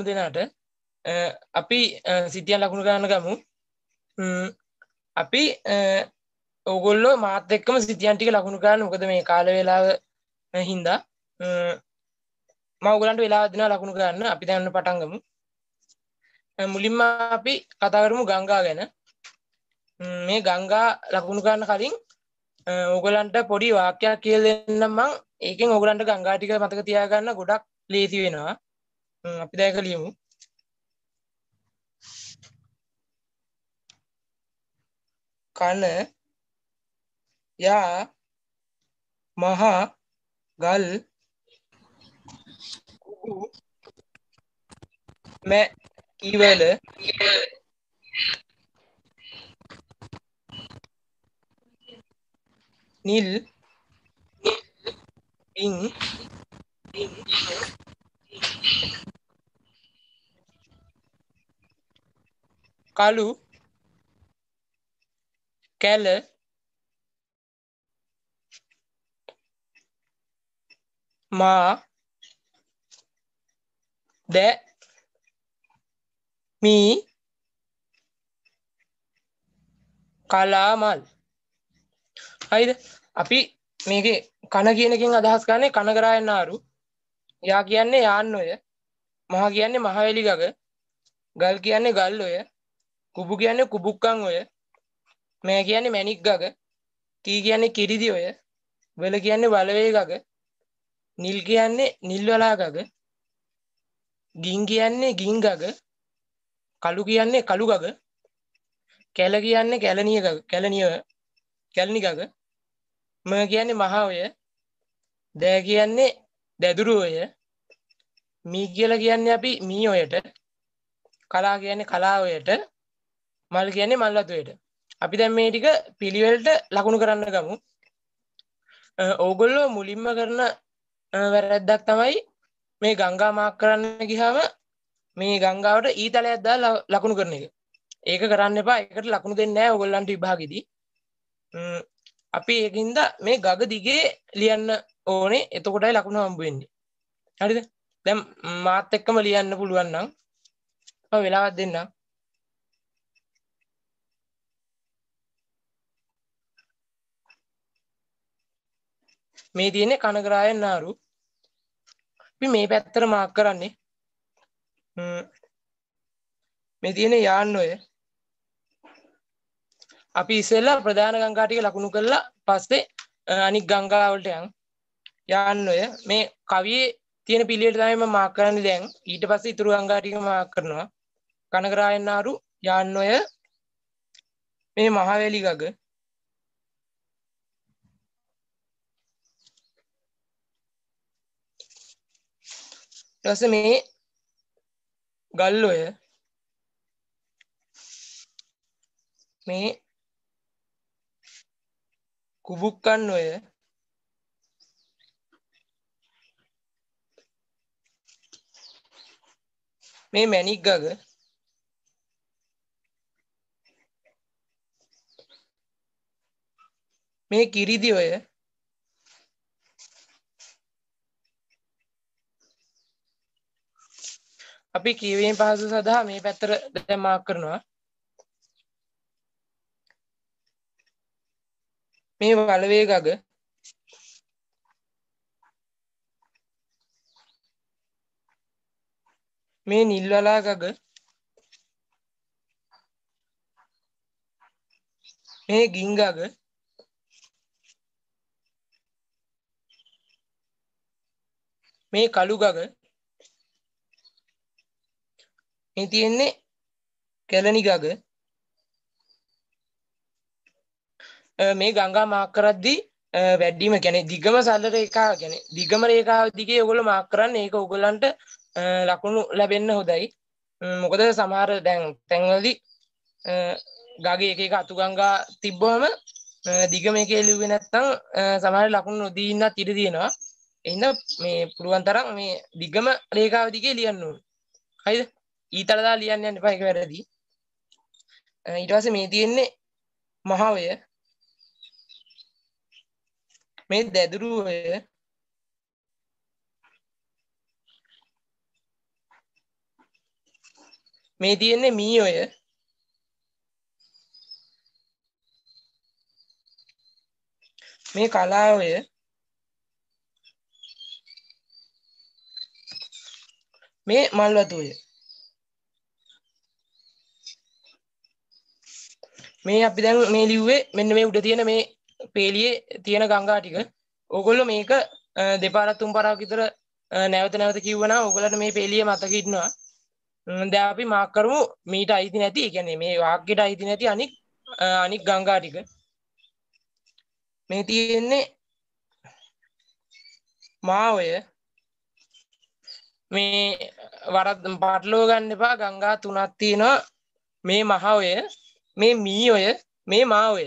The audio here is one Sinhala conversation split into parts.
දෙනාට අපි සිතියන් ලකුණු ගන්න ගමු. අපි ඕගොල්ලෝ මාත් එක්කම සිතියන් ටික ලකුණු ගන්න. මොකද මේ කාල වේලාව හින්දා මම ඕගොල්ලන්ට වෙලාවක් දෙනවා ලකුණු ගන්න. අපි දැන් පටන් ගමු. මුලින්ම අපි කතා කරමු ගංගා ගැන. මේ ගංගා ලකුණු ගන්න කලින් ඕගොල්ලන්ට පොඩි වාක්‍යයක් කියලා දෙන්නම් මම. ඒකෙන් ඕගොල්ලන්ට ගංගා ටික මතක තියාගන්න ගොඩක් ලේසි වෙනවා. අපි දැන් ඒක ලියමු. කන යා මහ ගල් කුඩු මැ ඉවල නිල් ඉන් කළු කැල මා ද මී කලාමල්. හරිද? අපි මේකේ කන කියන එකෙන් අදහස් කරන්නේ කනගරායන් ආරු. යා කියන්නේ යාන්නොය. මහ කියන්නේ මහවැලි ගග. ගල් කියන්නේ ගල්ඔය. කුබු කියන්නේ කුබුක්කන් ඔය. මෑ කියන්නේ මැණික් ගග. කී කියන්නේ කිරිදි ඔය. වල කියන්නේ වලවේ ගග. නිල් කියන්නේ නිල්වලා ගග. ගින් කියන්නේ ගින් ගග. කළු කියන්නේ කළු ගග. කැල කියන්නේ කැලණිය ගග. කැලණි ගග. ම කියන්නේ මහ ඔය. දෑ කියන්නේ දැදුරු ඔය. මී කියලා කියන්නේ අපි මී ඔයට. කලා කියන්නේ කලා ඔයට. මල් කියන්නේ මල් වතුයට. අපි දැන් මේ ටික පිළිවෙලට ලකුණු කරන්න ගමු. ඕගොල්ලෝ මුලින්ම කරන වැරැද්දක් තමයි මේ ගංගා මාක් කරන්න ගියාම මේ ගංගාවට ඊතලයක් දාලා ලකුණු කරන එක. ඒක කරන්න එපා. ඒකට ලකුණු දෙන්නේ නැහැ ඕගොල්ලන්ට විභාගෙදී. අපි ඒකින්ද මේ ගග දිගේ ලියන්න ඕනේ. එතකොටයි ලකුණු හම්බ වෙන්නේ. හරිද? දැන් මාත් එක්කම ලියන්න පුළුවන් නම් මම වෙලාවක් දෙන්නම්. මේ තියෙන්නේ කනගරායන් නාරු. අපි මේ පැත්තට මාක් කරන්නේ. මේ තියෙන්නේ යාන්නොය. අපි ඉස්සෙල්ලා ප්‍රධාන ගංගා ටික ලකුණු කරලා පස්සේ අනික් ගංගා වලට යන්. යාන්නොය මේ කවියේ තියෙන පිළිවෙලට තමයි මම මාක් කරන්නේ දැන්. ඊට පස්සේ ඊතුරු ගංගා ටික මාක් කරනවා. කනගරායන් නාරු යාන්නොය මේ මහවැලි ගග ඊට මේ ගල්ඔය මේ කුබුක්කන් ඔය මේ මැණික් ගග මේ කිරිදි ඔය අපි කියවීම පහසු සඳහා මේ පැත්තට දැන් මාක් කරනවා. මේ වලවේ ගග මේ නිල්වලා ගග මේ ගින් ගග මේ කළු ගග මේ තියෙන්නේ කැලණි ගග. මේ ගංගා මාක් කරද්දී වැඩිම කියන්නේ දිගම සරල රේඛාව කියන්නේ දිගම රේඛාව දිගේ ඔයගොල්ලෝ මාක් කරන්නේ. ඒක ඔයගොල්ලන්ට ලකුණු ලැබෙන්න හොඳයි. මොකද සමහර දැන් තැන්වලදී ගගේ එක එක අතු ගංගා තිබ්බවම දිගම එකේ ලිව්වේ නැත්නම් සමහර ලකුණු නොදී ඉන්නත් ඉඩ තියෙනවා. එහෙනම් මේ පුළුවන් තරම් මේ දිගම රේඛාව දිගේ ලියන්න ඕනේ. හරිද? ඊතල දාලා ලියන්න යන්න එපා. ඒක වැරදි. ඊට පස්සේ මේ තියෙන්නේ මහ ඔය මේ දැදුරු මේ තියෙන්නේ මීඔය. මේ කලාඔය. මේ මල්වතුය. මේ අපි දැන් මේ ලිව්වේ මෙන්න මේ උඩ තියෙන මේ පේලියේ තියෙන ගංගා ටික. ඕගොල්ලෝ මේක දෙපාරක් තුන් පාරක් විතර නැවත නැවත කිව්වනම් ඕගොල්ලන්ට මේ පේලිය මතක ඉන්නවා. දැන් අපි මාක් කරමු මීට අයිති නැති, ඒ කියන්නේ මේ වාක්‍යයට අයිති නැති අනික් ගංගා ටික. මේ තියෙන්නේ මාඔය. මේ වරද පාටලව ගන්න එපා. ගංගා තුනක් තියෙනවා. මේ මහඔය, මේ මීඔය, මේ මාඔය.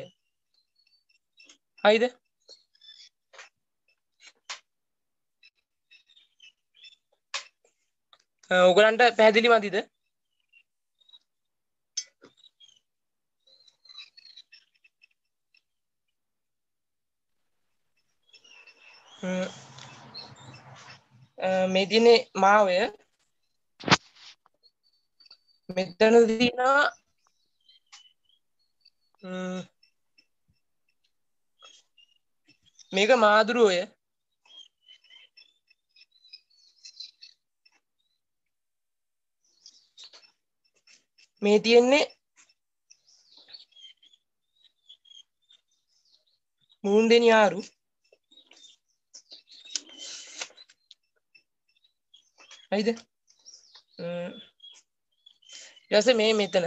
හරිද? ඔයගලන්ට පැහැදිලි මදිද? මේ තියෙන්නේ මාඔය. මෙතන තියෙනවා මේක මාදුරුවය. මේ තියෙන්නේ මුහුණුදෙනි ආරු. හරිද? ඊට පස්සේ මේ මෙතන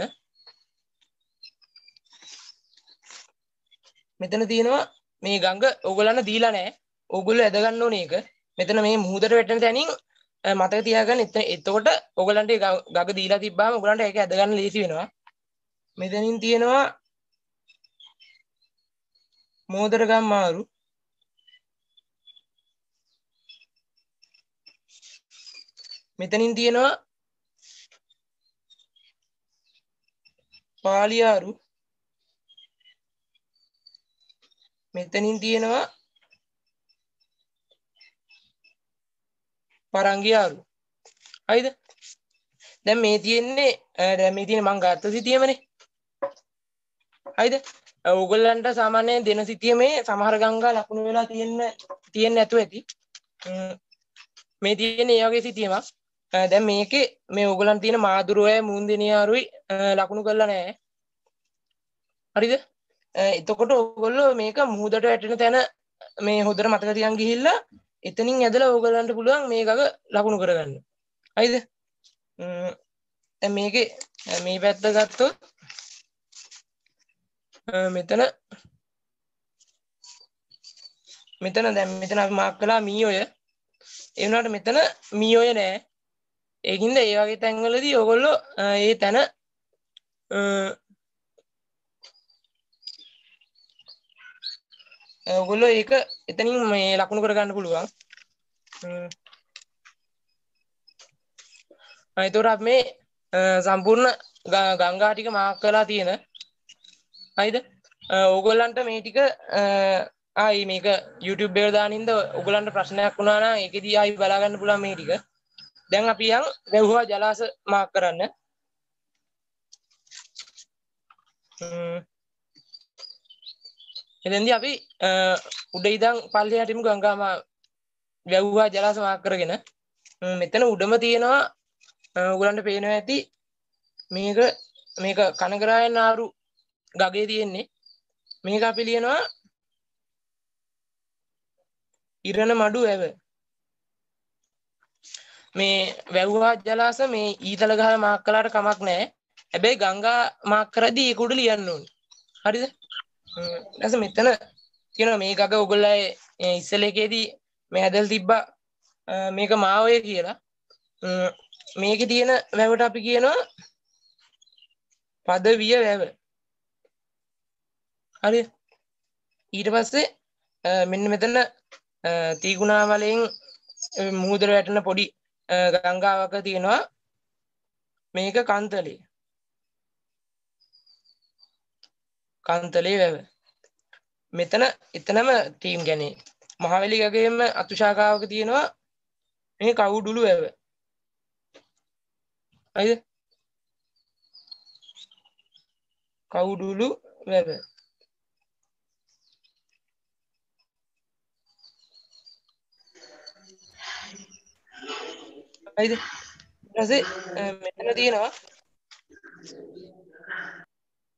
තියෙනවා මේ ගඟ. ඕගොල්ලන්ට දීලා නැහැ. ඕගොල්ලෝ ඇද ගන්න ඕනේ ඒක. මෙතන මේ මුහුදට වැටෙන තැනින් මතක තියාගන්න. එතකොට ඕගොල්ලන්ට ගඟ දීලා තිබ්බාම ඕගොල්ලන්ට ඒක ඇද ගන්න ලේසි වෙනවා. මෙතනින් තියෙනවා මෝදරගම් මාරු. මෙතනින් තියෙනවා පාලියාරු. මෙතනින් තියෙනවා පරංගියාරු. හරිද? දැන් මේ තියෙන්නේ මං ගත්ත සිතියමනේ. හරිද? ඕගොල්ලන්ට සාමාන්‍යයෙන් දෙන සිතියමේ සමහර ගංගා ලකුණු වෙලා තියෙන්නේ නැතුව ඇති. මේ තියෙන්නේ ඒ වගේ සිතියමක්. දැන් මේකේ මේ ඕගොල්ලන් තියෙන මාදුරුවයි මුහුණුදෙනියාරුයි ලකුණු කරලා නැහැ. හරිද? එතකොට ඕගොල්ලෝ මේක මුහුදට වැටෙන තැන මේ හොඳට මතක තියන් ගිහිල්ලා එතනින් ඇදලා ඕගොල්ලන්ට පුළුවන් මේ ගඟ ලකුණු කරගන්න. හරිද? දැන් මේකේ මේ පැත්ත ගත්තොත් මෙතන අපි මාක් කළා මීඔය. ඒ වුණාට මෙතන මීඔය නෑ. ඒකින්ද ඒ වගේ තැන්වලදී ඕගොල්ලෝ ඒ තැන ඔයගොල්ලෝ ඒක එතනින් මේ ලකුණු කරගන්න පුළුවන්. එතකොට අපි මේ සම්පූර්ණ ගංගා ටික මාක් කරලා තියෙන. හරිද? ඕගොල්ලන්ට මේ ටික ආයි මේක YouTube එකට දාන ඉඳ ඕගොල්ලන්ට ප්‍රශ්නයක් වුණා නම් ඒකෙදී ආයි බලා ගන්න පුළුවන් මේ ටික. දැන් අපි යන් වැව්වා ජලාශ මාක් කරන්න. එතෙන්දී අපි උඩ ඉඳන් පල්ලෙහාට යමු. ගංගා වැව්වා ජලාශ මාක් කරගෙන මෙතන උඩම තියෙනවා ඔයගලන්ට පේනවා ඇති මේක කනගරායන් ආරු ගගේ තියෙන්නේ. මේක අපි ලියනවා ඉරණ මඩු වැව. මේ වැව්වා ජලාශ මේ ඊතල ගහලා මාක් කළාට කමක් නැහැ. හැබැයි ගංගා මාක් කරද්දී ඒක උඩ ලියන්න ඕනේ. හරිද? ඊට මෙතන කියනවා මේ ගඟ ඔයගොල්ලෝ ඉස්සලේකේදී මේ ඇදලා තිබ්බා මේක මාඔය කියලා. මේකේ තියෙන වැවට අපි කියනවා පදවිය වැව. හරිද? ඊට පස්සේ මෙන්න මෙතන තීගුණාවලෙන් මුහුදට වැටෙන පොඩි ගංගාවක තියෙනවා මේක කන්තලේ වැව. මෙතන එතනම ටීම් ගැනේ මහවැලි ගගේම අතුශාකාවක තියෙනවා මේ කවුඩුළු වැව. හරිද? කවුඩුළු වැව. හරිද? ඊට පස්සේ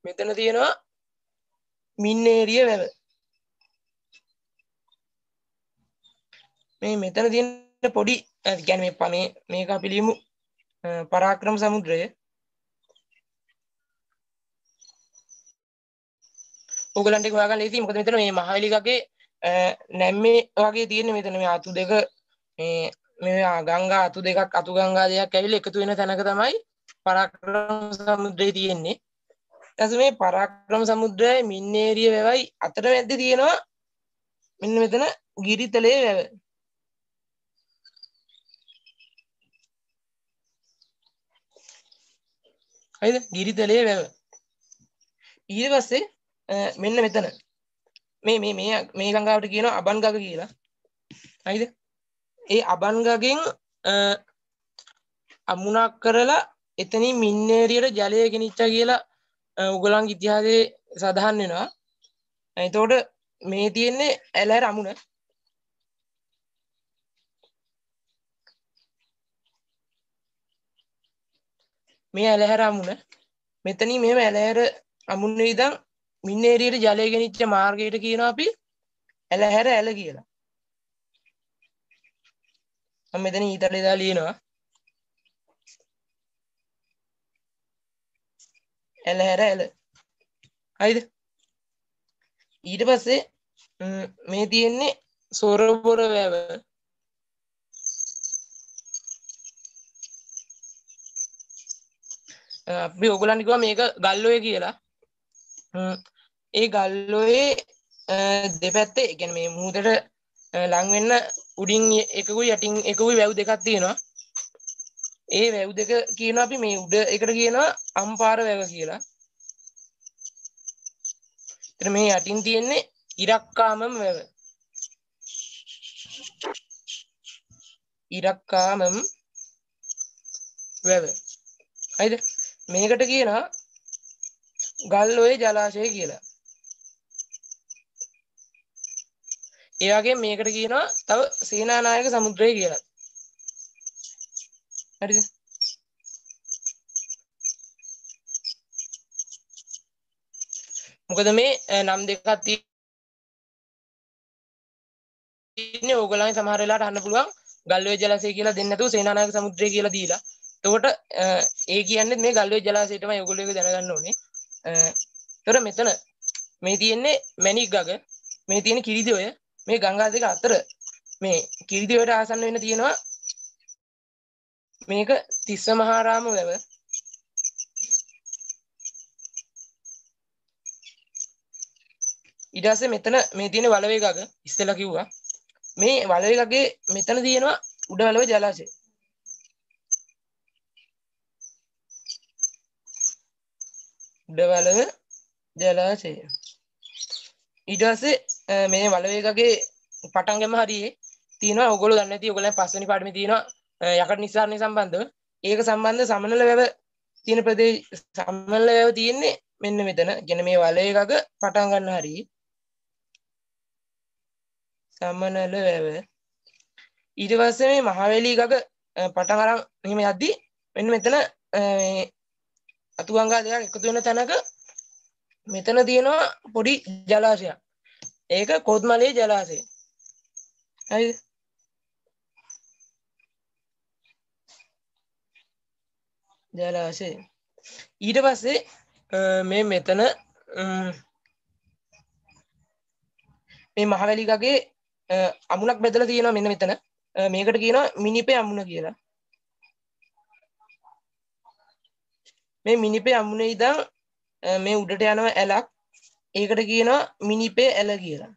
මෙතන තියෙනවා මින්නේරිය වැව. මේ මෙතන තියෙන පොඩි කියන්නේ මේක අපි ලියමු පරාක්‍රම සමුද්‍රය. ඕගලන්ට ඒක හොයාගන්න ඉතින් මොකද මෙතන මේ මහවැලිගගේ නැම්මේ වගේ තියෙන මෙතන මේ අතු දෙක මේ ගංගා අතු දෙකක් අතු ගංගා දෙකක් ඇවිල්ලා එකතු වෙන තැනක තමයි පරාක්‍රම සමුද්‍රය තියෙන්නේ. ඊට මේ පරාක්‍රම සමුද්‍රයයි මින්නේරිය වැවයි අතර මැද්දේ තියෙනවා මෙන්න මෙතන ගිරිතලයේ වැව. හරිද? ගිරිතලයේ වැව. ඊට පස්සේ මෙන්න මෙතන මේ ගංගාවට කියනවා අබන් ගඟ කියලා. හරිද? ඒ අබන් ගඟෙන් අමුණක් කරලා එතනින් මින්නේරියට ජලය ගෙනිච්චා කියලා උගලන්ගේ ඉතිහාසයේ සඳහන් වෙනවා. එතකොට මේ තියෙන්නේ ඇලහැර අමුණ. මේ ඇලහැර අමුණ මෙතනින් මෙහෙම ඇලහැර අමුණේ ඉඳන් මින්නේරියට ජලය ගෙනිච්ච මාර්ගයට කියනවා අපි ඇලහැර ඇල කියලා. මම මෙතන ඊතලේ දාලා ලියනවා ඇලහැර ඇල. හරිද? ඊට පස්සේ මේ තියෙන්නේ සොරබොර වැව. අපි ඕගොල්ලන්ට කිව්වා මේක ගල්ඔය කියලා. ඒ ගල්ඔයේ දෙපැත්තේ ඒ කියන්නේ මේ මුහුදට ලං වෙන්න උඩින් එකකුයි යටින් එකකුයි වැව් දෙකක් තියෙනවා. ඒ වැව් දෙක කියනවා අපි මේ උඩ එකට කියනවා අම්පාර වැව කියලා. එතන මේ යටින් තියෙන්නේ ඉරක්කාමම් වැව. ඉරක්කාමම් වැව. හරිද? මේකට කියනවා ගල්ඔය ජලාශය කියලා. ඒ වගේම මේකට කියනවා තව සේනානායක සමුද්‍රය කියලා. හරිද? මොකද මේ නම් දෙකක් තියෙන්නේ ඕගොල්ලන්ගේ සමහර වෙලාවට අහන්න පුළුවන් ගල්ඔය ජලාශය කියලා දෙන්නේ නැතුව සේනානායක සමුද්‍රය කියලා දීලා. එතකොට ඒ කියන්නේ මේ ගල්ඔය ජලාශයටමයි ඕගොල්ලෝ ඒක දැනගන්න ඕනේ. එතකොට මෙතන මේ තියෙන්නේ මැණික් ගඟ, මේ තියෙන කිරිදොය, මේ ගංගා දෙක අතර මේ කිරිදොයට ආසන්න වෙන්න තියෙනවා මේක තිස්සමහාරාම වැව. ඊට පස්සේ මෙතන මේ තියෙන වලවේ ගඟ ඉස්සෙල්ලා කිව්වා. මේ වලවේ ගඟේ මෙතන තියෙනවා උඩ වලවේ ජලාශය. උඩ වලව ජලාශය. ඊට පස්සේ මේ වලවේ ගඟේ පටන් ගම හරියේ තියෙනවා ඕගොල්ලෝ දන්නේ නැති ඕගොල්ලන් පස්වෙනි පාඩමේ තියෙනවා යකඩ නිස්සාරණය සම්බන්ධව. ඒක සම්බන්ධ සමනල වැව තියෙන ප්‍රදේශ සමනල වැව තියෙන්නේ මෙන්න මෙතන. කියන්නේ මේ වලවේ ගඟ පටන් ගන්න හරියේ සමනල වැව. ඊට පස්සේ මේ මහවැලි ගඟ පටන් අරන් මෙහෙම යද්දි මෙන්න මෙතන මේ අතුගංගා දෙකක් එකතු වෙන තැනක මෙතන තියෙනවා පොඩි ජලාශයක්. ඒක කොත්මලේ ජලාශය. හරිද? ජලාශය. ඊට පස්සේ මේ මෙතන මේ මහවැලි ගඟේ අමුණක් බෙදලා තියෙනවා මෙන්න මෙතන. මේකට කියනවා මිනිපේ අමුණ කියලා. මේ මිනිපේ අමුණේ ඉඳන් මේ උඩට යනවා ඇලක්. ඒකට කියනවා මිනිපේ ඇල කියලා.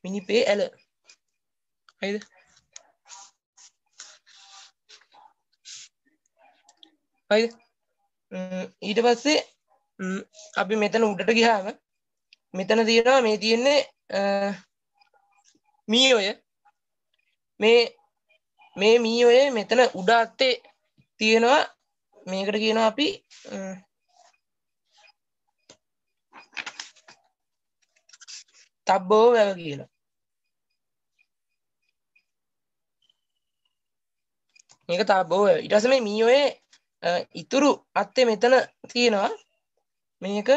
මිනිපේ ඇල. හරිද? හරිද? ඊට පස්සේ අපි මෙතන උඩට ගියාම මෙතන තියෙනවා මේ තියෙන්නේ මීඔය. මේ මීඔය මෙතන උඩ අත්තේ තියෙනවා මේකට කියනවා අපි තබ්බෝ වැව කියලා. මේක තබ්බෝ වැව. ඊට පස්සේ මේ මීයෝයේ ඉතුරු අත්තේ මෙතන තියෙනවා මේක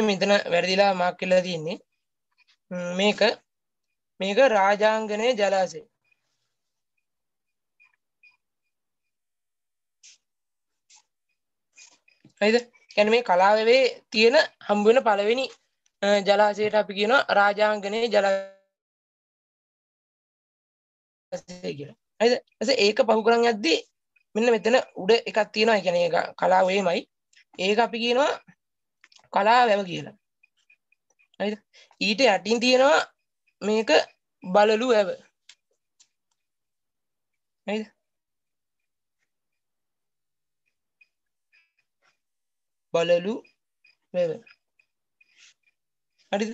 මෙතන වැරදිලා මාක් කරලා තියෙන්නේ මේක රාජාංගනයේ ජලාශය. හරිද? කියන්නේ මේ කලාවේ තියෙන හම්බ වෙන පළවෙනි ජලාශයට අපි කියනවා රාජාංගනයේ ජලාශය කියලා. හරිද? ඊට ඒක පහු කරන් යද්දී මෙන්න මෙතන උඩ එකක් තියෙනවා. ඒ කියන්නේ ඒක කලාවේමයි. ඒක අපි කියනවා කලා වැව කියලා. හරිද? ඊට යටින් තියෙනවා මේක බලලු වැව. හරිද? බලලු වැව. හරිද?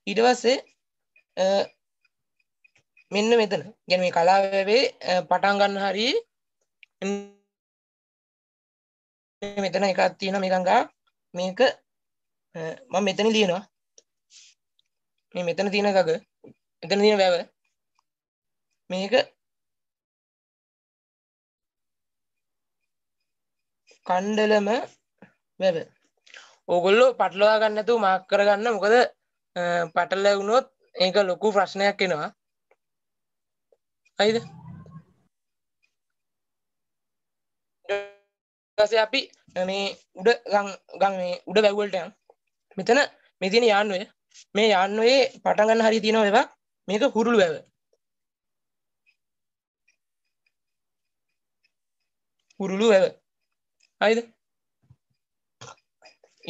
ඊට පස්සේ මෙන්න මෙතන. කියන්නේ මේ කලා වැවේ පටන් ගන්න හරිය මෙතන එකක් තියෙනවා මේ ගංගා. මේක මම මෙතන ලියනවා. මේ මෙතන තියෙන ගඟ, මෙතන තියෙන වැව. මේක කණ්ඩලම වැව. ඕගොල්ලෝ පටලවා ගන්න නැතුව මාක් කරගන්න. මොකද පටලැවුනොත් ඒක ලොකු ප්‍රශ්නයක් එනවා. හරිද? ඊපස්සේ අපි මේ උඩ ගම් මේ උඩ වැව් වලට යන. මෙතන මේ තියෙන යාන්වය. මේ යාන්වයේ පටන් ගන්න හරිය තියෙනවා ඒවා. මේක හුරුළු වැව. හුරුළු වැව. හරිද?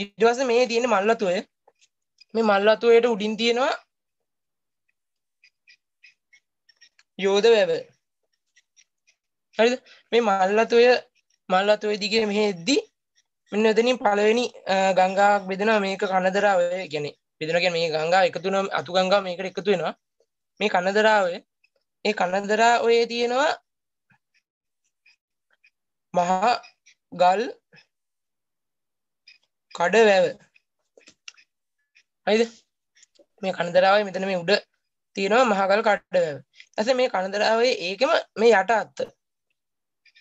ඊට පස්සේ මේ තියෙන මල්වතුය. මේ මල්වතුයට උඩින් තියෙනවා යෝධ වැව. හරිද? මේ මල්වතුය දිගේ මෙහෙ එද්දි මෙන්න එතනින් පළවෙනි ගංගාවක් බෙදෙනවා. මේක කනදරාව. ඒ කියන්නේ බෙදෙනවා කියන්නේ මේ ගංගා එකතු වෙනවා. අතු ගංගා මේකට එකතු වෙනවා. මේ කනදරාවය. ඒ කනදරාවේ තියෙනවා මහා ගල් කඩ වැව. හරිද? මේ කනදරාවේ මෙතන මේ උඩ තියෙනවා මහා ගල් කඩ වැව. ඊපස්සේ මේ කනදරාවේ ඒකෙම මේ යට අත්ත.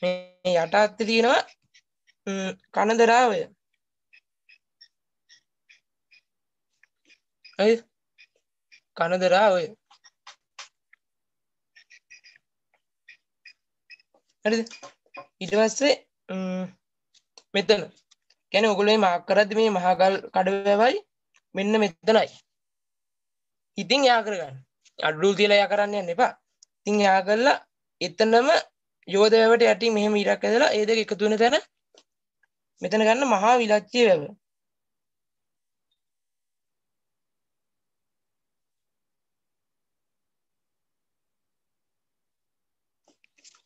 මේ යට අත්තේ තියෙනවා කනදරාවය. හරිද? කනදරාවය. හරිද? ඊට පස්සේ මෙතන කියන්නේ ඔයගොල්ලෝ මේ මාක් කරද්දි මේ මහා ගල් කඩ වැවයි මෙන්න මෙතනයි. ඉතින් යා කරගන්න. අඩුල් තියලා යා කරන්න යන්න එපා. ඉතින් යා කරලා එතනම යෝධ වැවට යටින් මෙහෙම ඉරක් ඇදලා ඒ දෙක එකතු වෙන තැන මෙතන ගන්න මහා විලච්ඡිය වැව.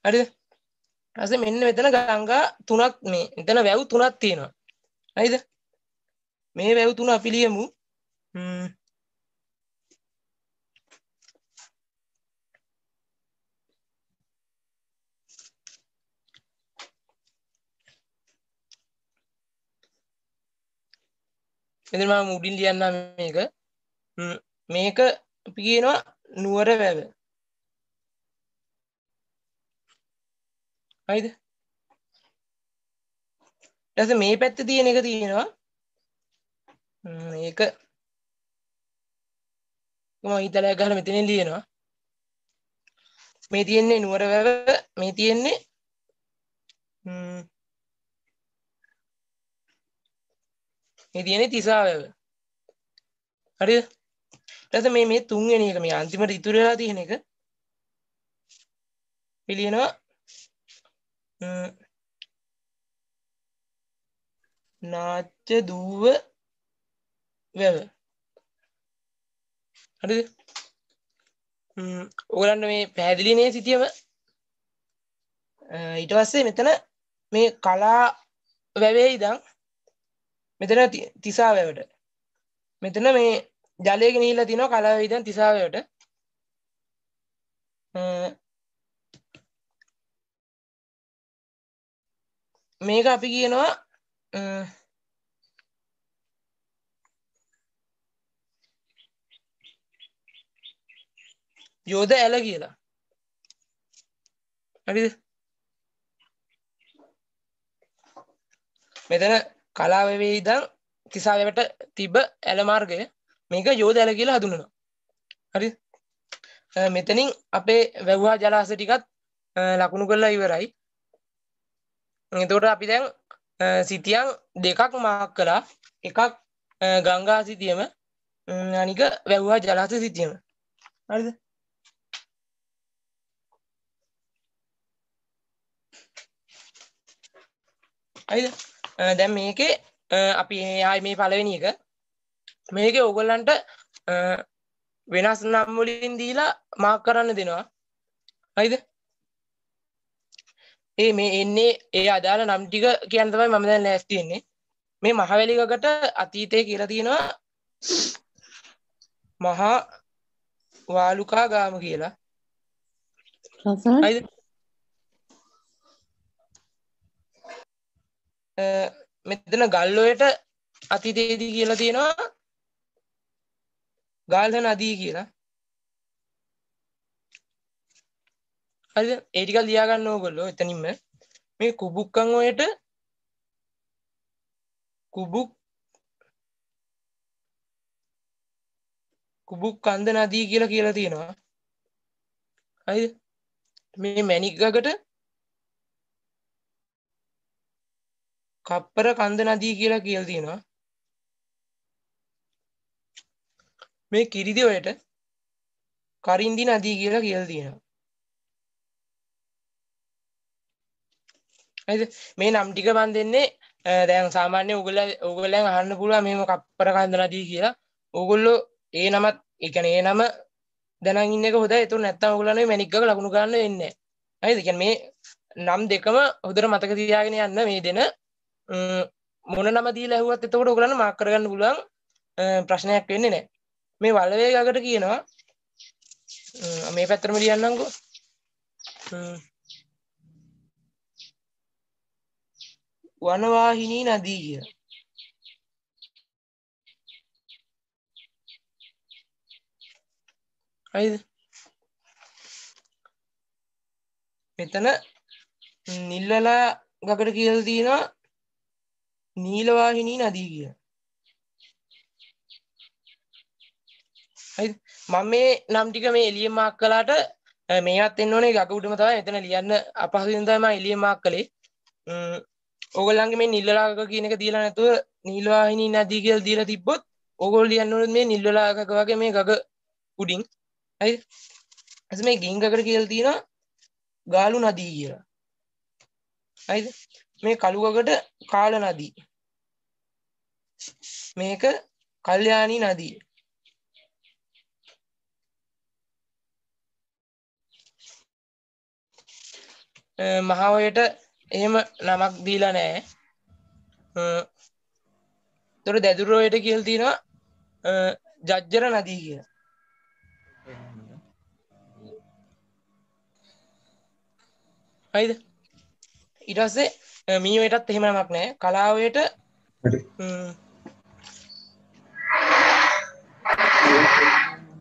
හරිද? ඊපස්සේ මෙන්න මෙතන ගංගා තුනක් මේ මෙතන වැව් තුනක් තියෙනවා. හරිද? මේ වැව් තුන අපි ලියමු මෙතන මම උඩින් ලියන්නම් මේක. මේක අපි කියනවා නුවර වැව. හරිද? ඊට පස්සේ මේ පැත්තේ තියෙන එක තියෙනවා මේක මම හිතලා ගහලා මෙතනින් ලියනවා. මේ තියෙන්නේ නුවර වැව. මේ තියෙන්නේ තිසා වැව. හරිද? ඊට පස්සේ මේ තුන්වෙනි එක මේ අන්තිමට ඉතුරු වෙලා තියෙන එක පිළියනවා නාච්ච දුව වැව. හරිද? ඕගලන්ට මේ පැහැදිලි නේ සිටියම ඊට පස්සේ මෙතන මේ කලා වැවේ ඉඳන් මෙතන තිසා වැවට මෙතන මේ ජලය ගෙනිහිල්ලා තිනවා කලා වැවේ ඉඳන් තිසා වැවට මේක අපි කියනවා යෝධ ඇල කියලා. හරිද? මෙතන කලා වැවේ ඉඳන් තිසා වැවට තිබ්බ ඇල මාර්ගය මේක යෝධ ඇල කියලා හඳුන්වනවා. හරිද? මෙතනින් අපේ වැව්වා ජලාශ ටිකත් ලකුණු කරලා ඉවරයි. එතකොට අපි දැන් සිතියම් දෙකක් මාක් කළා. එකක් ගංගා සිතියම අනික වැව්වා ජලාශ සිතියම. හරිද? හරිද? දැන් මේකේ අපි ආයි මේ පළවෙනි එක මේකේ ඕගොල්ලන්ට වෙනස් නම් වලින් දීලා මාක් කරන්න දෙනවා. හරිද? මේ එන්නේ ඒ අදාළ නම් ටික කියන්න තමයි මම දැන් ලෑස්ති වෙන්නේ. මේ මහවැලි ගඟට අතීතයේ කියලා තියෙනවා මහා වාලුකා ගාම කියලා. හරිද? මෙතන ගල්ඔයට අතීතයේදී කියලා තියෙනවා ගාල්හ නදී කියලා. හරිද? ඒ ටික ලියා ගන්න ඕගොල්ලෝ එතනින්ම මේ කුබුක්කන් ඔයට කුබුක් කන්ද නදී කියලා තියෙනවා. හරිද? මේ මැණික් ගඟට කප්පර කන්ද නදී කියලා තියෙනවා. මේ කිරිදි ඔයට කරින්දි නදී කියලා තියෙනවා. හරිද? මේ නම් ටික මන් දෙන්නේ දැන් සාමාන්‍ය ඕගොල්ලන් අහන්න පුළුවන් මේව කප්පර කන්ද නදී කියලා. ඕගොල්ලෝ ඒ නමත් ඒ කියන්නේ ඒ නම දැනන් ඉන්න එක හොඳයි. ඒක නැත්තම් ඕගොල්ලන් මේ මැණික් ගඟ ලකුණු ගන්න වෙන්නේ නැහැ. හරිද? ඒ කියන්නේ මේ නම් දෙකම හොඳට මතක තියාගෙන යන්න මේ දෙන මොන නම දීලා ඇහුවත් එතකොට ඔයගොල්ලන් මාක් කරගන්න පුළුවන් ප්‍රශ්නයක් වෙන්නේ නැහැ. මේ වලවේ ගඟට කියනවා මේ පැත්තටම ලියන්නම්කෝ. වනවාහිනී නදී කිය. හරිද? මෙතන නිල්වලා ගඟට කියලා තියෙනවා නීලවාහිනී නදී කිය. හරිද? මම මේ නම් ටික මේ එළියෙන් මාක් කළාට මේවත් එන්න ඕනේ ගඟ උඩම තමයි. එතන ලියන්න අපහසුයෙන් තමයි මම එළියෙන් මාක් කළේ. ඕගොල්ලන්ගේ මේ නිල්වලා ගඟ කියන එක දීලා නැතුව නීලවාහිනී නදී කියලා දීලා තිබ්බොත් ඕගොල්ලෝ ලියන්න ඕනේ මේ නිල්වලා ගඟ වගේ මේ ගඟ උඩින්. හරිද? එතකොට මේ ගින් ගඟට කියලා තියෙනවා ගාලු නදී කියලා. හරිද? මේ කළු ගඟට කාල නදී. මේක කල්යාණී නදී. මහාවයට එහෙම නමක් දීලා නැහැ. ඒතර දැදුරෝයට කියලා තියෙනවා ජජ්ජර නදී කියලා. හරිද? ඊට පස්සේ මීවයටත් එහෙම නමක් නැහැ. කලාවයට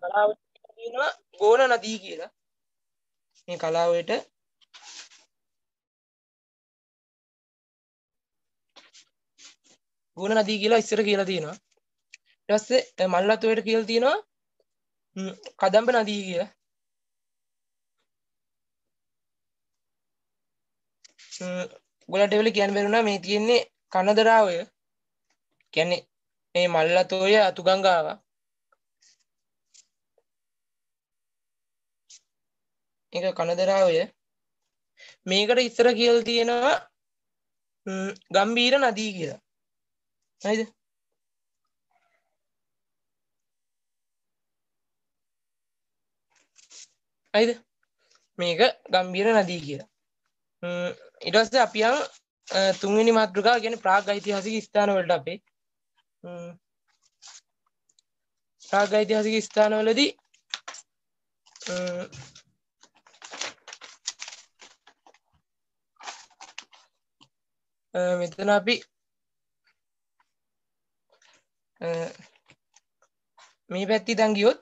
කලාවට කියනවා ගෝන නදී කියලා. මේ කලාවයට ගෝන නදී කියලා ඉස්සර කියලා තියෙනවා. ඊට පස්සේ මල්ලතෝයට කියලා තියෙනවා කදම්බ නදී කියලා. ඔයගලට වෙල කියන්න බැරුණා මේ තියෙන්නේ කනදරාවය. කියන්නේ මේ මල්ලතෝය අතු ගංගාව. ඒක කනදරාවය. මේකට ඉස්සර කියලා තියෙනවා ගම්බීර නදී කියලා. හරිද? හරිද? මේක ගම්බීර නදී කියලා. ඊට පස්සේ අපි යමු තුන්වෙනි මාතෘකාව කියන්නේ ප්‍රාග් ඓතිහාසික ස්ථාන වලට අපේ. ප්‍රාග් ඓතිහාසික ස්ථානවලදී මෙතන අපි මේ පැත්තේ ඉඳන් ගියොත්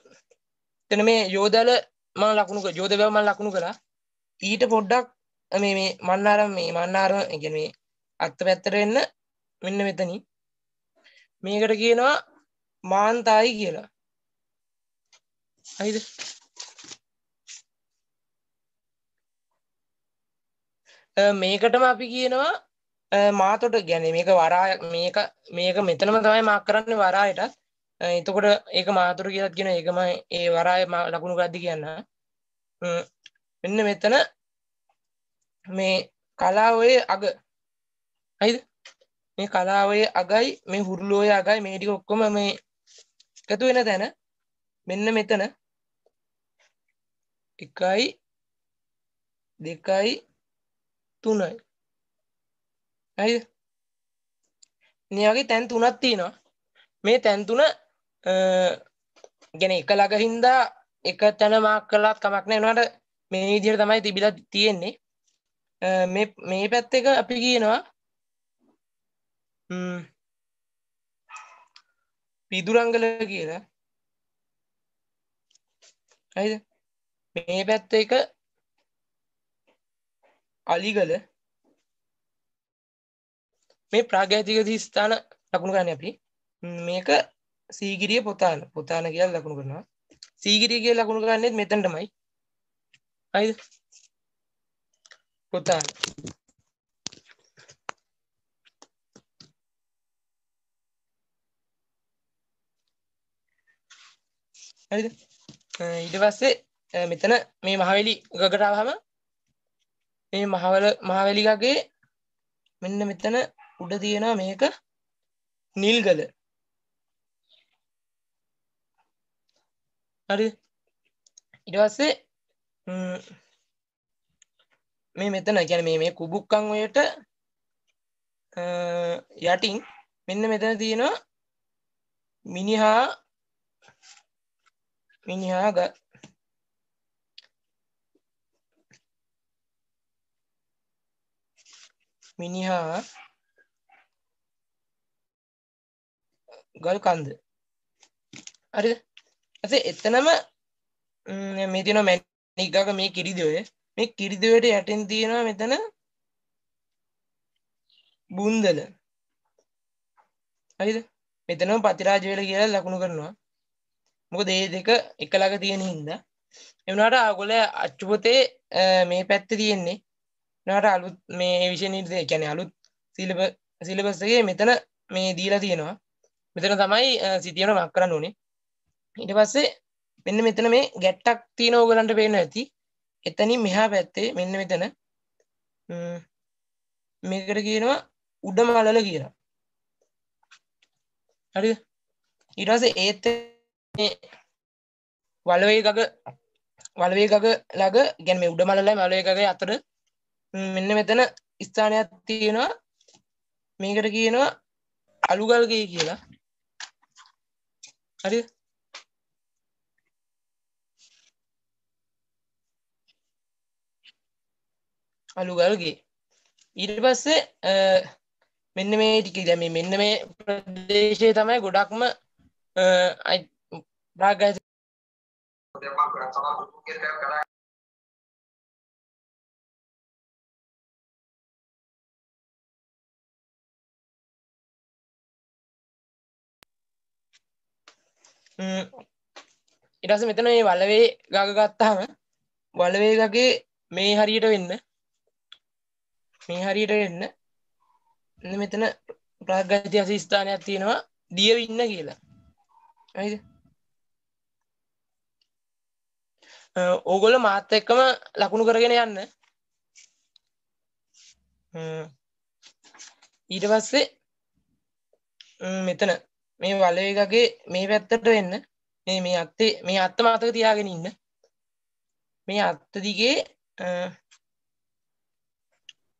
එතන මේ යෝධල මම යෝධ බව මම ලකුණු කළා. ඊට පොඩ්ඩක් මේ මන්නාරම් ඒ කියන්නේ මේ අත්ත පැත්තට එන්න මෙන්න මෙතනින් මේකට කියනවා මාන්තායි කියලා. හරිද? මේකටම අපි කියනවා මාතොට කියන්නේ මේක වරාය මේක මෙතනම තමයි මාක් කරන්නේ වරායටත්. එතකොට ඒක මාතොට කියලාත් කියන ඒකම ඒ වරාය ලකුණු ගද්දි කියන්න. මෙන්න මෙතන මේ කලාවේ අග. හරිද? මේ කලාවේ අගයි මේ හුරුලෝයේ අගයි මේ ටික ඔක්කොම මේ එකතු වෙන තැන මෙන්න මෙතන 1යි 2යි 3යි. හරිද? මේ වගේ තැන් තුනක් තියෙනවා. මේ තැන් තුන කියන්නේ එක ළඟ හින්දා එක තැන මාක් කළාත් කමක් නැහැ. උනාට මේ විදිහට තමයි තිබිලා තියෙන්නේ. මේ පැත්ත එක අපි කියනවා පිදුරංගල කියලා. හරිද? මේ පැත්ත එක අලිගල. මේ ප්‍රාග්‍යතික ස්ථාන ලකුණු ගන්න අපි. මේක සීගිරිය පොතාන කියලා ලකුණු කරනවා. සීගිරිය කියලා ලකුණු කරන්නේ මෙතනටමයි. හරිද? පොතාන. හරිද? ඊට පස්සේ මෙතන මේ මහවැලි ගගට ආවම මේ මහවැලි ගගේ මෙන්න මෙතන උඩ තියෙනවා මේක නිල්ගල. හරිද? ඊට පස්සේ මේ මෙතන කියන්නේ මේ කුබුක්කන් වලට යටින් මෙන්න මෙතන තියෙනවා මිනිහා ගල් කන්ද. හරිද? එතනම මේ තියෙනවා මැණික් ගග මේ කිරිදොය. මේ කිරිදොයට යටින් තියෙනවා මෙතන බුන්දල. හරිද? මෙතනම පතිරාජ වේල කියලා ලකුණු කරනවා. මොකද මේ දෙක එක ළඟ තියෙන හින්දා. ඒ වුණාට ආගොල්ලෝ අච්චුපතේ මේ පැත්තේ තියෙන්නේ. නාට අලුත් මේ විෂය නිර්දේශය කියන්නේ අලුත් සිලබස් එකේ මෙතන මේ දීලා තියෙනවා. මෙතන තමයි සිතියම මාක් කරන්න ඕනේ. ඊට පස්සේ මෙන්න මෙතන මේ ගැට්ටක් තියෙන ඕගලන්ට පේන්න ඇති. එතනින් මෙහා පැත්තේ මෙන්න මෙතන මේකට කියනවා උඩමලල කියලා. හරිද? ඊට පස්සේ ඒත් මේ වලවේ ගග ළඟ කියන්නේ මේ උඩමලලයි වලවේ ගගේ අතර මෙන්න මෙතන ස්ථානයක් තියෙනවා. මේකට කියනවා අලුගල්ගේ කියලා. හරිද? අලුගල්ගේ. ඊට පස්සේ මෙන්න මේ ටික දැන් මෙන්න මේ ප්‍රදේශයේ තමයි ගොඩක්ම ප්‍රාග්‍යතික ඊට පස්සේ මෙතන මේ වලවේ ගග ගත්තාම වලවේ ගගේ මේ හරියට වෙන්න මෙතන ප්‍රාග්‍යතික ස්ථානයක් තියෙනවා දියවින්න කියලා. හරිද? ඕගොල්ලෝ මාත් එක්කම ලකුණු කරගෙන යන්න. ඊට පස්සේ මෙතන මේ වලවේ ගගේ මේ පැත්තට වෙන්න මේ අත්ත මතක තියාගෙන ඉන්න. මේ අත්ත දිගේ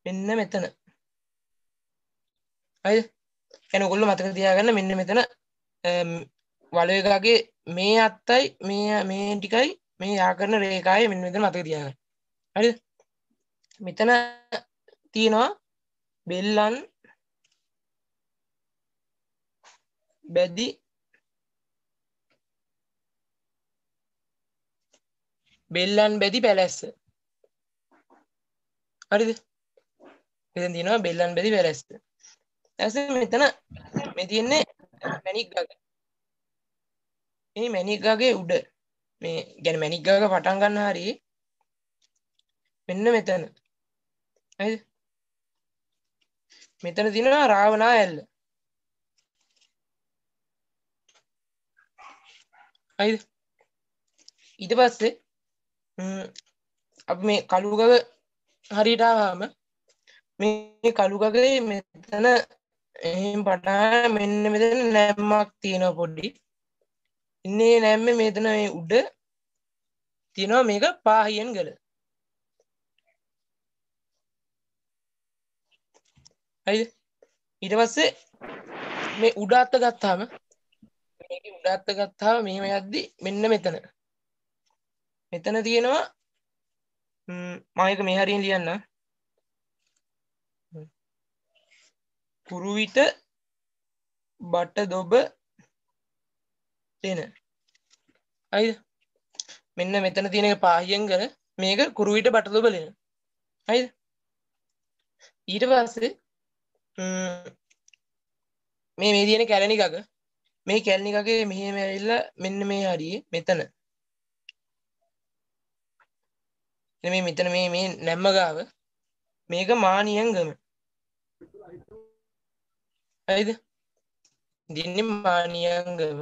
මෙන්න මෙතන. හරිද? එහෙනම් ඔයගොල්ලෝ මතක තියාගන්න මෙන්න මෙතන වලවේගාගේ මේ අත්තයි මේ ටිකයි මේ යා කරන රේඛාවයි මෙන්න මෙතන මතක තියාගන්න. හරිද? මෙතන තියෙනවා බෙල්ලන් බැදි පැලැස්ස. හරිද? මෙතන තියෙනවා බෙල්ලන් බැදි පැලැස්ස. ඊට මෙතන මේ තියෙන්නේ මැණික් ගග. මේ මැණික් ගගේ උඩ මේ කියන්නේ මැණික් ගග පටන් ගන්න හරියේ මෙන්න මෙතන. හරිද? මෙතන තියෙනවා රාවණා ඇල්ල. හරිද? ඊට පස්සේ අපි මේ කළු ගග හරියට ආවම මේ කළු ගගේ මෙතන එහෙන් පටන් මෙන්න මෙතන නැම්මක් තියෙනවා පොඩි. ඉන්නේ නැම්මේ මෙතන මේ උඩ තියෙනවා මේක පාහියන් ගල. හරිද? ඊට පස්සේ මේ උඩ අත්ත ගත්තාම මේකේ උඩ අත්ත ගත්තාම මෙහෙම යද්දි මෙන්න මෙතන තියෙනවා මම එක මේ හරියෙන් ලියන්න. කුරුවිට බට දොබ දෙන. හරිද? මෙන්න මෙතන තියෙන එක පාහියන් ගල මේක කුරුවිට බට දොබ දෙන. හරිද? ඊට පස්සේ මේ තියෙන කැලණි ගග මේ කැලණි ගගේ මෙහෙම ඇවිල්ලා මෙන්න මේ හරියේ මෙතන. මේ මෙතන මේ නැම්ම ගාව මේක මානියංගම. හරිද? දින්නේ මානියංගම.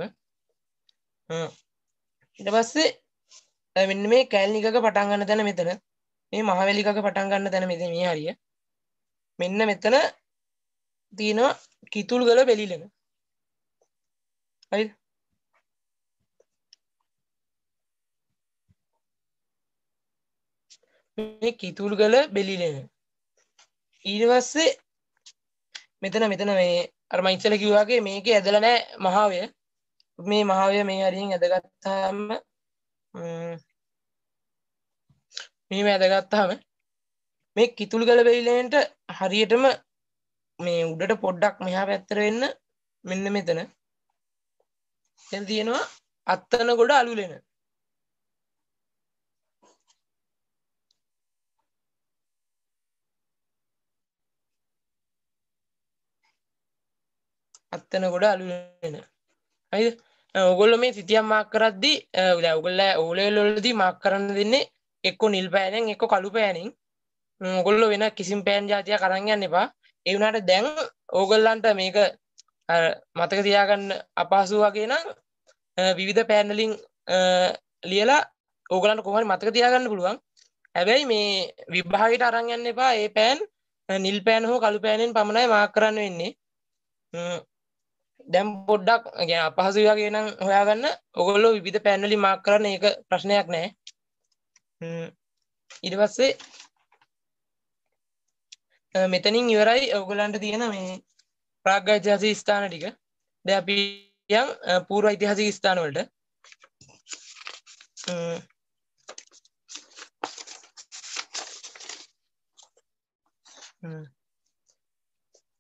ඊට පස්සේ මෙන්න මේ කැලණි ගග පටන් ගන්න තැන මෙතන. මේ මහවැලි ගග පටන් ගන්න තැන මෙතන මේ හරිය. මෙන්න මෙතන තියෙනවා කිතුල්ගල බෙලිලන. හරිද? මේ කිතුල්ගල බෙලිලන. ඊට පස්සේ මෙතන මේ අර මම ඉස්සෙල්ලා කිව්වා වගේ මේකේ ඇදලා නැහැ මහාවය. මේ මහාවය මේ හරියෙන් ඇදගත්තාම මෙහෙම ඇදගත්තාම මේ කිතුල්ගල බෙලිලෙන්ට හරියටම මේ උඩට පොඩ්ඩක් මෙහා පැත්තට වෙන්න මෙන්න මෙතන දැන් තියෙනවා අත්තනගොඩ අලුලෙන. අත්තනගොඩ අලුලෙන. හරිද? ඔයගොල්ලෝ මේ සිතියම් මාක් කරද්දී දැන් ඔයගොල්ලෝ O level වලදී මාක් කරන්න දෙන්නේ එක්ක නිල් පෑනෙන් එක්ක කළු පෑනෙන්. ඔයගොල්ලෝ වෙන කිසිම පෑන් જાතියක් අරන් යන්න එපා. ඒ වුණාට දැන් ඕගොල්ලන්ට මේක මතක තියාගන්න අපහසු වගේ නම් විවිධ පෑන් වලින් ලියලා ඕගොල්ලන්ට කොහොම හරි මතක තියාගන්න පුළුවන්. හැබැයි මේ විභාගයට අරන් යන්න එපා. ඒ පෑන් නිල් පෑන් හෝ කළු පෑනෙන් පමණයි මාක් කරන්න වෙන්නේ. දැන් පොඩ්ඩක් يعني අපහසු වගේ නම් හොයාගන්න. ඕගොල්ලෝ විවිධ පෑන් වලින් මාක් කරන්න ඒක ප්‍රශ්නයක් නෑ. ඊට පස්සේ මෙතනින් ඉවරයි ඔයගොල්ලන්ට තියෙන මේ ප්‍රාග්ඓතිහාසික ස්ථාන ටික. දැන් අපි යන් පූර්ව ඓතිහාසික ස්ථාන වලට.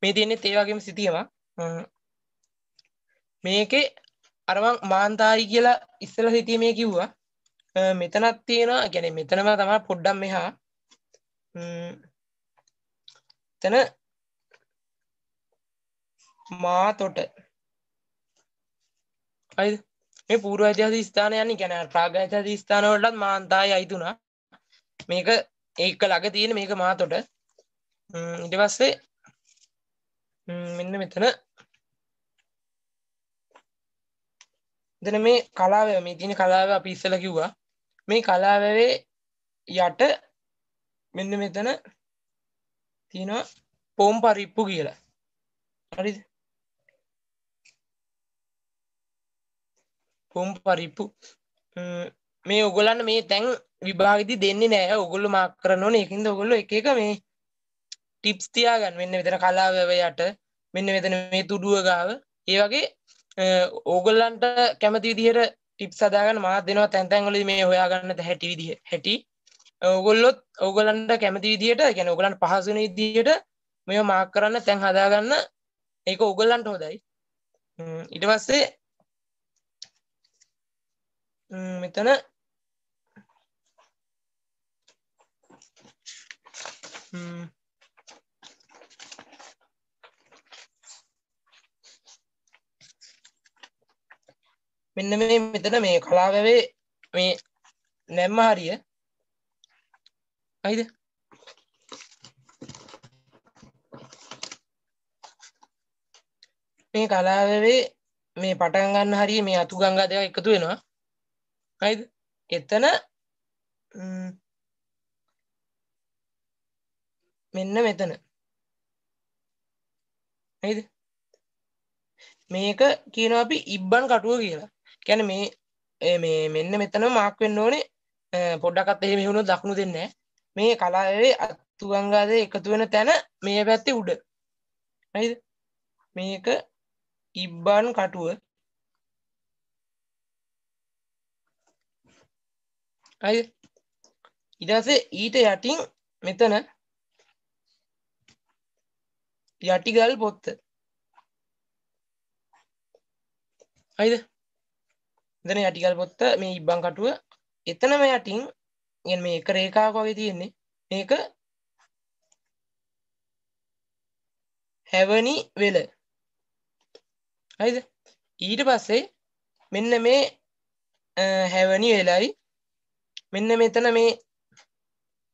මේ තියෙන්නේ ඒ වගේම සිතියමක්. මේකේ අර මං මාන්තායි කියලා ඉස්සෙල්ලා සිතියමේ කිව්වා. මෙතනක් තියෙනවා. يعني මෙතනම තමයි පොඩ්ඩක් මෙහා. එතන මාතොට. හරිද? මේ පූර්ව ඓතිහාසික ස්ථාන යන්නේ කියන්නේ ප්‍රාග්ඓතිහාසික ස්ථාන වලටත් මාන්තායි අයිතුණා. මේක ඒක ළඟ තියෙන මේක මාතොට. ඊට පස්සේ මෙන්න මෙතන මේ කලාවැව මේ තියෙන කලාවැව අපි ඉස්සෙල්ලා කිව්වා. මේ කලාවැවේ යට මෙන්න මෙතන තියෙනවා පොම්පරිප්පු කියලා. හරිද? පොම්පරිප්පු මේ ඔයගොල්ලන් මේ දැන් විභාගෙදි දෙන්නේ නැහැ. ඕගොල්ලෝ මාක් කරන්න ඕනේ. ඒකින්ද ඕගොල්ලෝ එක එක මේ ටිප්ස් තියාගන්න. මෙන්න මෙතන කලාව යට, මෙන්න මෙතන මේ තුඩුව ගාව. ඒ වගේ ඕගොල්ලන්ට කැමති විදිහට ටිප්ස් හදාගන්න මාත් දෙනවා තැන් තැන් වලදී මේ හොයාගන්න හැටි හැටි. ඕගොල්ලොත් ඕගොල්ලන්ට කැමති විදිහට, ඒ කියන්නේ ඕගොල්ලන්ට පහසු වෙන විදිහට මේව මාක් කරන්න තැන් හදාගන්න. ඒක ඕගොල්ලන්ට හොඳයි. ඊට පස්සේ මෙතන මෙන්න මේ මෙතන මේ කලාවැවේ මේ නැම්ම හරිය. හරිද? මේ කලාවැවේ මේ පටන් ගන්න හරිය මේ අතු ගංගා දෙක එකතු වෙනවා. හරිද? එතන මෙන්න මෙතන. හරිද? මේක කියනවා අපි ඉබ්බන් කටුව කියලා. කියන්නේ මේ මෙන්න මෙතන මාක් වෙන්න ඕනේ. පොඩ්ඩක්වත් එහෙම වුණොත් දකුණු දෙන්නේ නැහැ. මේ කලාවේ අතු ගංගා දෙක එකතු වෙන තැන මේ පැත්තේ උඩ. හරිද? මේක ඉබ්බන් කටුව. හරිද? ඊට පස්සේ ඊට යටින් මෙතන යටිගල් පොත්ත. හරිද? මෙතන යටිගල් පොත්ත මේ ඉබ්බන් කටුව. එතනම යටින් يعني මේ එක රේඛාවක් වගේ තියෙන්නේ. මේක හැවනි වෙල. හරිද? ඊට පස්සේ මෙන්න මේ හැවනි වෙලයි මෙන්න මෙතන මේ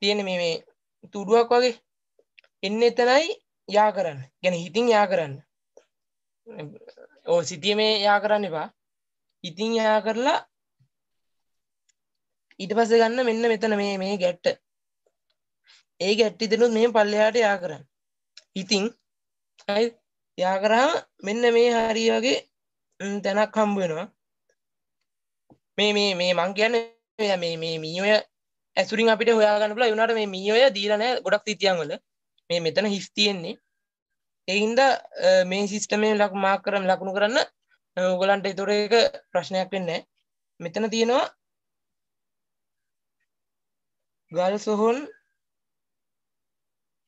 තියෙන මේ තුඩුවක් වගේ එන්නේ එතනයි යා කරන්න. يعني හිතින් යා කරන්න. ඔය සිටියේ මේ යා කරන්න එපා. හිතින් යා කරලා ඊට පස්සේ ගන්න මෙන්න මෙතන මේ ගැට්ට. ඒ ගැට්ටි දෙනුත් මෙහෙම පල්ලෙහාට යා කරන්න. හිතින් හරි යා කරාම මෙන්න මේ හරිය වගේ තැනක් හම්බ වෙනවා. මේ මං කියන්නේ මේ මීයොය ඇසුරින් අපිට හොයාගන්න පුළුවන්. ඒ වුණාට මේ මීයොය දීලා නැහැ ගොඩක් තිතියන් වල. මේ මෙතන හිස් තියෙන්නේ. ඒ හින්දා මේ සිස්ටම් එකේ මාක් කරන් ලකුණු කරන්න ඔයගලන්ට ඒතොර ඒක ප්‍රශ්නයක් වෙන්නේ නැහැ. මෙතන තියෙනවා ගල් සොහොන්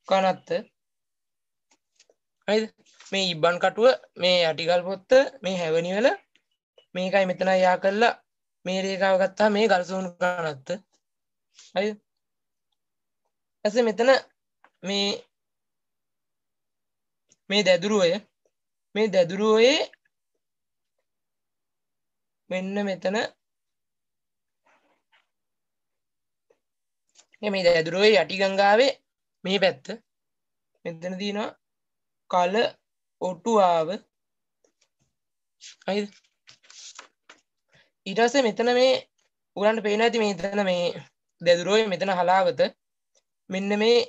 කනත්ත. හරිද? මේ ඉබ්බන් කටුව, මේ යටිගල් පොත්ත, මේ හැවනි වල මේකයි මෙතන යා කරලා මේ රේඛාව ගත්තා මේ ගල් සොහොන් කනත්ත. හරිද? ඊපස්සේ මෙතන මේ දැදුරුවේ මෙන්න මෙතන මේ දැදුරුවේ යටි ගංගාවේ මේ පැත්ත මෙතන තියෙනවා කල ඔටුආව. හරිද? ඊට පස්සේ මෙතන මේ උගලන්ට පේනවා ඇති මෙතන මේ දැදුරුවේ මෙතන හලාවත මෙන්න මේ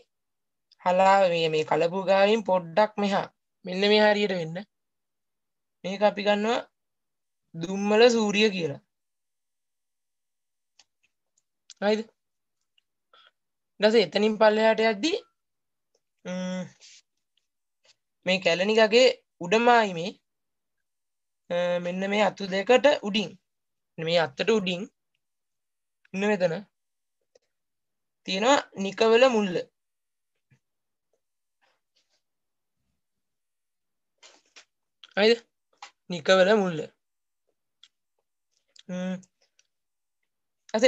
හලාව මේ කලපු ගාවින් පොඩ්ඩක් මෙහා මෙන්න මේ හරියට වෙන්න මේක අපි ගන්නවා දුම්මල සූරිය කියලා. හරිද? ඊට පස්සේ එතනින් පල්ලෙහාට යද්දී මේ කැලණිගගේ උඩමායිමේ මෙන්න මේ අතු දෙකට උඩින් මේ අත්තට උඩින් ඉන්න මෙතන තියෙනවා නිකවල මුල්ල. හරිද? නිකවල මුල්ල.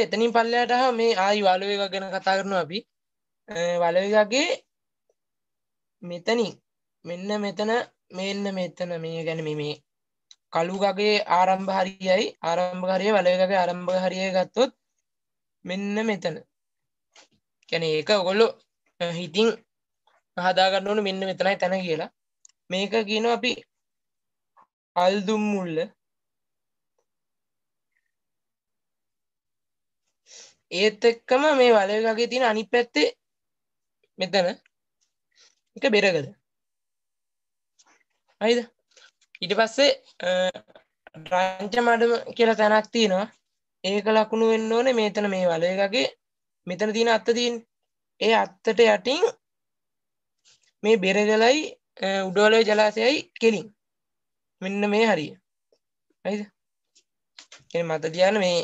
එතනින් පල්ලෙහාට මේ ආයි වලව එක ගැන කතා කරනවා අපි. වලව එකගේ මෙතනින් මෙන්න මෙතන මේ ගැන මේ කළුගගේ ආරම්භ හරියයි ආරම්භ හරිය වලව එකගේ ආරම්භ හරියයි ගත්තොත් මෙන්න මෙතන. කියන්නේ ඒක ඔයගොල්ලෝ හිතින් හදා ගන්න ඕනේ මෙන්න මෙතනයි තැන කියලා. මේක කියනවා අපි අල්දුම් මුල්ල. ඒත් එක්කම මේ වලව එකගේ තියෙන අනිත් පැත්තේ මෙතන එක බෙරගද. හරිද? ඊට පස්සේ රංච මඩම කියලා තැනක් තියෙනවා. ඒක ලකුණු වෙන්න ඕනේ මෙතන මේ වලව එකගේ මෙතන තියෙන අත්ත තියෙන්නේ. ඒ අත්තට යටින් මේ බෙරගලයි උඩවලේ ජලාශයයි කෙලින්. මෙන්න මේ හරිය. හරිද? එහෙනම් මත තියාගන්න මේ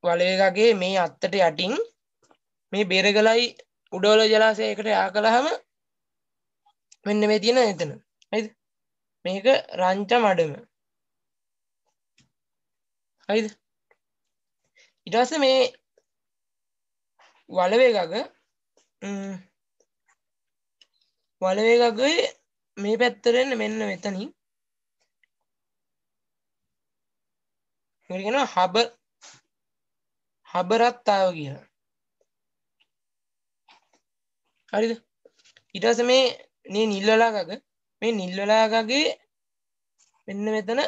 වලවේගගේ මේ අත්තට යටින් මේ බෙරගලයි උඩවලේ ජලාශය එකට යා කළාම මෙන්න මේ තියෙන එතන. හරිද? මේක රංච මඩම. හරිද? ඊට පස්සේ මේ වලවේගගේ මේ පැත්තට එන්න මෙන්න මෙතනින් මේක කියනවා හබරත්තාව කියලා. හරිද? ඊට පස්සේ මේ නිල් වලාගගේ මෙන්න මෙතන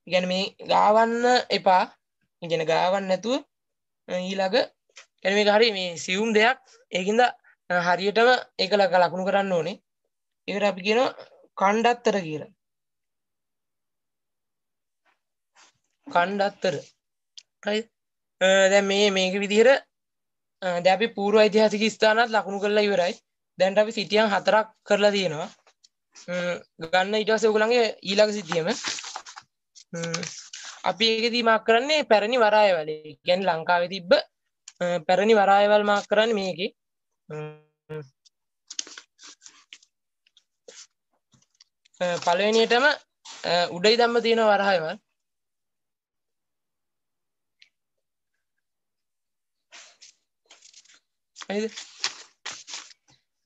කියන්නේ මේ ගාවන්න එපා. කියන්නේ ගාවන්න නැතුව ඊළඟ කියන්නේ මේක හරිය මේ සියුම් දෙයක්. ඒකින්ද හරියටම ඒක ලකුණු කරන්න ඕනේ. ඒකට අපි කියනවා කණ්ඩත්තර කියලා. කණ්ඩත්තර. හරිද? දැන් මේක විදිහට දැන් අපි පූර්ව ඓතිහාසික ස්ථානات ලකුණු කරලා ඉවරයි. දැන් අපි සිටියන් 4ක් කරලා තියෙනවා. ගන්න ඊට පස්සේ ඔයගොල්ලන්ගේ ඊළඟ සිටියම අපි ඒකෙදී මාක් කරන්නේ පැරණි වරායවල. ඒ කියන්නේ ලංකාවේ තිබ්බ පැරණි වරායවල් මාක් කරන්නේ මේකේ. පළවෙනියටම උඩයි ධම්ම තියෙන වරායවල්. හරිද?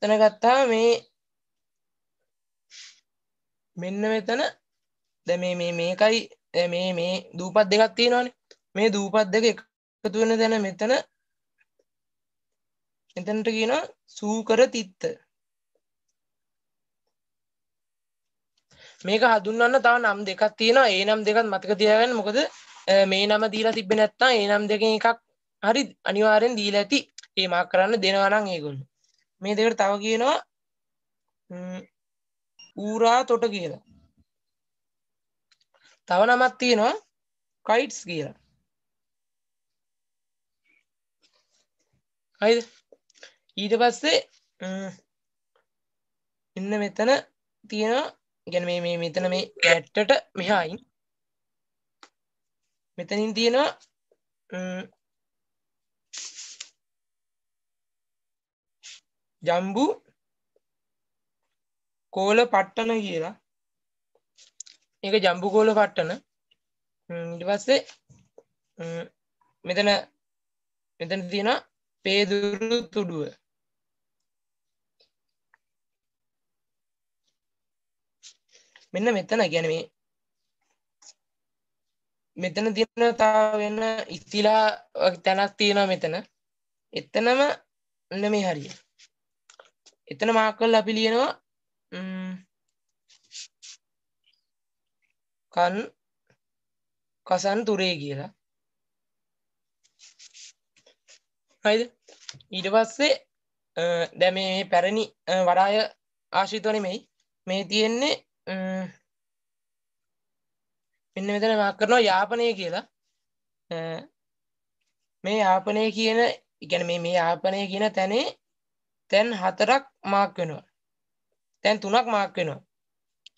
එතන ගත්තාම මේ මෙන්න මෙතන දැන් මේකයි මේ දූපත් දෙකක් තියෙනවානේ. මේ දූපත් දෙක එකතු වෙන තැන මෙතනට කියනවා සූකර තිත්ත. මේක හඳුන්වන්න තව නම් දෙකක් තියෙනවා. ඒ නම් දෙකත් මතක තියාගන්න. මොකද මේ නම දීලා තිබ්බේ නැත්නම් ඒ නම් දෙකෙන් එකක් හරි අනිවාර්යෙන් දීලා ඇති. ඒ මාක් කරන්න දෙනවා නම් ඒගොල්ලෝ. මේ දෙකට තව කියනවා ඌරා තොට කියලා. තව නමක් තියෙනවා කයිට්ස් කියලා. හරිද? ඊට පස්සේ ඉන්න මෙතන තියෙනවා කියන්නේ මේ මෙතන මේ ඇට්ටට මෙහායින් මෙතනින් තියෙනවා ජම්බු කෝල පට්ටන කියලා. ඒක ජම්බු කෝල පට්ටන. ඊට පස්සේ මෙතන තියෙනවා පේදුරු තුඩුව. මෙන්න මෙතන කියන්නේ මෙතන තියෙන තව වෙන ඉස්තිලා තැනක් තියෙනවා මෙතන. එතනම නෙමෙයි හරිය. එතන මාක් කරලා අපි ලියනවා කසන් තුරේ කියලා. හරිද? ඊට පස්සේ දැන් මේ පැරණි වරාය ආශ්‍රිතව නෙමෙයි මේ තියෙන්නේ මෙන්න මෙතන මාක් කරනවා යාපනය කියලා. මේ යාපනය කියන කියන්නේ මේ යාපනය කියන තැනේ තැන් 4ක් මාක් වෙනවා. තැන් 3ක් මාක් වෙනවා.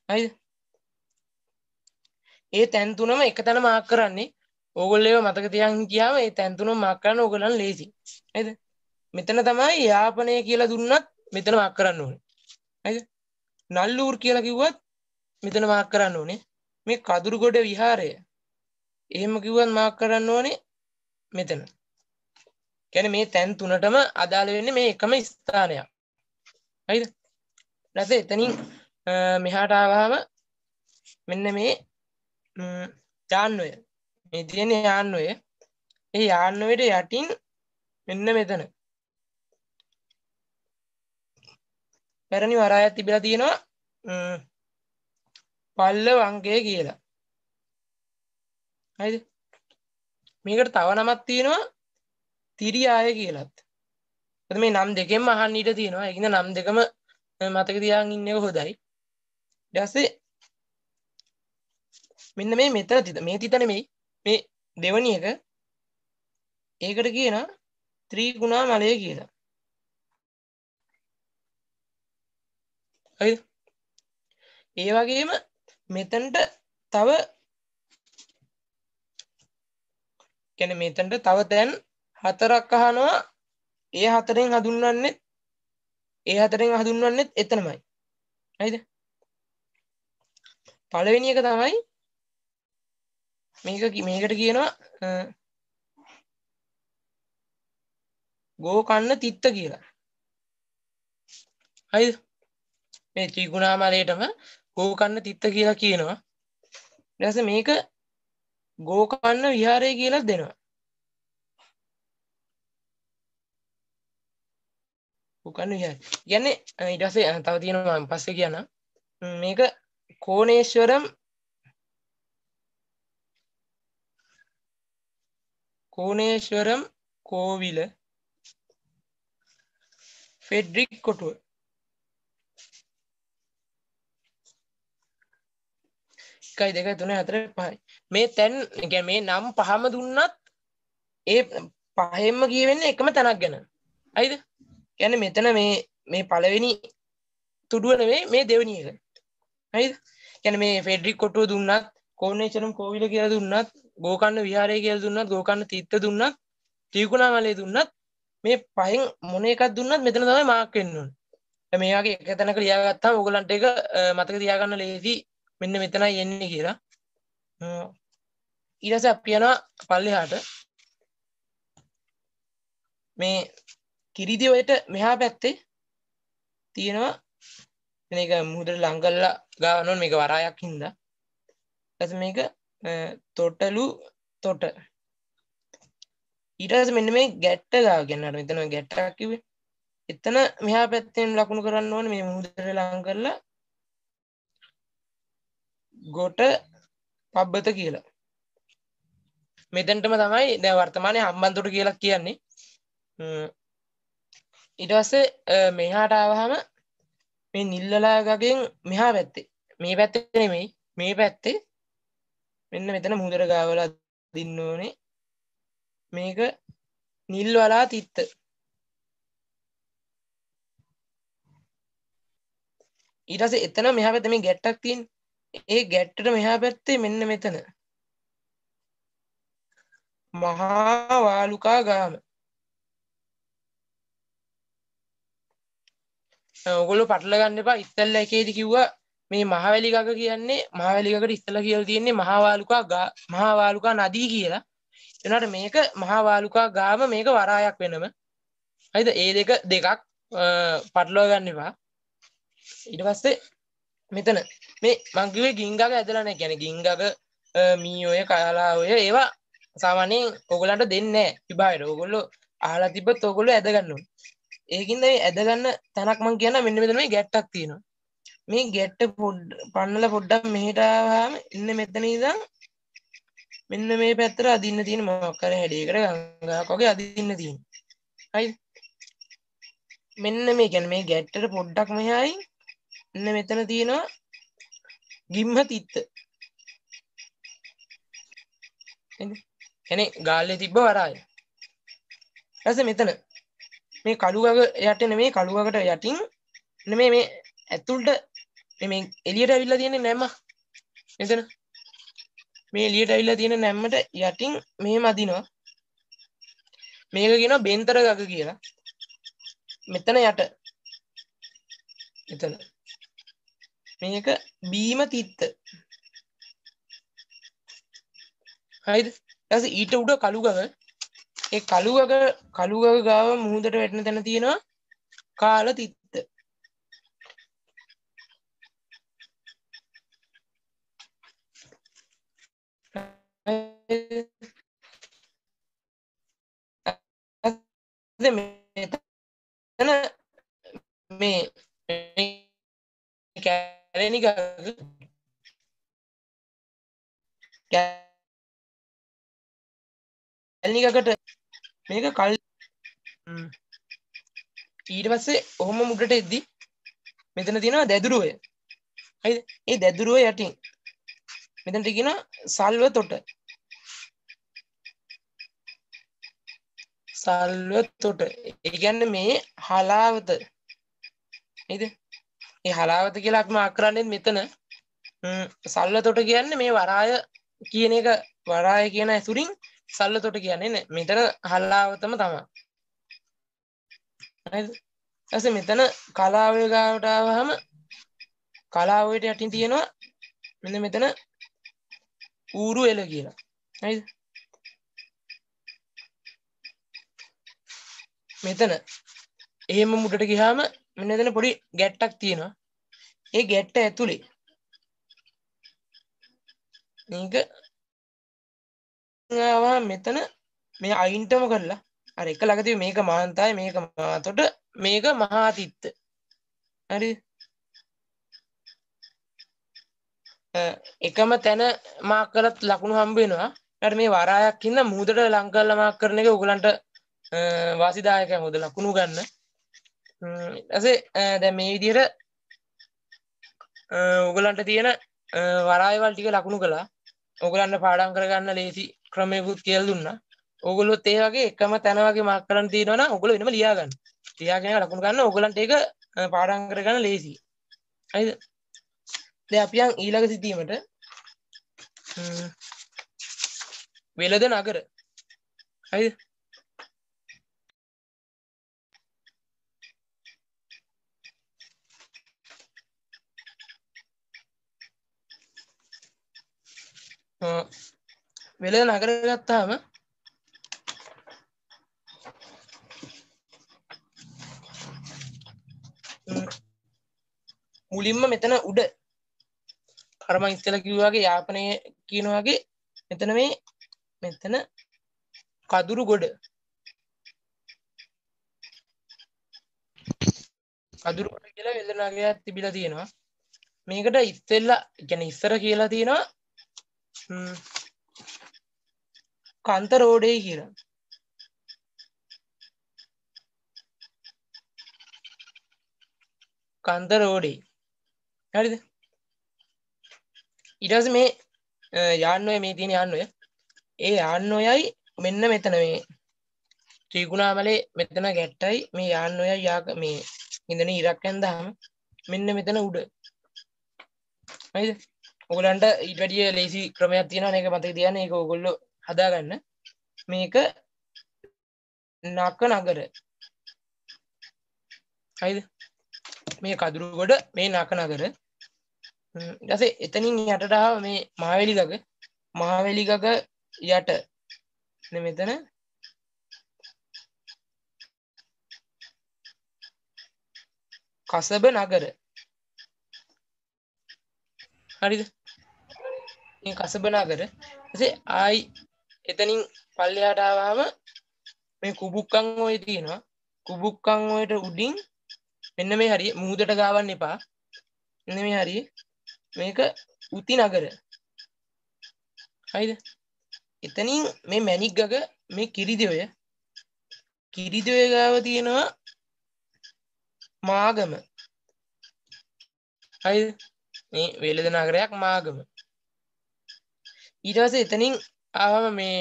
හරිද? ඒ තැන් තුනම එක තැන මාක් කරන්නේ. ඕගොල්ලෝ ඒව මතක තියාගෙන හිටියාම ඒ තැන් තුනම මාක් කරන්න ඕගොල්ලන් ලේසි. හරිද? මෙතන තමයි යාපනය කියලා දුන්නත් මෙතන මාක් කරන්න ඕනේ. හරිද? නල්ලූර් කියලා කිව්වත් මෙතන මාක් කරන්න ඕනේ. මේ කදුරුගොඩ විහාරය එහෙම කිව්වත් මාක් කරන්න ඕනේ මෙතන. කියන්නේ මේ තැන් තුනටම අදාළ වෙන්නේ මේ එකම ස්ථානයක්. හරිද? ඊට එතනින් මෙහාට ආවම මෙන්න මේ යාන්වය. මේ තියෙන යාන්වය. ඒ යාන්වයට යටින් මෙන්න මෙතන පැරණි වරායක් තිබිලා තියෙනවා පල්ලව අංකය කියලා. හරිද? මේකට තව නමක් තියෙනවා තිරියාය කියලාත්. මොකද මේ නම් දෙකෙන්ම අහන්න ඊට තියෙනවා. ඒකින්ද නම් දෙකම මතක තියාගෙන ඉන්න එක හොඳයි. ඊට පස්සේ මෙන්න මේ තිත නෙමෙයි මේ දෙවණි එක. ඒකට කියනවා ත්‍රිකුණාමලය කියලා. හරිද? ඒ වගේම මෙතනට තව කියන්නේ මෙතනට තව දැන් හතරක් අහනවා. ඒ හතරෙන් හඳුන්වන්නේ එතනමයි. හරිද? පළවෙනි එක තමයි මේකට කියනවා ගෝකන්න තිත්ත කියලා. හරිද? මේ ත්‍රිකුණාමලයටම ගෝකන්න තිත්ත කියලා කියනවා. ඊට පස්සේ මේක ගෝකන්න විහාරය කියලා දෙනවා. ගෝකන්න විහාරය. කියන්නේ ඊට පස්සේ තව තියෙනවා මම පස්සේ කියනවා. මේක කෝණේශ්වරම් කෝවිල ෆෙඩ්රික් කොටුව. 1 2 3 4 5. මේ තැන් කියන්නේ මේ නම් පහම දුන්නත් ඒ පහෙන්ම කියවෙන්නේ එකම තැනක් ගැන. හරිද? කියන්නේ මෙතන මේ පළවෙනි තුඩුව නෙවෙයි මේ දෙවෙනි එක. හරිද? කියන්නේ මේ ෆෙඩ්රික් කොටුව දුන්නත්, කෝණේශ්වරම් කෝවිල කියලා දුන්නත්, ගෝකන්න විහාරය කියලා දුන්නත්, ගෝකන්න තීර්ථ දුන්නත්, ත්‍රිකුණාමලය දුන්නත් මේ පහෙන් මොන එකක් දුන්නත් මෙතන තමයි මාක් වෙන්න ඕනේ. මේ වගේ එක තැනක ලියාගත්තාම ඕගලන්ට ඒක මතක තියාගන්න ලේසි. මෙන්න මෙතනයි එන්නේ කියලා. ඊට පස්සේ අපි යනවා පල්ලෙහාට. මේ කිරිදිවයට මෙහා පැත්තේ තියෙනවා මේක මුහුදට ලං කරලා ගාවනවා මේක වරායක් හින්දා. ඊට මේක තොටලු තොට. ඊට පස්සේ මෙන්න මේ ගැට්ට ගාව කියනවා. මෙතන ගැට්ටක් කිව්වේ. එතන මෙහා පැත්තෙන් ලකුණු කරන්න ඕනේ මේ මුහුදට ලං කරලා ගොට පබ්බත කියලා. මෙතනටම තමයි දැන් වර්තමානයේ හම්බන්තොට කියලා කියන්නේ. ඊට පස්සේ මෙහාට ආවහම මේ නිල්ලලා ගගෙන් මෙහා පැත්තේ මේ පැත්තේ නෙමෙයි මේ පැත්තේ මෙන්න මෙතන මුහුදට ගාවලා දින්න ඕනේ. මේක නිල්වලා තිත්ත. ඊට පස්සේ එතන මෙහා පැත්තේ මේ ගැට්ටක් තියෙන. ඒ ගැට්ටට මෙහා පැත්තේ මෙන්න මෙතන මහා වාලුකා ගාම. ඔයගොල්ලෝ පටල ගන්න එපා. ඉස්සෙල්ලා එකේදී කිව්වා මේ මහවැලි ගග කියන්නේ මහවැලි ගගට ඉස්සෙල්ලා කියලා තියෙන්නේ මහා වාලුකා නදී කියලා. එනවාට මේක මහා වාලුකා ගාම මේක වරායක් වෙනම. හරිද? ඒ දෙකක් පටලවා ගන්න එපා. ඊට පස්සේ මෙතන මේ මං කිව්වේ ගිංගග ඇදලා නැහැ. කියන්නේ ගිංගග මීඔය කයලා ඔය ඒවා සාමාන්‍යයෙන් ඕගොල්ලන්ට දෙන්නේ නැහැ විභාගයට. ඕගොල්ලෝ අහලා තිබ්බත් ඕගොල්ලෝ ඇද ගන්න ඕනේ. ඒකින්ද මේ ඇද ගන්න තැනක් මං කියන්න මෙන්න මෙතන මේ ගැට්ටක් තියෙනවා. මේ ගැට්ට පන්නලා පොඩ්ඩක් මෙහෙට ආවම ඉන්න මෙතන ඉඳන් මෙන්න මේ පැත්තට අදින්න තියෙන මොකක් හරි හැඩයකට ගංගාවක් වගේ අදින්න තියෙනවා. හරිද? මෙන්න මේ කියන්නේ මේ ගැට්ටට පොඩ්ඩක් මෙහායි මෙන්න මෙතන තියෙනවා ගිම්හ තිත්ත. එනේ ගාල්ලේ තිබ්බ වරාය. ඊපස්සේ මෙතන මේ කළුගග යට නෙමෙයි කළුගගට යටින් නෙමෙයි මේ ඇතුළට මේ එළියට ඇවිල්ලා තියෙන්නේ නැම්ම. මෙතන මේ එළියට ඇවිල්ලා තියෙන නැම්මට යටින් මෙහෙම අදිනවා. මේක කියනවා බෙන්තර ගග කියලා. මෙතන යට මෙතන මේක බීම තිත්ත. හරිද? ඊට ඊට උඩ කළුගග. ඒ කළුගග ගාව මුහුදට වැටෙන තැන තියෙනවා කාල තිත්ත. මෙතන මේ කැලණි ගග කැලණි ගගට මේක කල් ඊට පස්සේ ඔහොම මුඩට එද්දි මෙතන තියෙනවා දැදුරුවය. හරිද? ඒ දැදුරුව යටින් මෙතනට කියනවා සල්ව තොට. සල්ව තොට. ඒ කියන්නේ මේ හලාවත නේද? මේ හලාවත කියලා අපි මාක් කරන්නේ මෙතන. සල්ව තොට කියන්නේ මේ වරාය කියන එක වරාය කියන ඇසුරින් සල්ව තොට කියන්නේ නේ. මෙතන හලාවතම තමයි. හරිද? ඊපස්සේ මෙතන කලාවේ ගාවට ආවහම කලාවේට යටින් තියෙනවා මෙන්න මෙතන ඌරු එළ කියලා. හරිද? මෙතන එහෙම මුඩට ගියාම මෙන්න මෙතන පොඩි ගැට්ටක් තියෙනවා. ඒ ගැට්ට ඇතුලේ මේක ආවා මෙතන මේ අයින්ටම කරලා අර එක ළඟ තියෙන මේක මාන්තයි මේක මාතොට මේක මහාතිත්ත. හරි? එකම තැන මාක් කරත් ලකුණු හම්බ වෙනවා. ඊට මේ වරායක් ඉන්න මුහුදට ලං කරලා මාක් කරන එක ඔයගලන්ට වාසිදායකයි මොකද ලකුණු ගන්න. ඊටසේ දැන් මේ විදිහට ඔයගලන්ට තියෙන වරායවල් ටික ලකුණු කළා. ඔයගලන්ට පාඩම් කරගන්න ලේසි ක්‍රමයකුත් කියලා දුන්නා. ඕගොල්ලොත් ඒ වගේ එකම තැන වගේ මාක් කරන් තියෙනවා නම් ඔයගොල්ලෝ වෙනම ලියා ගන්න. ලියාගෙන ලකුණු ගන්න ඔයගලන්ට ඒක පාඩම් කරගන්න ලේසියි. හරිද? දැන් අපි යන් ඊළඟ සිටීමට වෙළඳ නගර. හරිද? වෙළඳ නගර ගත්තාම මුලින්ම මෙතන උඩ අර මම ඉස්සෙල්ලා කිව්වා වගේ යාපනයේ කියන වගේ මෙතන මෙතන කදුරු ගොඩ කියලා වෙළඳ නගරයක් තිබිලා තියෙනවා. මේකට ඉස්සෙල්ලා කියන්නේ ඉස්සර කියලා තියෙනවා කාන්ත රෝඩේ කියලා. කාන්ත රෝඩේ. හරිද? ඊට පස්සේ මේ යාන්වය මේ තියෙන යාන්වය. ඒ යාන්වයයි මෙන්න මෙතන මේ ත්‍රිකුණාමලේ මෙතන ගැට්ටයි මේ යාන්වයයි යාක මේ ඉඳන ඉරක් ඇඳාම මෙන්න මෙතන උඩ. හරිද? ඔයගලන්ට ඊට වැඩිය ලේසි ක්‍රමයක් තියෙනවා මේක මතක තියාගන්න. ඒක ඔයගොල්ලෝ හදාගන්න. මේක නක නගර. හරිද? මේ කදුරුගොඩ මේ නක නගර. ඊට පස්සේ එතනින් යටට ආව මේ මහවැලි ගග. මහවැලි ගග යට මෙතන කසබ නගර. හරිද? මේ කසබ නගර. ඊටසේ ආයි එතනින් පල්ලෙහාට ආවම මේ කුබුක්කන් ඔය තියෙනවා. කුබුක්කන් වලට උඩින් මෙන්න මේ හරිය මුහුදට ගාවන්න එපා. මෙන්න මේ හරිය මේක උති නගර. හරිද? එතනින් මේ මැණික් ගග මේ කිරිදෙය ගාව තියෙනවා මාගම. හරිද? මේ වෙළඳ නගරයක් මාගම. ඊට පස්සේ එතනින් ආවම මේ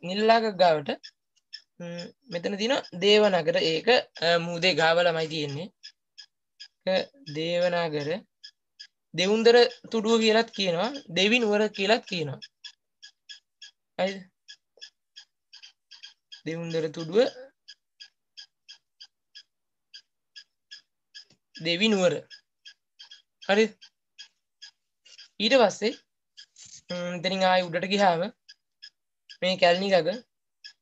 නිල්ලාග ගාවට මෙතන තියෙනවා දේවනගර. ඒක මුහුදේ ගාව ළමයි තියෙන්නේ. දේවනගර දෙවුන්දර තුඩුව කියලාත් කියනවා. දෙවි නුවර කියලාත් කියනවා. හරිද? දෙවුන්දර තුඩුව දෙවි නුවර. හරිද? ඊට පස්සේ එතනින් ආයෙ උඩට ගියාම මේ කැලණි ගග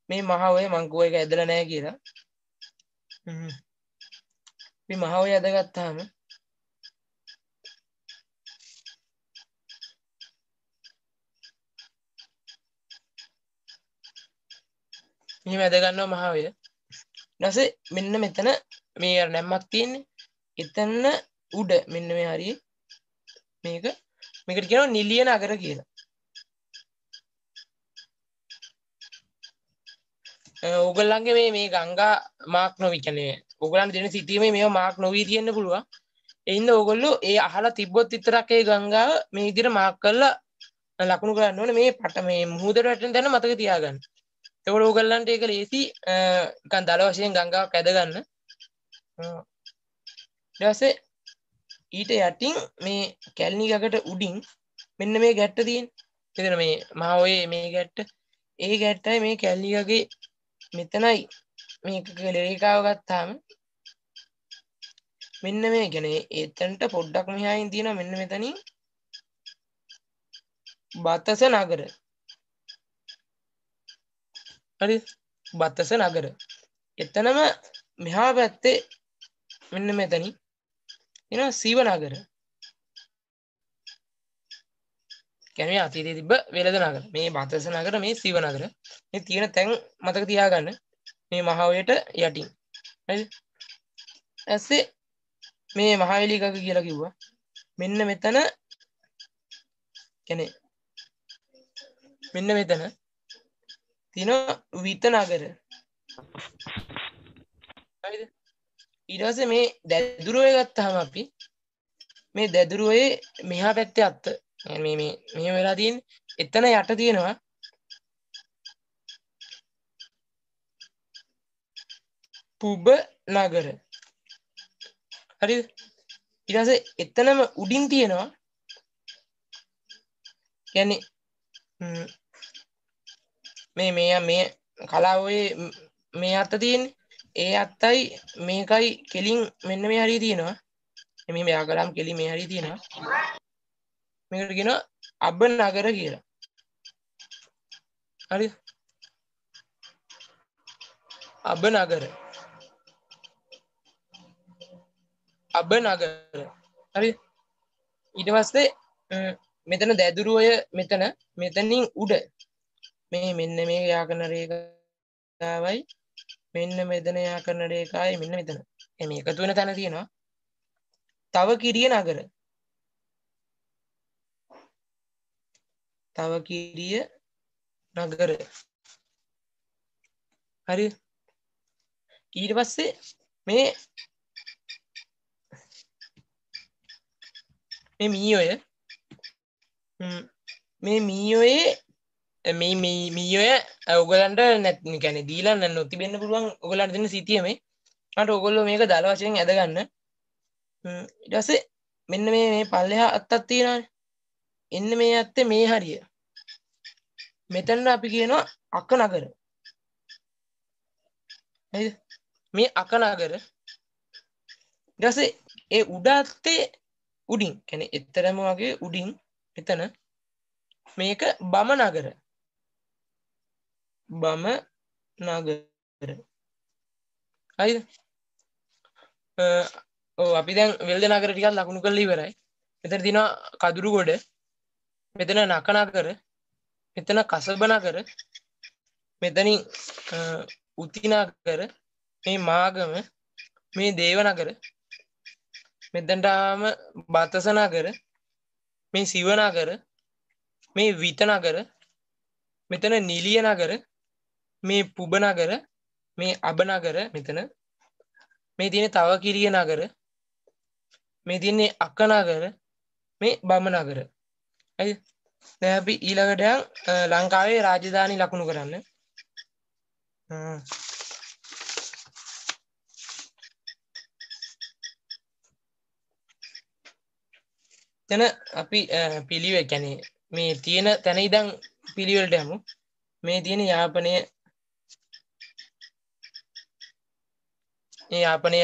මේ මහ ඔය මං කෝ එක ඇදලා නැහැ කියලා. මේ මහ ඔය ඇදගත්තාම මෙහෙම ඇද ගන්නවා මහ ඔය. ඊට පස්සේ මෙන්න මෙතන මේ අර නැම්මක් තියෙන්නේ. එතන උඩ මෙන්න මේ හරිය මේකට කියනවා නිලිය නගර කියලා. ඕගොල්ලන්ගේ මේ ගංගා මාක් නොවි කියන්නේ ඕගොල්ලන් දෙන සිටීමේ මේව මාක් නොවි තියෙන්න පුළුවන්. ඒ හින්දා ඕගොල්ලෝ ඒ අහලා තිබ්බොත් විතරක් ඒ ගංගාව මේ විදිහට මාක් කරලා ලකුණු කරන්න ඕනේ. මේ මුහුදට වැටෙන තැන මතක තියාගන්න. එතකොට ඕගොල්ලන්ට ඒක ලේසි නිකන් දල වශයෙන් ගංගාවක් ඇද ගන්න. ඊට පස්සේ ඊට යටින් මේ කැලණි ගඟට උඩින් මෙන්න මේ ගැට්ට තියෙන. මෙතන මේ මහ ඔයේ මේ ගැට්ට. ඒ ගැට්ටයි මේ කැලණි ගඟේ මෙතනයි මේක රේඛාව ගත්තාම මෙන්න මේ කියන්නේ එතනට පොඩ්ඩක් මෙහායින් තියෙනවා මෙන්න මෙතනින් බතස නගර. හරි බතස නගර. එතනම මෙහා පැත්තේ මෙන්න මෙතනින් එනවා සීව නගර. කියන්නේ අතීතයේ තිබ්බ වෙළඳ නගර. මේ බතස නගර මේ සීව නගර. මේ තියෙන තැන් මතක තියාගන්න. මේ මහ ඔයට යටින්. හරිද? ඇස්සේ මේ මහවැලි ගඟ කියලා කිව්වා. මෙන්න මෙතන කියන්නේ මෙන්න මෙතන තියෙන විත නගර. හරිද? ඊට පස්සේ මේ දැදුරුවේ ගත්තාම අපි මේ දැදුරුවේ මෙහා පැත්තේ අත්ත මේ මෙහෙම වෙලා තියෙන්නේ. එතන යට තියෙනවා පුබ නගර. හරිද? ඊට පස්සේ එතනම උඩින් තියෙනවා කියන්නේ මේ කලාවේ මේ අත්ත තියෙන්නේ. ඒ අත්තයි මේකයි කෙලින් මෙන්න මේ හරිය තියෙනවා. මේ මෙයා කලම් කෙලින් මේ හරිය තියෙනවා. මේකට කියනවා අබ නගර කියලා. හරිද? අබ නගර. අබ නගර. හරිද? ඊට පස්සේ මෙතන දැදුරුවය මෙතනින් උඩ මේ මෙන්න මේ යා කරන රේඛාවයි මෙන්න මෙතන යා කරන රේඛාවයි මෙන්න මෙතන. මේ එකතු වෙන තැන තියෙනවා තව කිරිය නගර. තව කිරිය නගර. හරි. ඊට පස්සේ මේ මීයොය මේ මීයොයේ මීයොය ඔයගලන්ට නැත්නම් කියන්නේ දීලා නොතිබෙන්න පුළුවන් ඔයගලන්ට දෙන්න සිටියේ මේ. අර ඔයගොල්ලෝ මේක දල වශයෙන් ඇද ගන්න. ඊට පස්සේ මෙන්න මේ පල්ලෙහා අත්තක් තියෙනවානේ. එන්න මේ අත්තේ මේ හරිය. මෙතන අපි කියනවා අක නගර. හරිද? මේ අක නගර. ඊට පස්සේ ඒ උඩ අත්තේ උඩින් කියන්නේ එතරම් වගේ උඩින් මෙතන මේක බම නගර. බම නගර. හරිද? ඔව් අපි දැන් වෙළඳ නගර ටිකක් ලකුණු කරලා ඉවරයි. මෙතන තියෙනවා කදුරුගොඩ. මෙතන නක නගර. මෙතන කසබ නගර. මෙතනින් උති නගර. මේ මාගම. මේ දේව නගර. මෙතනට ආවම බතස නගර. මේ සිව නගර. මේ විත නගර. මෙතන නිලිය නගර. මේ පුබ නගර. මේ අබ නගර මෙතන. මේ තියෙන තව කිරිය නගර. මේ තියෙන්නේ අක නගර. මේ බම නගර. හරිද? දැන් අපි ඊළඟට ලංකාවේ රාජධානි ලකුණු කරන්න. එතන අපි පිළිවෙල කියන්නේ මේ තියෙන තැන ඉඳන් පිළිවෙලට යමු. මේ තියෙන යාපනයේ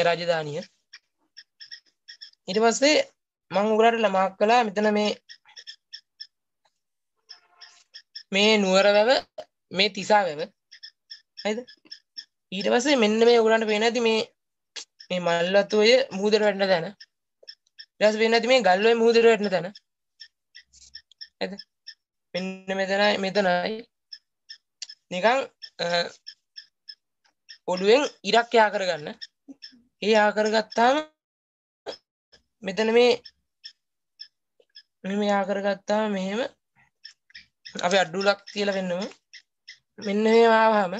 රාජධානිය. ඊට පස්සේ මම උගලට මාක් කළා මෙතන මේ නුවර වැව මේ තිසා වැව. හරිද? ඊට පස්සේ මෙන්න මේ උගලන්ට පේන ඇති මේ මල්වතුවේ මුහුදට වැටෙන තැන. ඊට පස්සේ පේන ඇති මේ ගල්ඔය මුහුදට වැටෙන තැන. හරිද? මෙන්න මෙතනයි නිකන් ඔළුවෙන් ඉරක් යා කරගන්න. ඒ යා කරගත්තාම මෙතන මෙහෙම යා කරගත්තාම මෙහෙම අපි අඩුලක් කියලා වෙන්නම මෙන්න මෙහෙම ආවම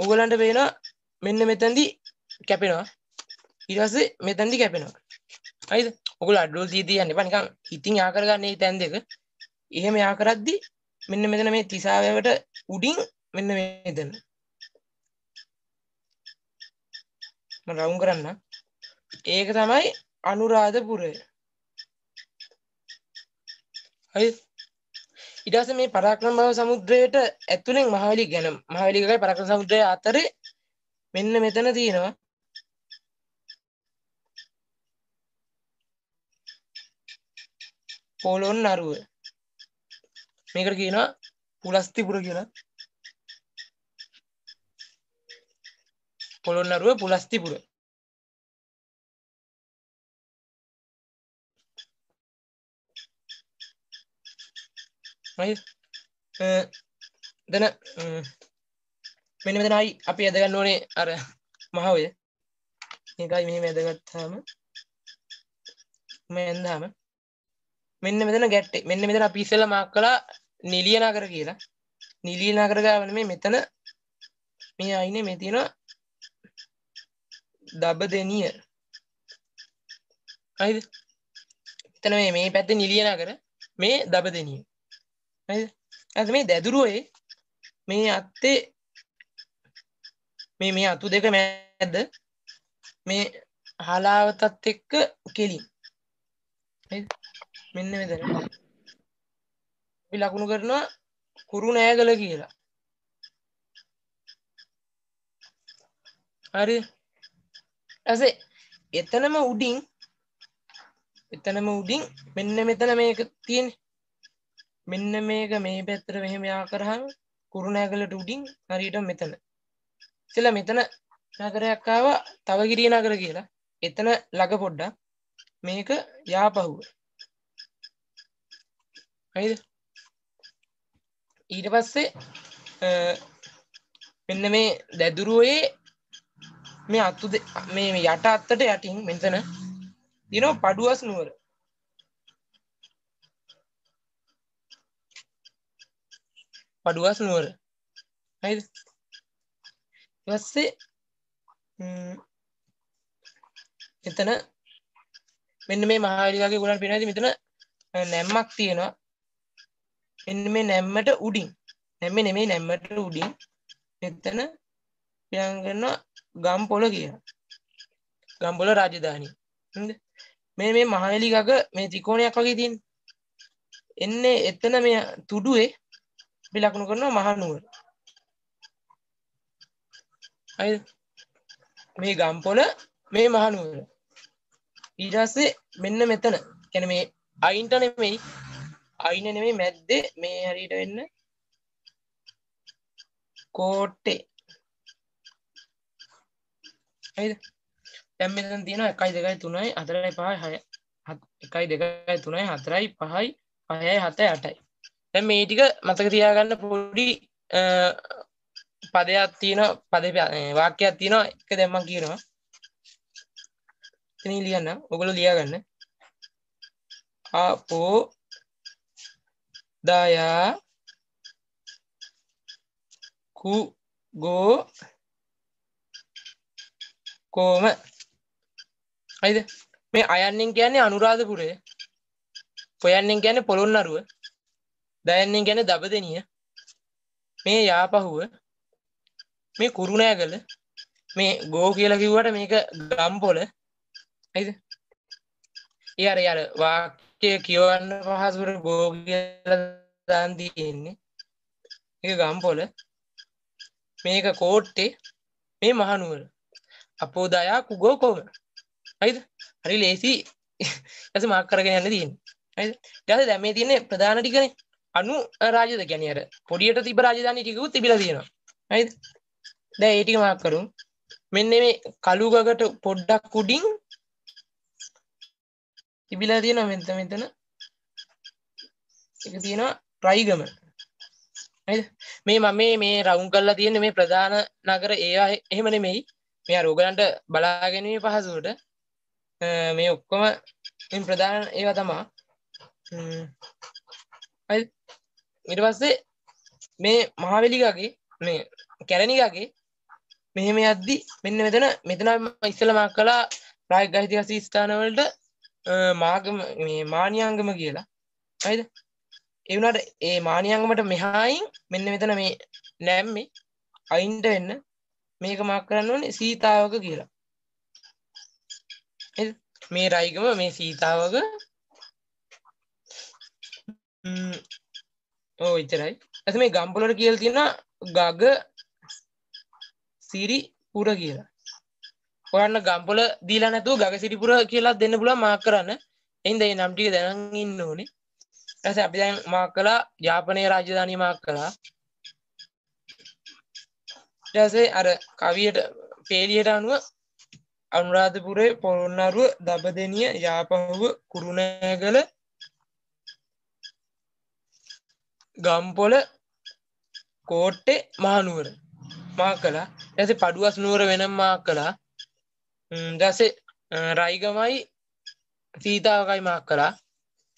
ඕගලන්ට පේනවා මෙන්න මෙතනදි කැපෙනවා. ඊට පස්සේ මෙතනදි කැපෙනවා. හරිද? ඔයගොල්ලෝ අඩුවල් තියන්න එපා. නිකන් හිතින් යා කරගන්න මේ තැන් දෙක. එහෙම යා කරද්දි මෙන්න මෙතන මේ තිසාවැවට උඩින් මෙන්න මෙතන මම රවුම් කරන්න. ඒක තමයි අනුරාධපුරය. හරි. ඊට පස්සේ මේ පරාක්‍රම බව සමුද්‍රයට ඇතුලෙන් මහවැලි ගැන මහවැලිගයි පරාක්‍රම සමුද්‍රය අතරේ මෙන්න මෙතන තියෙනවා පොළොන්නරුව. මේකට කියනවා පුලස්තිපුර කියලා. පොළොන්නරුව පුලස්තිපුර. right then මෙන්න මෙතනයි අපි ඇද ගන්න ඕනේ අර මහවය. මේකයි මෙහෙම ඇදගත්තාම මෙන්දාම මෙන්න මෙතන ගැට්ටේ. මෙන්න මෙතන අපි ඉස්සෙල්ලා මාක් කළා නිලිය නගර කියලා. නිලිය නගර ගාව නෙමෙයි මෙතන මේ අයිනේ මේ තියෙනවා දබදෙනිය. හරිද? එතන මේ පැත්තේ නිලිය නගර මේ දබදෙනිය. හරිද? ඊට මේ දැදුරුවේ මේ අත්තේ මේ අතු දෙක මැද මේ හලාවතත් එක්ක කෙලින්. හරිද? මෙන්න මෙතන අපි ලකුණු කරනවා කුරුණෑගල කියලා. හරි. ඊපස්සේ එතනම උඩින් මෙන්න මෙතන මේක තියෙන්නේ. මෙන්න මේක මේ පැත්තට මෙහෙම යා කරාම කුරුණෑගලට උඩින් හරියට මෙතන. ඉතින් මෙතන නගරයක් ආවා තවගිරිය නගර කියලා. එතන ළඟ පොඩ්ඩක් මේක යාපහුව. හරිද? ඊට පස්සේ මෙන්න මේ දැදුරුවේ මේ අතු මේ යට අත්තට යටින් මෙතන දිනෝ පඩුවස් නුවර. පඩුවස් නුවර. හරිද? ඊට පස්සේ එතන මෙන්න මේ මහවැලිගාගේ ගොඩක් පේනවා. මෙතන නැම්මක් තියෙනවා. මෙන්න මේ නැම්මට උඩින් නැම්මේ නෙමෙයි නැම්මට උඩින් මෙතන පියන් කරනවා ගම්පොළ කියලා. ගම්පොළ රාජධානිය. හරිද? මේ මහවැලිගග මේ ත්‍රිකෝණයක් වගේ තියෙන්නේ. එන්නේ එතන මේ තුඩුවේ අපි ලකුණු කරනවා මහනුවර. හරිද? මේ ගම්පොළ මේ මහනුවර. ඊට පස්සේ මෙන්න මෙතන කියන්නේ මේ අයින්ට නෙමෙයි මැද්දේ මේ හරියට වෙන්න කෝට්ටේ. හරිද? දැන් මෙතන තියෙනවා 1 2 3 4 5 6 1 2 3 4 5 6 7 8යි. දැන් මේ ටික මතක තියාගන්න පොඩි පදයක් තියෙනවා වාක්‍යයක් තියෙනවා. එක දැන් මම කියනවා. එතනින් ලියන්න. ඔයගොල්ලෝ ලියා ගන්න. ආපෝ දයා කු ගෝ කොම. හරිද? මේ අයන්නෙන් කියන්නේ අනුරාධපුරය. කොයන්නෙන් කියන්නේ පොළොන්නරුව. දයන්නෙන් කියන්නේ දබදෙනිය. මේ යාපහුව. මේ කුරුණෑගල. මේ ගෝ කියලා කිව්වට මේක ගම්පොළ. හරිද? යාර වාක්‍ය කියවන්න පහසුවට ගෝ කියලා දාන් තියෙන්නේ. මේක ගම්පොළ. මේක කෝට්ටේ. මේ මහනුවර. අපෝදයා කුගෝ කොම. හරිද? හරි ලේසි. ඊට මාක් කරගෙන යන්න තියෙන්නේ. හරිද? ඊට පස්සේ දැන් මේ තියෙන්නේ ප්‍රධාන ටිකනේ. අනු රාජ්‍යද කියන්නේ අර පොඩියට තිබ්බ රාජධානි ටිකකුත් තිබිලා තියෙනවා. හරිද? දැන් ඒ ටික මාක් කරමු. මෙන්න මේ කළු ගගට පොඩ්ඩක් උඩින් තිබිලා තියෙනවා මෙතන. ඒක තියෙනවා රයිගම. හරිද? මේ මම මේ රවුම් කරලා තියෙන්නේ මේ ප්‍රධාන නගර ඒවා එහෙම නෙමෙයි. මේ අර ඔයගලන්ට බලා ගැනීම පහසුවට මේ ඔක්කොම මේ ප්‍රධාන ඒවා තමයි. හරි. ඊට පස්සේ මේ මහවැලිගාගේ මේ කැලණිගාගේ මෙහෙම යද්දි මෙන්න මෙතන ඉස්සෙල්ලා මාක් කළා ප්‍රායෝගික ඉතිහාස ස්ථාන වලට මාගම මේ මානියාංගම කියලා. හරිද? ඒ වුණාට ඒ මානියංගමට මෙහායින් මෙන්න මෙතන මේ නැම්මේ අයින්ට වෙන්න මේක මාක් කරන්න ඕනේ සීතාවක කියලා. හරිද? මේ රයිගම මේ සීතාවක ඔව් එච්චරයි. ඊට මේ ගම්පොළට කියලා තියෙනවා ගග සිරිපුර කියලා. ඔයන්න ගම්පොළ දීලා නැතුව ගග සිරිපුර කියලා දෙන්න පුළුවන් මාක් කරන්න. එහෙනම් මේ නම් ටික දැනන් ඉන්න ඕනේ. ඊට පස්සේ අපි දැන් මාක් කළා යාපනයේ රාජධානිය මාක් කළා. ඊට පස්සේ අර කවියට පේලියට අනුව අනුරාධපුරේ පොළොන්නරුව දඹදෙණිය යාපහුව කුරුණෑගල ගම්පොළ කෝට්ටේ මහනුවර මාක් කළා. ඊට පස්සේ පඩුවස් නුවර වෙනම මාක් කළා. ඊට පස්සේ රයිගමයි සීතාවකයි මාක් කළා.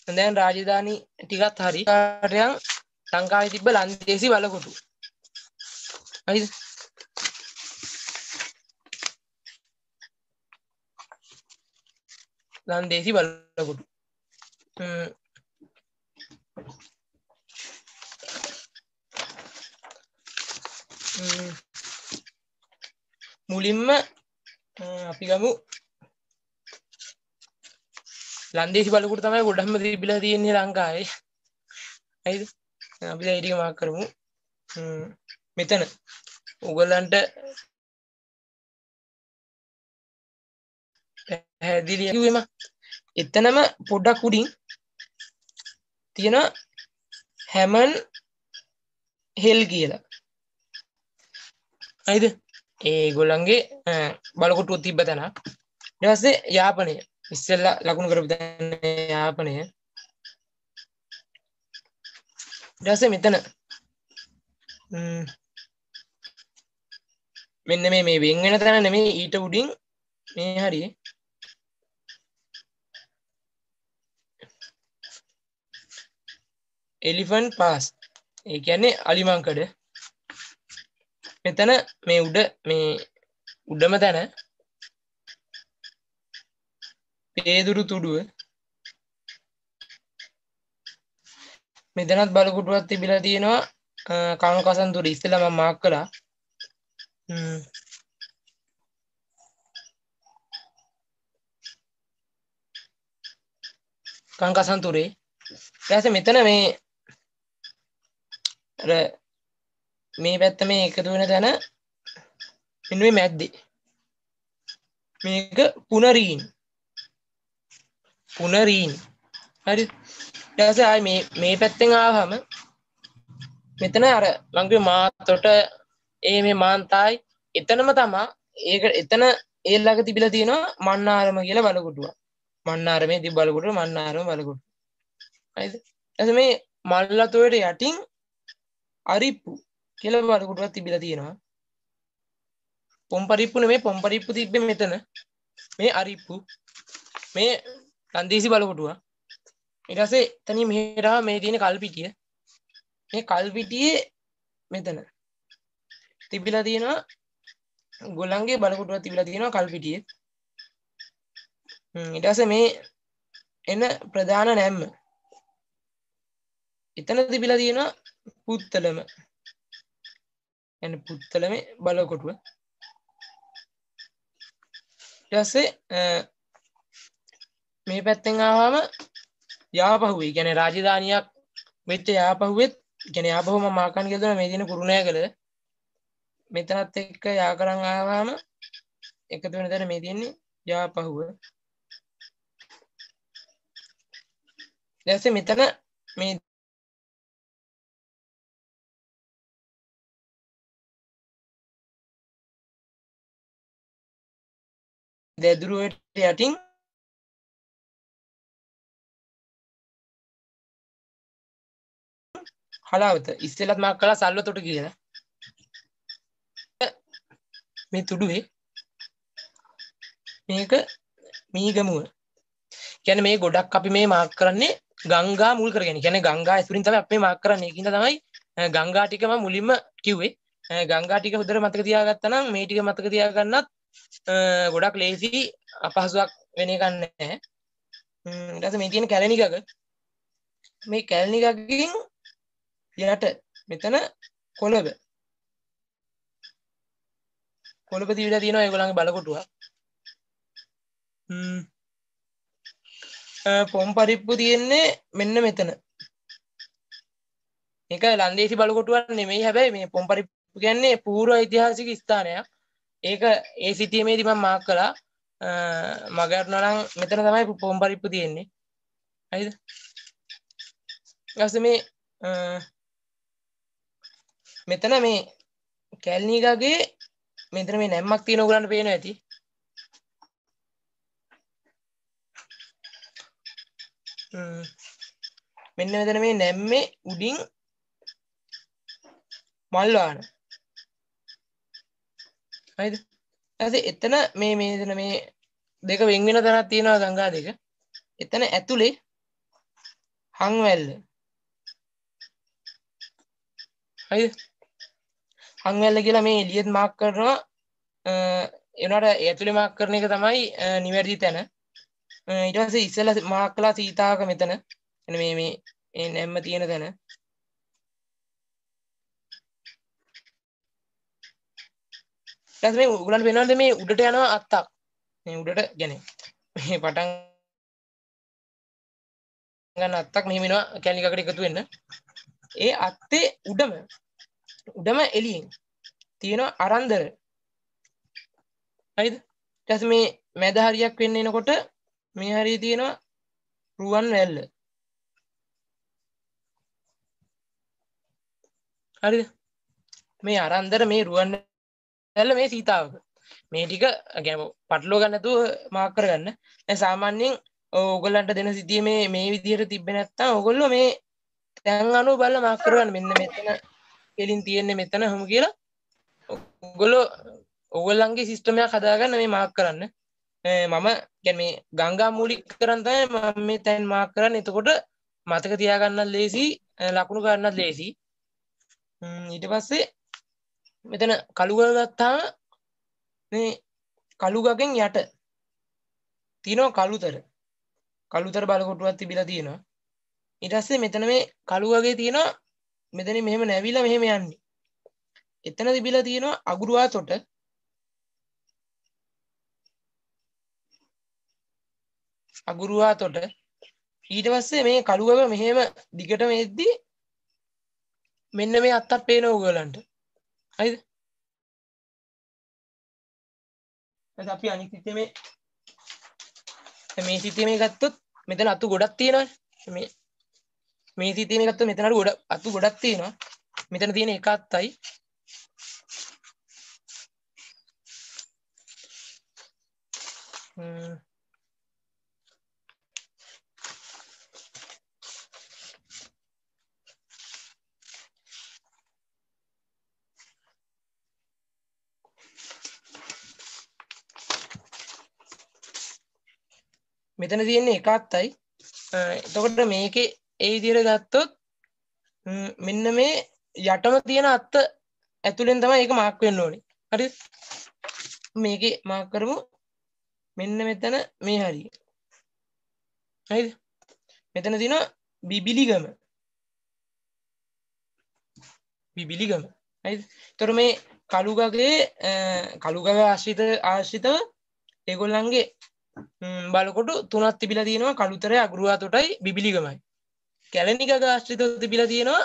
දැන් රාජධානි ටිකත් හරි. කාටයන් ලංකාවේ තිබ්බ ලන්දේසි වලකොටු. හරිද? ලන්දේසි වලකොටු. මුලින්ම අපි ගමු ලන්දේසි බලකුට තමයි ගොඩක්ම තිබිලා තියෙන්නේ ලංකාවේ. හරිද? අපි දැන් ඊටික මාක් කරමු. මෙතන ඔයගලන්ට පැහැදිලි කිව්වෙම එතනම පොඩක් උඩින් තියෙන හැමන් හෙල් කියලා. හරිද? ඒගොල්ලන්ගේ බලකොටුව තිබ්බ තැන. ඊට පස්සේ යාපනය ඉස්සෙල්ලා ලකුණු කරපු තැන යාපනය. ඊට පස්සේ මෙතන මෙන්න මේ වෙන් වෙන තැන නෙමෙයි ඊට උඩින් මේ හරියේ එලිෆන්ට් පාස්. ඒ කියන්නේ අලිමංකඩ. මෙතන මේ උඩම තැන පේදුරු තුඩුව. මෙතනත් බලකොටුවක් තිබිලා තියෙනවා කංකසන්තුර. ඉස්සෙල්ලා මම මාක් කළා. කංකසන්තුරේ. ඊට පස්සේ මෙතන මේ අර මේ පැත්ත මේ එකතු වෙන තැන මෙන්න මේ මැද්දේ මේක පුනරීන්. හරි. ඊට පස්සේ ආයි මේ පැත්තෙන් ආවම මෙතන අර මංගේ මාතොට මේ මාන්තායි එතනම තමයි ඒක එතන ඒ ළඟ තිබිලා තියෙනවා මන්නාරම කියලා බලකොටුවක්. මන්නාරමේ තිබ්බ බලකොටුව මන්නාරම බලකොටුව. හරිද? ඊට මේ මල්ලතොයට යටින් අරිප්පු කියලා බලකොටුවක් තිබිලා තියෙනවා. පොම්පරිප්පු නෙමෙයි පොම්පරිප්පු තිබ්බේ මෙතන. මේ අරිප්පු මේ ලන්දේසි බලකොටුව. ඊට පස්සේ එතනින් මෙහෙට මේ තියෙන කල්පිටිය. මේ කල්පිටියේ මෙතන තිබිලා තියෙනවා ගොල්ලන්ගේ බලකොටුවක් තිබිලා තියෙනවා කල්පිටියේ. ඊට පස්සේ මේ එන ප්‍රධාන නැම්ම එතන තිබිලා තියෙනවා පුත්තලම. එන්න පුත්තලමේ බලකොටුව. ඊට පස්සේ මේ පැත්තෙන් ආවම යාපහුවේ කියන්නේ රාජධානියක් වෙච්ච යාපහුවෙත් කියන්නේ යාපහුව මම මාකන් කියලා දුන්නා මේ දින කුරුණෑගල. මෙතනත් එක්ක යා කරන් ආවම එකතු වෙන තැන මේ තියෙන්නේ යාපහුව. ඊට පස්සේ මෙතන මේ දෙදුරුවට යටින් හලාවත ඉස්සෙල්ලත් මාක් කළා සල්වතොට කියලා. මේ තුඩුවේ මේක මීගමුව. කියන්නේ මේ ගොඩක් අපි මේ මාක් කරන්නේ ගංගා මුල් කරගෙන. කියන්නේ ගංගා ඇසුරින් තමයි අපි මේ මාක් කරන්නේ. ඒකින්ද තමයි ගංගා ටික මම මුලින්ම කිව්වේ. ගංගා ටික හොඳට මතක තියාගත්තා නම් මේ ටික මතක තියාගන්නත් ගොඩක් ලේසි අපහසුයක් වෙන එකක් නැහැ. ඊට පස්සේ මේ තියෙන කැලණි ගඟ මේ කැලණි ගගකින් යට මෙතන කොළඹ තිබිලා තියෙනවා ඒගොල්ලන්ගේ බලකොටුවක්. පොම් පරිප්පු තියෙන්නේ මෙන්න මෙතන. මේක ලන්දේසි බලකොටුවක් නෙමෙයි. හැබැයි මේ පොම් පරිප්පු කියන්නේ පූර්ව ඓතිහාසික ස්ථානයක්. ඒක ඒ සිටියේදී මම මාක් කළා. මග යනවා නම් මෙතන තමයි පොම් පරිප්පු තියෙන්නේ. හරිද? ඊට මේ මෙතන මේ කැලණි ගගේ මෙතන මේ නැම්මක් තියෙන උගලන්ට පේනවා ඇති. මෙන්න මෙතන මේ නැම්මේ උඩින් මල් වාන. හරිද? ඊට එතන මේ මෙතන මේ දෙක වෙන් වෙන තැනක් තියෙනවා ගංගා දෙක. එතන ඇතුලේ හංවැල්ල. හරිද? හංවැල්ල කියලා මේ එළියෙත් මාක් කරනවා. ඒනට ඇතුලේ මාක් කරන එක තමයි නිවැරදි තැන. ඊට පස්සේ ඉස්සෙල්ලා මාක් කළා සීතාවක මෙතන. එන්න මේ නැම්ම තියෙන තැන. ඊට මේ උගලන්ට වෙනවද මේ උඩට යනවා අත්තක්. මේ උඩට කියන්නේ මේ පටන් ගන්න අත්තක් මෙහෙම එනවා කැලණි ගකට එකතු වෙන්න. ඒ අත්තේ උඩම එළියෙන් තියෙනවා අරන්දර. හරිද? ඊට පස්සේ මේ මැද හරියක් වෙන්න එනකොට මේ හරිය තියෙනවා රුවන් වැල්ල. හරිද? මේ අරන්දර මේ රුවන් වැල්ල මේ සීතාවක. මේ ටික يعني පටලව ගන්න නැතුව මාක් කරගන්න. දැන් සාමාන්‍යයෙන් ඕගොල්ලන්ට දෙන සිද්ධිය මේ විදිහට තිබ්බේ නැත්නම් ඕගොල්ලෝ මේ තැන් අනුව බලලා මාක් කරගන්න. මෙන්න මෙතන කෙලින් තියෙන්නේ මෙතන හමු කියලා. ඕගොල්ලන්ගේ සිස්ටම් එකක් හදාගන්න මේ මාක් කරන්න. මම කියන්නේ මේ ගංගා මූලික කරන් තමයි මම මේ තැන් මාක් කරන්නේ. එතකොට මතක තියාගන්නත් ලේසි, ලකුණු ගන්නත් ලේසි. ඊට පස්සේ මෙතන කළු ගල් ගත්තාම මේ කළු ගගෙන් යට තියෙනවා කළුතර බලකොටුවක් තිබිලා තියෙනවා. ඊට පස්සේ මෙතන මේ කළු ගගේ තියෙනවා මෙතනින් මෙහෙම නැවිලා මෙහෙම යන්නේ. එතන තිබිලා තියෙනවා අගුරුවා තොට. ඊට පස්සේ මේ කළු ගග මෙහෙම දිගටම එද්දී මෙන්න මේ අත්තක් පේනවා ඔයගලන්ට. හරිද? දැන් අපි අනිත් සිස්ටමේ මේ සිස්ටමේ ගත්තොත් මෙතන අතු ගොඩක් තියෙනවානේ. මේ සිස්ටමේ ගත්තොත් මෙතන අතු ගොඩක් තියෙනවා. මෙතන තියෙන එක අත්තයි. මෙතන තියෙන්නේ එක අත්තයි. එතකොට මේකේ ඒ විදිහට ගත්තොත් මෙන්න මේ යටම තියෙන අත්ත ඇතුලෙන් තමයි ඒක මාක් වෙන්න ඕනේ. හරිද? මේකේ මාක් කරමු. මෙන්න මෙතන මේ හරිය. හරිද? මෙතන තියෙනවා බිබිලිගම. හරිද? ඒතර මේ කළු ගගේ ආශ්‍රිතව ඒගොල්ලන්ගේ බලකොටු තුනක් තිබිලා තියෙනවා. කළුතරය, අගුරුවා තොටයි, බිබිලිගමයි. කැලණි ගග ආශ්‍රිතව තිබිලා තියෙනවා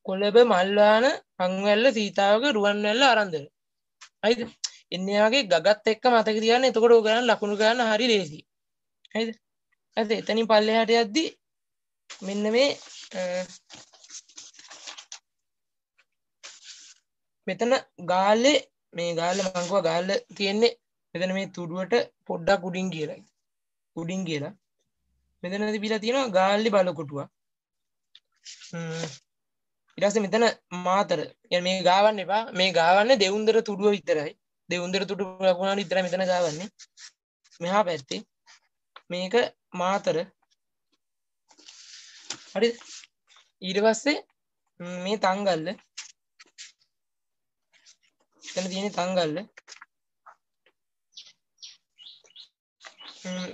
කොළඹ, මල්වාන, හංවැල්ල, සීතාවක, රුවන්වැල්ල, අරන්දර. හරිද? එන්නේ වගේ ගගත් එක්ක මතක තියාගන්න. එතකොට ඔය ගණන් ලකුණු ගන්න හරි ලේසි. හරිද? හරිද? එතනින් පල්ලෙහාට යද්දි මෙන්න මේ මෙතන ගාල්ලේ මං ගාල්ල තියෙන්නේ මෙතන මේ තුඩුවට පොඩ්ඩක් උඩින් කියලා. මෙතන තිබිලා තියෙනවා ගාල්ලේ බලකොටුවක්. ඊට පස්සේ මෙතන මාතර. يعني මේ ගාවන්න එපා. මේ ගාවන්නේ දෙවුන්දර තුඩුව විතරයි. දෙවුන්දර තුඩුව ලකුණාට විතරයි මෙතන ගාවන්නේ. මෙහා පැත්තේ මේක මාතර. හරිද? ඊට පස්සේ මේ තංගල්ල. එතන තියෙන තංගල්ල.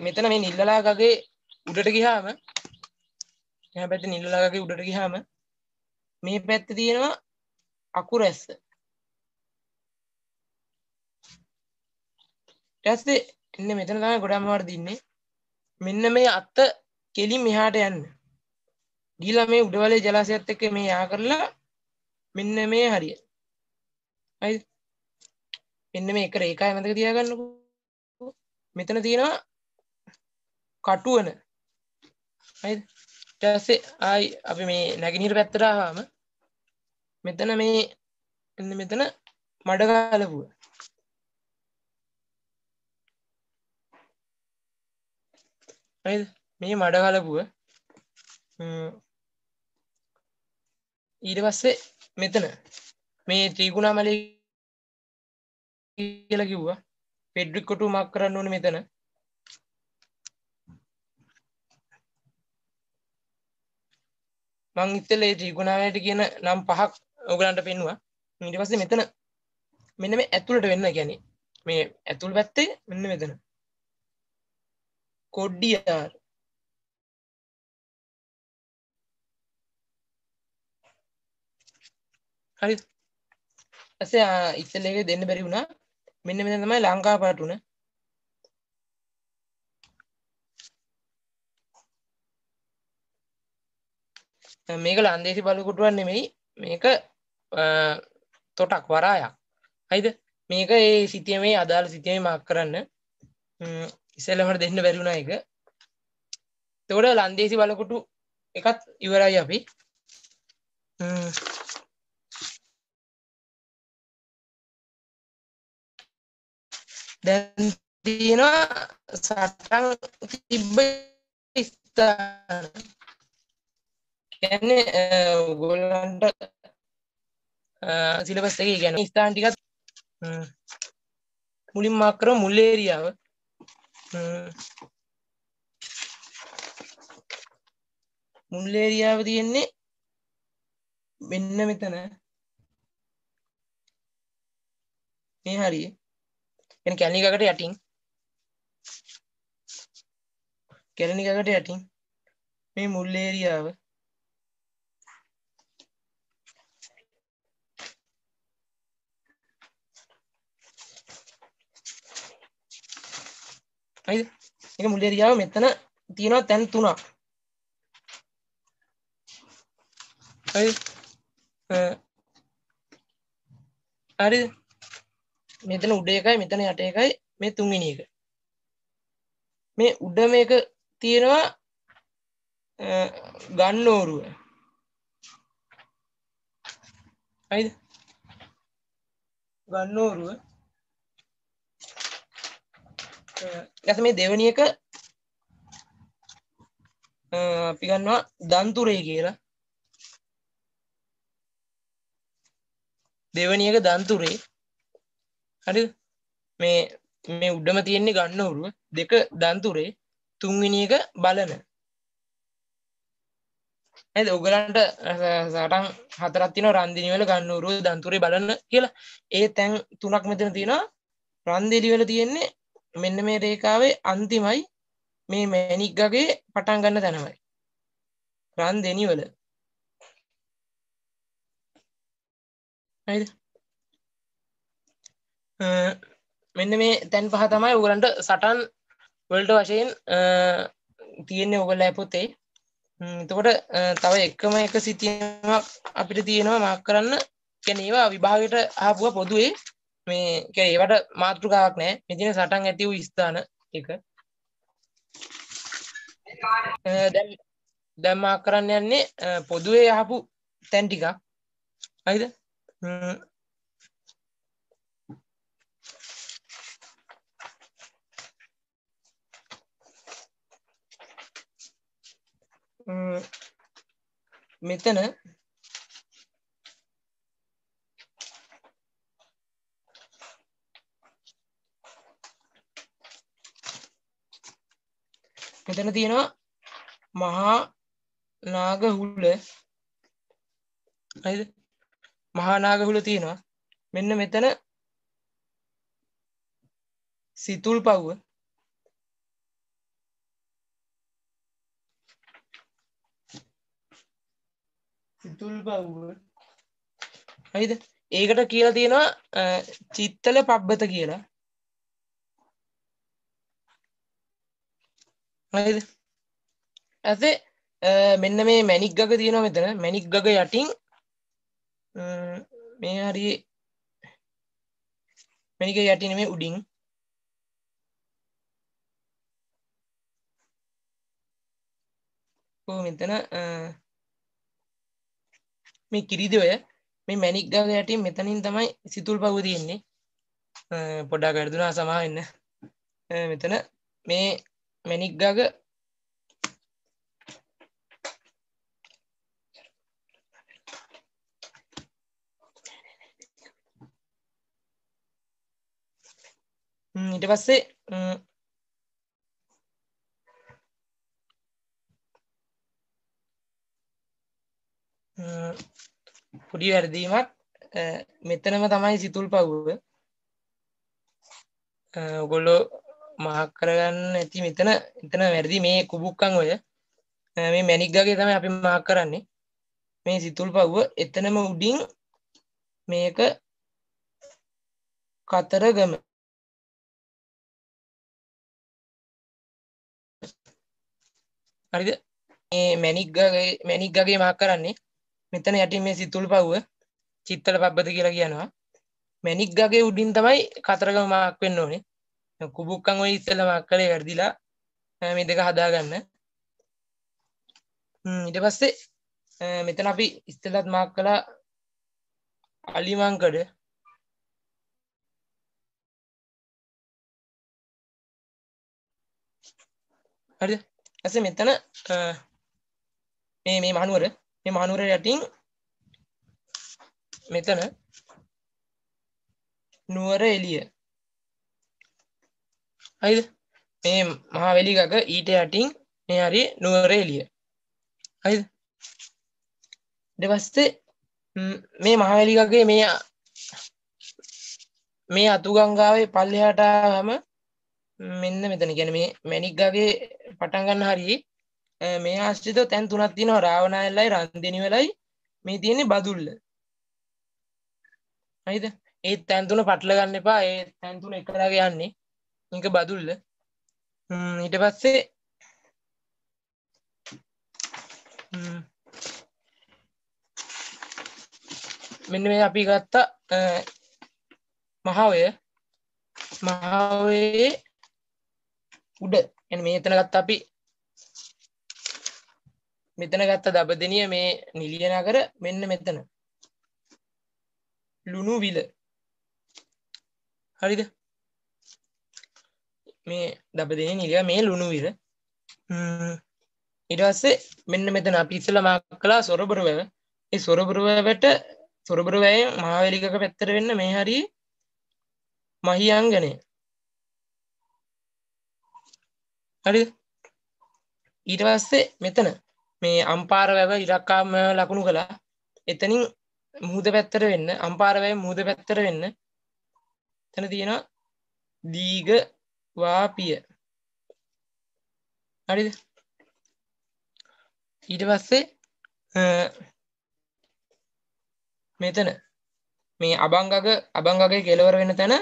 මෙතන මේ නිල්ලලා ගගේ උඩට ගියාම එහා පැත්තේ නිල ළඟගේ උඩට ගියාම මේ පැත්තේ තියෙනවා අකුරැස්ස. ඊට පස්සේ එන්න මෙතන තමයි ගොඩක් වර්ධින්නේ. මෙන්න මේ අත කෙලින් මෙහාට යන්න. ගිහලා මේ උඩවලේ ජලාශයත් එක්ක මේ යා කරලා මෙන්න මේ හරිය. හරිද? මෙන්න මේ එක රේඛාව මතක තියාගන්නකෝ. මෙතන තියෙනවා කටුවන. හරිද? ඊට පස්සේ ආයි අපි මේ නැගෙනහිර පැත්තට ආවම මෙතන මේ මෙතන මඩ ගලපුව. හරිද? මේ මඩ ගලපුව ඊට පස්සේ මෙතන මේ ත්‍රිකුණාමලී කියලා කිව්වා. ෆෙඩරික් කොටුව මාක් කරන්න ඕනේ මෙතන. මං ඉතලේ ත්‍රිකුණාමලීට කියන නම් 5ක් ඔයගලන්ට පෙන්නුවා. ඊට පස්සේ මෙතන මෙන්න මේ ඇතුළට වෙන්න කියන්නේ මේ ඇතුළ පැත්තේ මෙන්න මෙතන කොඩ්ඩියාර. හරිද? ඊපස්සේ ඉතලේ දෙන්න බැරි වුණා. මෙන්න මෙතන තමයි ලංකා පාටුන. මේක ලන්දේසි බලු කොටුවක් නෙමෙයි. මේක තොටක් වරායක්. හරිද? මේක ඒ සිතියමේ අදාළ සිතියමේ මාක් කරන්න ඉස්සෙල්ලාම දෙන්න බැරි වුණා ඒක. එතකොට ලන්දේසි බලකොටු එකත් ඉවරයි අපි. දැන් තියෙනවා සටන් තිබ්බ ස්ථාන. කියන්නේ ඔයගොල්ලන්ට සිලබස් එකේ කියන්නේ ස්ථාන ටිකත් මුලින්ම මාක් කරමු මුල් ඒරියාව. මුල් ඒරියාව තියෙන්නේ මෙන්න මෙතන. මේ හරිය. කියන්නේ කැලණිකකට යටින්. කැලණිකකට යටින් මේ මුල් ඒරියාව. හරිද? මේක මුල් ඒරියාව මෙතන තියෙනවා තැන් 3ක්. හරිද? හරිද? මෙතන උඩ එකයි මෙතන යට එකයි මේ තුන්වෙනි එක. මේ උඩ මේක තියෙනවා ගන්නෝරුව. හරිද? ගන්නෝරුව. ඊට මේ දෙවෙනි එක අපි ගන්නවා දන්තුරේ කියලා. දෙවෙනි එක දන්තුරේ. හරිද? මේ උඩම තියෙන්නේ ගන්නෝරුව. දෙක දන්තුරේ. තුන්වෙනි එක බලන. නේද? ඔයගලන්ට සටන් හතරක් තියෙනවා රන්දිනි වල ගන්නෝරුව දන්තුරේ බලන කියලා. ඒ තැන් තුනක් මෙතන තියෙනවා. රන්දිලි වල තියෙන්නේ මෙන්න මේ රේඛාවේ අන්තිමයි මේ මැණික් ගගේ පටන් ගන්න තැනමයි. රන්දෙනි වල. හරිද? මෙන්න මේ තැන් පහ තමයි ඔයගලන්ට සටන් වලට වශයෙන් තියෙන්නේ ඔයගලගේ පොතේ. එතකොට තව එකම එක සිතියමක් අපිට තියෙනවා මාක් කරන්න. කියන්නේ ඒවා විභාගයට ආපුවා පොදුවේ මේ කියන්නේ ඒවට මාතෘකාවක් නැහැ. මේ තියෙන සටන් ඇති වූ ස්ථාන එක. දැන් මාක් කරන්න යන්නේ පොදුවේ ආපු තැන් ටිකක්. හරිද? මෙතන තියෙනවා මහා නාගහුල. හරිද? මහා නාගහුල තියෙනවා. මෙන්න මෙතන සිතුල්පව්ව. සිතුල් පව්ව. හරිද? ඒකට කියලා තියෙනවා චිත්තල පබ්බත කියලා. හරිද? ඇසේ මෙන්න මේ මැණික් ගග තියෙනවා මෙතන. මැණික් ගග යටින් මේ හරිය මැණික යටින් නෙමෙයි උඩින්. මෙතන මේ කිරිදොය මේ මැණික් ගග යටින් මෙතනින් තමයි සිතුල් පව්ව තියෙන්නේ. පොඩ්ඩක් වැරදුනා සමාව වෙන්න. මෙතන මේ මැණික් ගග ඊට පස්සේ පොඩි වැරදීමක් මෙතනම තමයි සිතුල් පව්ව. ඔයගොල්ලෝ මාක් කරගන්න ඇති මෙතන වැරදි මේ කුබුක්කන් ඔය මේ මැණික් ගගේ තමයි අපි මාක් කරන්නේ. මේ සිතුල් පව්ව එතනම උඩින් මේක කතරගම. හරිද? මේ මැණික් ගගේ මාක් කරන්නේ මෙතන යටින් මේ සිතුල් පව්ව චිත්තල පබ්බත කියලා කියනවා. මැණික් ගගේ උඩින් තමයි කතරගම මාක් වෙන්න ඕනේ. කුබුක්කන් ඔය ඉස්සෙල්ලා මාක් කරේ වැරදිලා. මේ දෙක හදාගන්න. ඊට පස්සේ මෙතන අපි ඉස්සෙල්ලත් මාක් කළා අලිමංකඩ. හරිද? ඊපස්සේ මෙතන මේ මහනුවර යටින් මෙතන නුවර එළිය. හරිද? මේ මහවැලි ගග ඊට යටින් මේ හරිය නුවර එළිය. හරිද? ඊට පස්සේ මේ මහවැලි ගගේ මේ අතු ගංගාවේ පල්ලෙහාට ආවම මෙන්න මෙතන කියන්නේ මේ මැණික් ගගේ පටන් ගන්න හරිය මේ ආශ්‍රිතව තැන් තුනක් තියෙනවා. රාවණායල්ලයි රන්දෙනි වෙලයි මේ තියෙන්නේ බදුල්ල. හරිද? ඒ තැන් තුන පටල ගන්න එපා. ඒ තැන් තුන එකලාගේ යන්නේ. මේක බදුල්ල. ඊට පස්සේ මෙන්න මේ අපි ගත්ත මහාවය උඩ يعني මෙතන ගත්ත අපි මෙතන ගත්ත දබදෙනිය මේ නිලිය නගර මෙන්න මෙතන ලුණු විල. හරිද? මේ දබදෙනිය නිලිය මේ ලුණු විල. ඊට පස්සේ මෙන්න මෙතන අපි ඉස්සෙල්ලා මාක් කළා සොරබර වැව. ඒ සොරබර වැවට සොරබර වැවෙන් මහවැලි ගග පැත්තට වෙන්න මේ හරිය මහියංගනය. හරිද? ඊට පස්සේ මෙතන මේ අම්පාර වැව ඉලක්කම් ලකුණු කළා. එතනින් මුහුද පැත්තට වෙන්න අම්පාර වැව මුහුද පැත්තට වෙන්න එතන තියෙනවා දීග වාපිය. හරිද? ඊට පස්සේ මෙතන මේ අබංගගේ කෙලවර වෙන තැන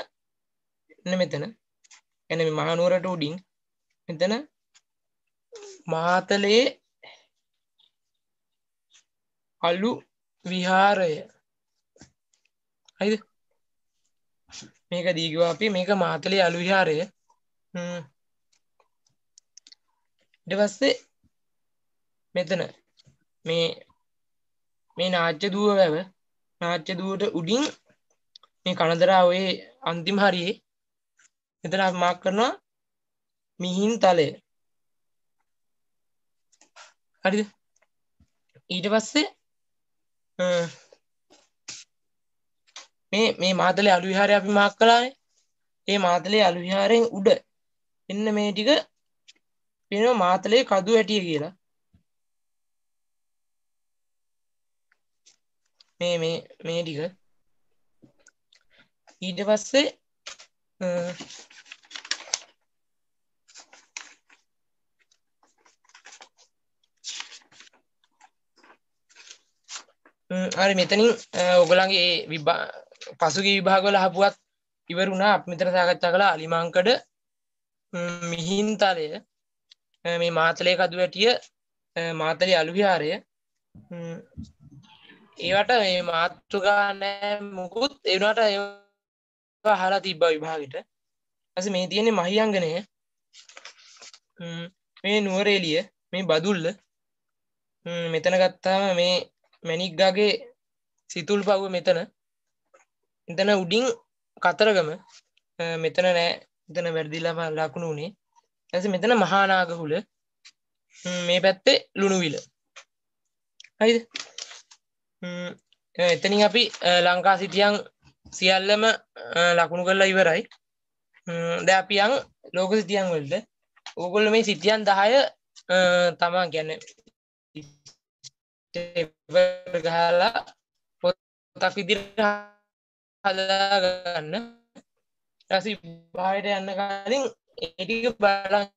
මෙතන එන මේ මහනුවරට උඩින් මෙතන මාතලේ අලු විහාරය. හරිද? මේක දීගවාපි මේක මාතලේ අලු විහාරය. ඊට පස්සේ මෙතන මේ නාට්‍ය දුව වැව නාට්‍ය දුවට උඩින් මේ කනදරා ඔය අන්තිම හරියේ මෙතන අපි මාක් කරනවා මිහින් තලය. හරිද? ඊට පස්සේ මේ මාතලේ අලු විහාරය අපි මාක් කළානේ. මේ මාතලේ අලු විහාරයෙන් උඩ එන්න මේ ටික වෙනවා මාතලේ කදු ඇටිය කියලා. මේ ටික ඊට පස්සේ හරි මෙතනින් ඔයගලගේ පසුගිය විභාගවල අහපුවත් ඉවරුණා. අපි මෙතන සාකච්ඡා කළා අලිමංකඩ මිහින්තලය මේ මාතලේ කදුවැටිය මාතලේ අලු විහාරය ඒවට මේ මාතෘකා නැහැ මුකුත් ඒ වුණාට ඒවා අහලා තිබ්බා විභාගෙට. ඊපස්සේ මේ තියෙන්නේ මහියංගනය මේ නුවරඑළිය මේ බදුල්ල මෙතන ගත්තාම මේ මැණික්ගාගේ සිතුල්පව්ව මෙතන උඩින් කතරගම මෙතන නෑ මෙතන වැරදිලාම ලකුණු උනේ. ඊපස්සේ මෙතන මහානාගහුල මේ පැත්තේ ලුණුවිල. හරිද? එතනින් අපි ලංකා සිටියන් සියල්ලම ලකුණු කරලා ඉවරයි. දැන් අපි යන් ලෝක සිටියන් වලට. ඕගොල්ලෝ මේ සිටියන් 10 තමන් කියන්නේ ගහලා පොතක් විදිහට හදා ගන්න. ඊට පස්සේ යන්න කලින් ඒ ටික බලන්න.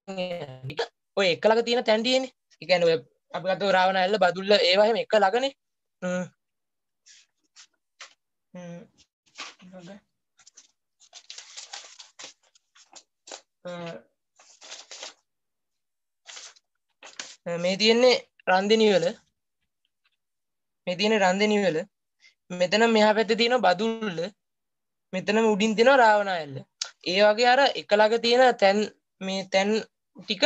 ඔය එක ළඟ තියෙන තැන් තියෙන්නේ. ඒ කියන්නේ ඔය අපි ගත්ත රාවණ ඇල්ල බදුල්ල ඒවා හැම එක ළඟනේ. මේ තියෙන්නේ රන්දිනිවල. මෙතන මෙහා පැත්තේ තියෙන බදුල්ල. මෙතනම උඩින් තියෙනවා රාවණායල්ල. ඒ වගේ අර එක ළඟ තියෙන තැන් මේ තැන් ටික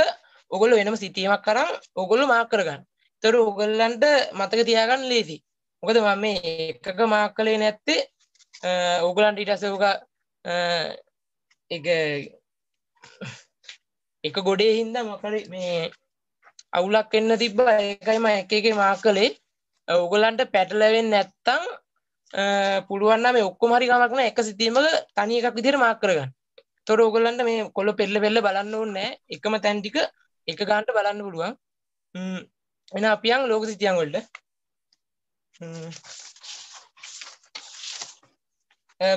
ඔයගොල්ලෝ වෙනම සිටීමක් කරන් ඔයගොල්ලෝ මාක් කරගන්න. ඒතර ඔයගොල්ලන්ට මතක තියාගන්න ලේසි. මොකද මම මේ එකක මාක් කළේ නැත්තේ ඔයගොල්ලන්ට ඊට පස්සේ ඔක එක ගොඩේ හින්දා මොකද මේ අවුලක් වෙන්න තිබ්බා. ඒකයි මම එක එකේ මාක් කළේ. ඔයගොල්ලන්ට පැටලෙන්නේ නැත්තම් පුළුවන් නම් මේ ඔක්කොම හරි කමක් නැහැ එක සිතීමක තනි එකක් විදිහට මාක් කරගන්න. ඒතකොට ඔයගොල්ලන්ට මේ කොළ පෙරල බලන්න ඕනේ නැහැ. එකම තැන් ටික එක ගන්නට බලන්න පුළුවන්. එහෙනම් අපි යන් ලෝක සිතියන් වලට.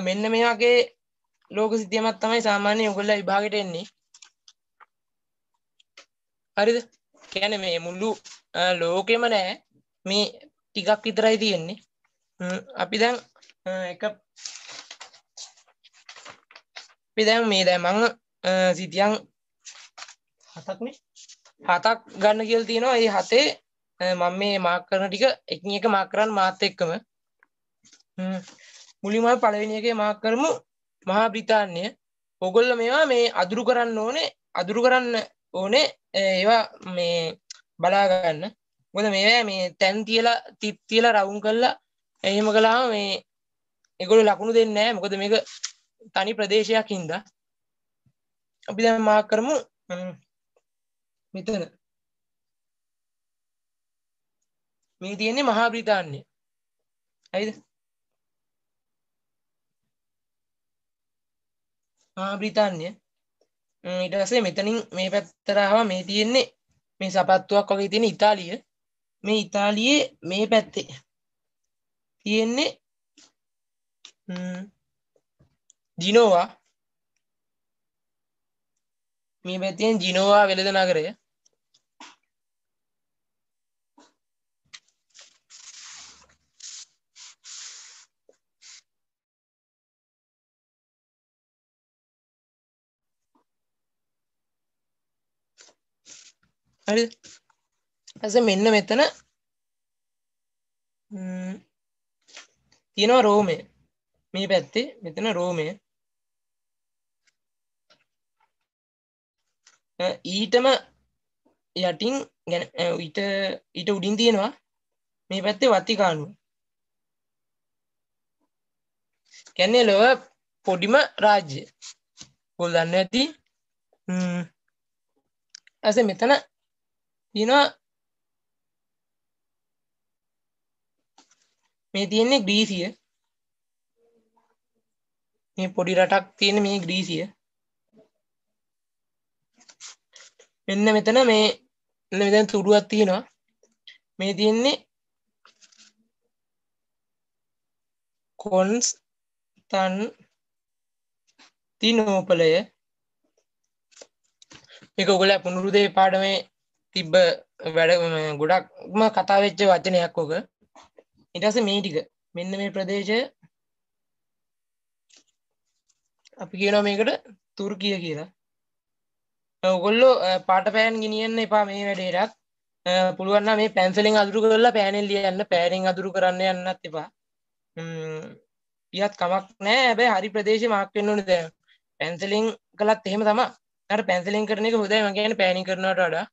මෙන්න මේ වගේ ලෝක සිතියමක් තමයි සාමාන්‍යයෙන් ඔයගොල්ලෝ විභාගෙට එන්නේ. හරිද? කියන්නේ මේ මුළු ලෝකෙම නෑ මේ ටිකක් විතරයි තියෙන්නේ. අපි දැන් මේ දැන් මම සිතියන් 7ක් ගන්න කියලා තියෙනවා. ඒ 7 මම මේ මාක් කරන ටික එකින් එක මාක් කරන්න මාත් එක්කම. මුලින්ම පළවෙනි එකේ මාක් කරමු මහා බ්‍රිතාන්‍ය. ඔයගොල්ලෝ මේවා මේ අදුරු කරන්න ඕනේ ඒවා මේ බලා ගන්න. මොකද මේවා මේ තැන් තියලා තිත් තියලා රවුම් කරලා එහෙම කළාම මේ ඒගොල්ලෝ ලකුණු දෙන්නේ නැහැ. මොකද මේක තනි ප්‍රදේශයක් හින්දා. අපි දැන් මාක් කරමු මෙතන. මේ තියෙන්නේ මහා බ්‍රිතාන්‍ය. හරිද? මහා බ්‍රිතාන්‍ය. ඊට පස්සේ මෙතනින් මේ පැත්තට ආවම මේ තියෙන්නේ මේ සපත්තුවක් වගේ තියෙන ඉතාලිය. මේ ඉතාලියේ මේ පැත්තේ තියෙන්නේ ජිනෝවා. මේ පැත්තෙන් ජිනෝවා වෙළඳ නගරය. හරිද? ඊපස්සේ මෙන්න මෙතන තියෙනවා රෝමය. මේ පැත්තේ මෙතන රෝමය. ඊටම යටින් ඊට උඩින් තියෙනවා මේ පැත්තේ වතිකානුව. කියන්නේ ලොව පොඩිම රාජ්‍ය. ඔයගොල්ලෝ දන්නේ නැති. ඊපස්සේ මෙතන තියෙනවා මේ තියෙන්නේ ග්‍රීසිය. මේ පොඩි රටක් තියෙන මේ ග්‍රීසිය. මෙන්න මෙතන මෙතන තුඩුවක් තියෙනවා. මේ තියෙන්නේ කොන්ස්ටන්තිනෝපලය. මේක ඔයගොල්ලෝ පුනරුදේ පාඩමේ තිබ්බ වැඩ ගොඩක්ම කතා වෙච්ච වචනයක් ඔක. ඊට පස්සේ මේ ටික මෙන්න මේ ප්‍රදේශය අපි කියනවා මේකට තුර්කිය කියලා. ඔයගොල්ලෝ පාට පෑන් ගෙනියන්න එපා මේ වැඩේටත්. පුළුවන් නම් මේ පැන්සලෙන් අදුරු කරලා පෑනෙන් ලියන්න, පෑනෙන් අදුරු කරන්න යන්නත් එපා. ඊයත් කමක් නැහැ. හැබැයි හරි ප්‍රදේශේ මාක් වෙන්න ඕනේ දැන්. පැන්සලෙන් කළත් එහෙම තමයි. අර පැන්සලෙන් කරන එක හොඳයි මම කියන්නේ පෑනින් කරනවට වඩා.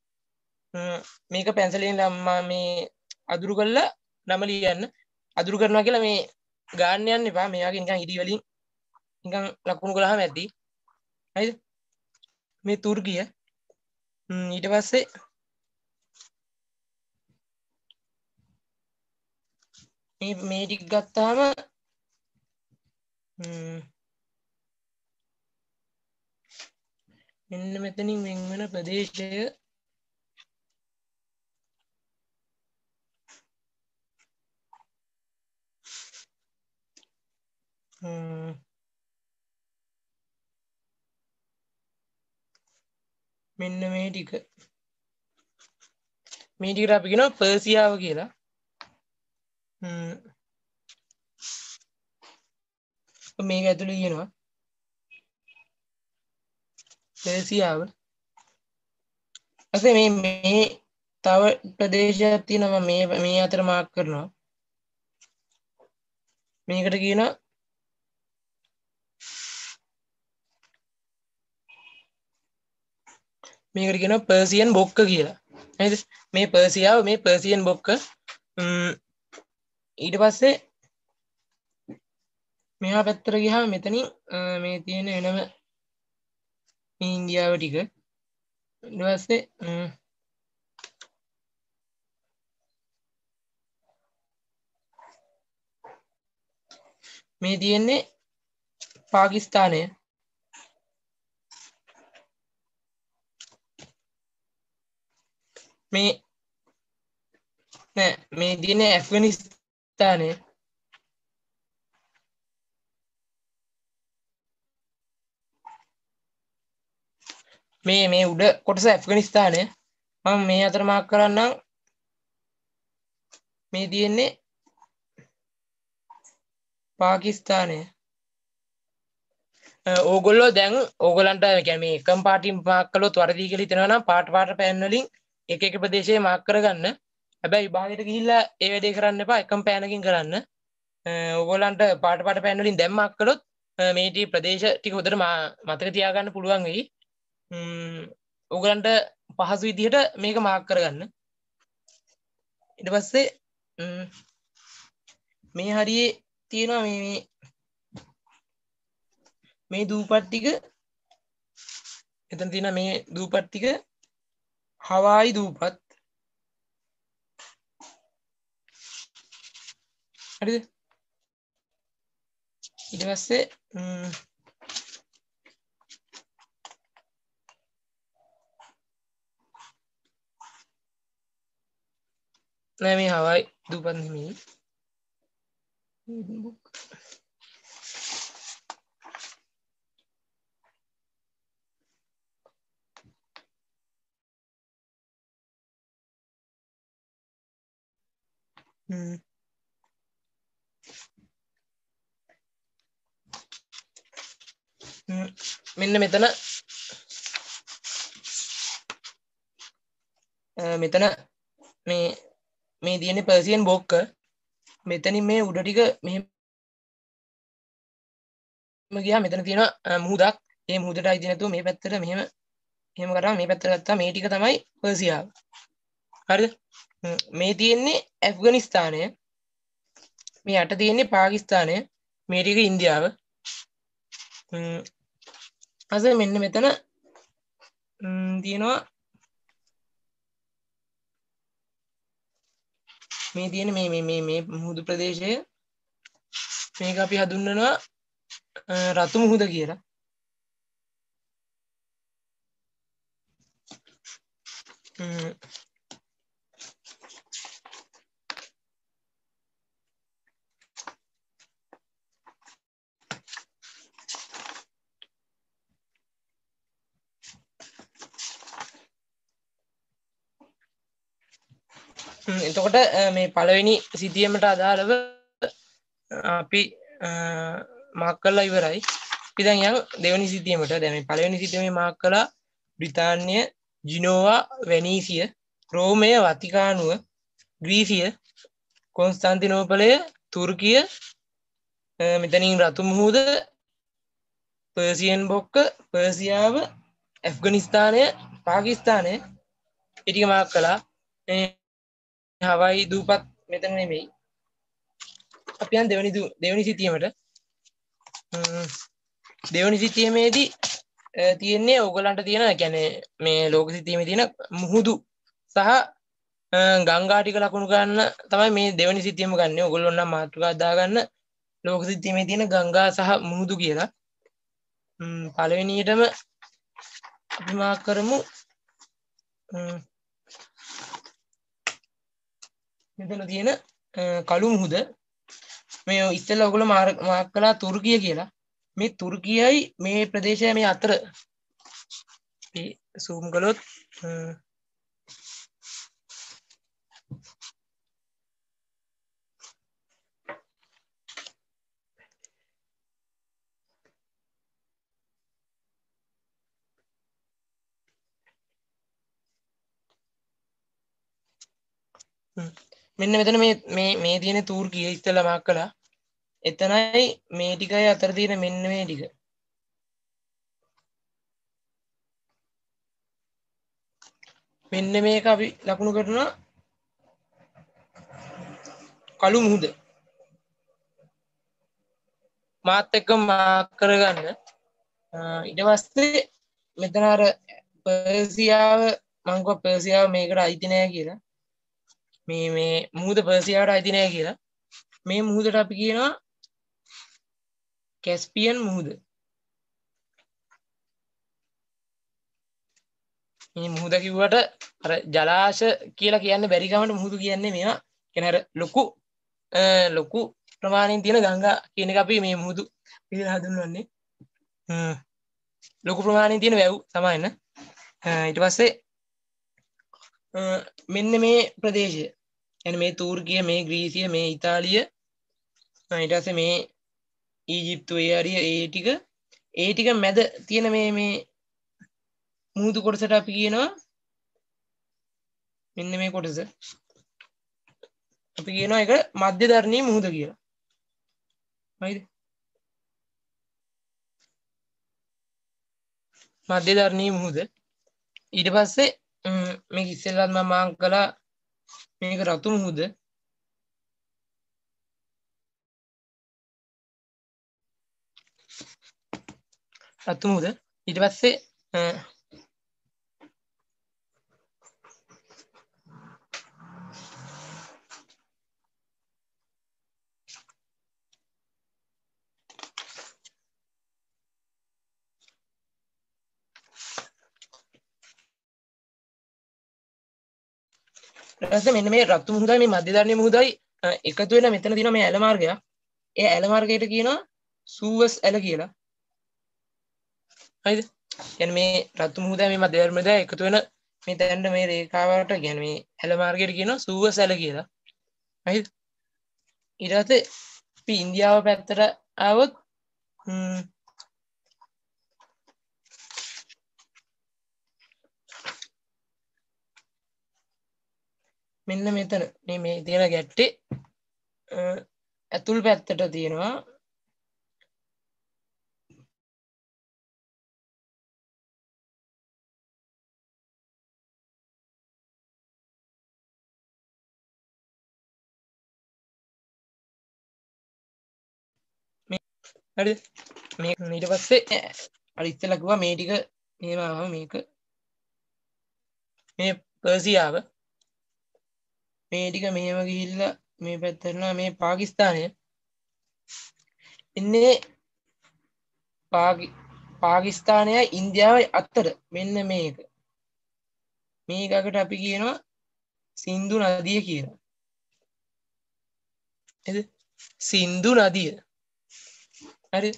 මේක පැන්සලෙන් මේ අදුරු කරලා නම ලියන්න. අදුරු කරනවා කියලා මේ ගාන්න යන්න එපා. මේ වගේ නිකන් ඉදි වලින් නිකන් ලකුණු කළාම ඇති. හරිද? මේ තුර්කිය. ඊට පස්සේ මේ ටික ගත්තාම මෙන්න මෙතනින් වෙන වෙන ප්‍රදේශය මෙන්න මේ ටික අපි කියනවා පර්සියාව කියලා. මේක ඇතුළේ කියනවා පර්සියාව. ඊපස්සේ මේ තව ප්‍රදේශයක් තියෙනවා මේ අතර මාක් කරනවා. මේකට කියනවා පර්සියන් බොක්ක කියලා. හරිද? මේ පර්සියාව මේ පර්සියන් බොක්ක. ඊට පස්සේ මෙහා පැත්තට ගියාම මෙතනින් මේ තියෙන වෙනම ඉන්දියාව ටික. ඊට පස්සේ මේ තියෙන්නේ පාකිස්තානය. මේ තියෙන්නේ ඇෆ්ගනිස්තානය. මේ උඩ කොටස ඇෆ්ගනිස්තානය. මම මේ අතර මාක් කරන්නම්. මේ තියෙන්නේ පාකිස්තානය. ඕගොල්ලෝ දැන් ඕගොල්ලන්ට කියන්නේ මේ එකම පාටින් මාක් කළොත් වරදී කියලා හිතනවා නම් පාට පෑන් වලින් එක එක ප්‍රදේශයේ මාක් කරගන්න. හැබැයි විභාගයට ගිහිල්ලා ඒ වැඩේ කරන්න එපා. එකම පෑනකින් කරන්න. ඕගොල්ලන්ට පාට පෑන් වලින් දැන් මාක් කළොත් මේ ටි ප්‍රදේශ ටික හොඳට මතක තියාගන්න පුළුවන් වෙයි. ඕගොල්ලන්ට පහසු විදිහට මේක මාක් කරගන්න. ඊට පස්සේ මේ හරියේ තියෙනවා මේ දූපත් ටික. එතන තියෙන මේ දූපත් ටික හවායි දූපත්. හරිද? ඊට පස්සේ නෑ මේ හවායි දූපත් නෙමෙයි. මෙන්න මෙතන මේ තියෙන පර්සියන් බොක්ක. මෙතනින් මේ උඩ ටික මෙහෙම ගියා. මෙතන තියෙනවා මුහුදක්. මේ මුහුදට අයිති නැතුව මේ පැත්තට මෙහෙම කරාම මේ පැත්තට ගත්තා. මේ ටික තමයි පර්සියාව. හරිද? මේ තියෙන්නේ ඇෆ්ගනිස්තානය. මේ යට තියෙන්නේ පාකිස්තානය. මේ ටික ඉන්දියාව. මෙන්න මෙතන තියෙනවා මේ තියෙන මේ මුහුදු ප්‍රදේශය. මේක අපි හඳුන්වනවා රතු මුහුද කියලා. එතකොට මේ පළවෙනි සිතියමට අදාළව අපි මාක් කරලා ඉවරයි. අපි දැන් යන් දෙවෙනි සිතියමට. දැන් මේ පළවෙනි සිතියමේ මාක් කළා බ්‍රිතාන්‍ය, ජිනෝවා, වෙනීසිය, රෝමය, වතිකානුව, ග්‍රීසිය, කොන්ස්ටාන්තිනෝපලය, තුර්කිය, මෙතනින් රතු මුහුද, පර්සියන් බොක්ක, පර්සියාව, ඇෆ්ගනිස්තානය, පාකිස්තානය ටික මාක් කළා. හවයි දූපත් මෙතන නෙමෙයි. අපි යන් දෙවෙනි සිතියමට. දෙවෙනි සිතියමේදී තියෙන්නේ ඕගලන්ට තියෙන කියන්නේ මේ ලෝක සිතියමේ තියෙන මුහුදු සහ ගංගා ටික ලකුණු ගන්න තමයි මේ දෙවෙනි සිතියම ගන්න. ඕගොල්ලෝ නම් මාතෘකාවක් දාගන්න ලෝක සිතියමේ තියෙන ගංගා සහ මුහුදු කියලා. පළවෙනියටම අපි මාක් කරමු මෙතන තියෙන කළු මුහුද. මේ ඉස්සෙල්ලා ඔයගොල්ලෝ මාක් කළා තුර්කිය කියලා. මේ තුර්කියයි මේ ප්‍රදේශය මේ අතර අපි zoom කළොත් මෙන්න මෙතන මේ තියෙන තූර්කිය ඉස්සෙල්ලා මාක් කළා. එතනයි මේ ටිකයි අතර තියෙන මෙන්න මේ ටික. මෙන්න මේක අපි ලකුණු කරනවා කළු මුහුද. මාත් එක්ක මාක් කරගන්න. ඊට පස්සේ මෙතන අර පර්සියාව මම කිව්වා පර්සියාව මේකට අයිති නෑ කියලා. මේ මුහුද පර්සියාවට අයිති නෑ කියලා. මේ මුහුදට අපි කියනවා කැස්පියන් මුහුද. මේ මුහුද කිව්වට අර ජලාශ කියලා කියන්නේ බැරි ගමට මුහුදු කියන්නේ මේවා. කියන්නේ අර ලොකු ප්‍රමාණයෙන් තියෙන ගංගා කියන එක අපි මේ මුහුදු කියලා හඳුන්වන්නේ. ලොකු ප්‍රමාණයෙන් තියෙන වැව් සමායන. ඊට පස්සේ මෙන්න මේ ප්‍රදේශය. يعني මේ තූර්කිය, මේ ග්‍රීසිය, මේ ඉතාලිය, ඊට පස්සේ මේ ඊජිප්තුව ඒ ටික මැද තියෙන මේ මුහුදු කොටසට අපි කියනවා මෙන්න මේ කොටස. අපි කියනවා ඒක මධ්‍යධර්ණී මුහුද කියලා. හරිද? මධ්‍යධර්ණී මුහුද. ඊට පස්සේ මේක ඉස්සෙල්ලත් මම මාක් කළා මේක රතු මුහුද. රතු මුහුද. ඊට පස්සේ මෙන්න මේ රතු මුහුදයි මේ මධ්‍යධර්ණී මුහුදයි එකතු වෙලා මෙතන තියෙනවා මේ ඇල මාර්ගයක්. ඒ ඇල මාර්ගයට කියනවා සූවස් ඇල කියලා. හරිද? يعني මේ රතු මුහුදයි මේ මධ්‍යධර්ණී මුහුදයි එකතු වෙන මේ තැන්න මේ රේඛාවට කියන්නේ මේ ඇල මාර්ගයට කියනවා සූවස් ඇල කියලා. හරිද? ඊට පස්සේ අපි ඉන්දියාව පැත්තට ආවොත් මෙන්න මෙතන මේ තියෙන ගැට්ටේ ඇතුල් පැත්තට තියෙනවා හරිද? මේ ඊට පස්සේ අර ඉස්සෙල්ලා කිව්වා මේ ටික මෙහෙම ආවම මේක මේ පර්සියාව මේ ටික මෙහෙම ගිහිල්ලා මේ පැත්තට යනවා මේ පාකිස්තානය. ඉන්නේ පාකිස්තානයයි ඉන්දියාවයි අතර මෙන්න මේක. මේකකට අපි කියනවා සින්දු නදිය කියලා. නේද? සින්දු නදිය. හරි.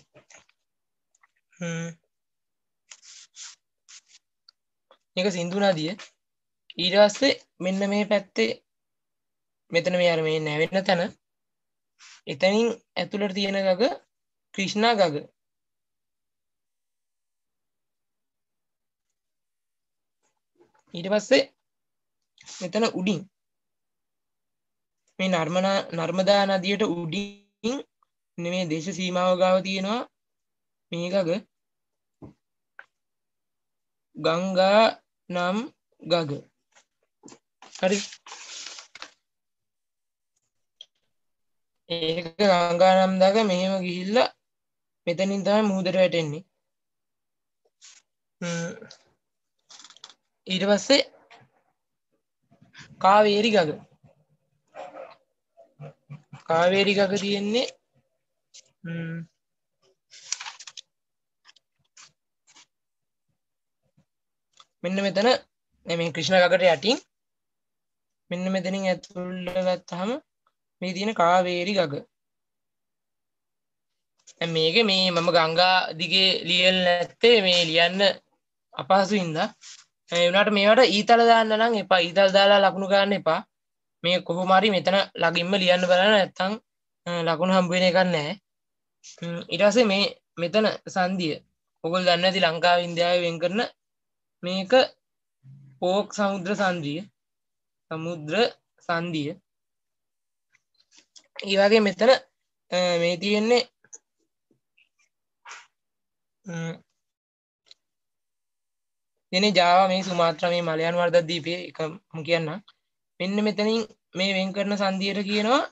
මේක සින්දු නදිය. ඊට පස්සේ මෙන්න මේ පැත්තේ මෙතන මේ අර මේ නැවෙන තැන එතනින් ඇතුළට තියෙන ගග ක්‍රිෂ්ණා ගග. ඊට පස්සේ මෙතන උඩින් මේ නර්මදා නදියට උඩින් මේ දේශ සීමාව ගාව තියෙනවා මේ ගග ගංගා නම් ගග. හරි. ඒක ගංගා නම් දග මෙහෙම ගිහිල්ලා මෙතනින් තමයි මුහුදට වැටෙන්නේ. ඊට පස්සේ කාවේරි ගග. කාවේරි ගග තියෙන්නේ මෙන්න මෙතන මේ ක්‍රිෂ්ණ ගගට යටින් මෙන්න මෙතනින් ඇතුළට ගත්තාම මේ තියෙන කාවේරි ගග. මේක මේ මම ගංගා දිගේ ලියලා නැත්තේ මේ ලියන්න අපහසු හින්දා. ඒ වුණාට මේවට ඊතල දාන්න නම් එපා. ඊතල දාලා ලකුණු ගන්න එපා. මේ කොහොම හරි මෙතන ළඟින්ම ලියන්න බලන්න, නැත්තම් ලකුණු හම්බ වෙන එකක් නැහැ. ඊට පස්සේ මේ මෙතන සංධිය. ඔයගොල්ලෝ දන්නේ නැති ලංකාවේ ඉන්දියාවේ වෙන් කරන මේක පෝක් සමුද්‍ර සංධිය. සමුද්‍ර සංධිය. ඒ වගේ මෙතන මේ තියෙන්නේ දෙනේ ජාවා මේ සුමාත්‍රා මේ මලයාන් වර්ධ දීපේ එක මම කියන්නම්. මෙන්න මෙතනින් මේ වෙන් කරන සංධියට කියනවා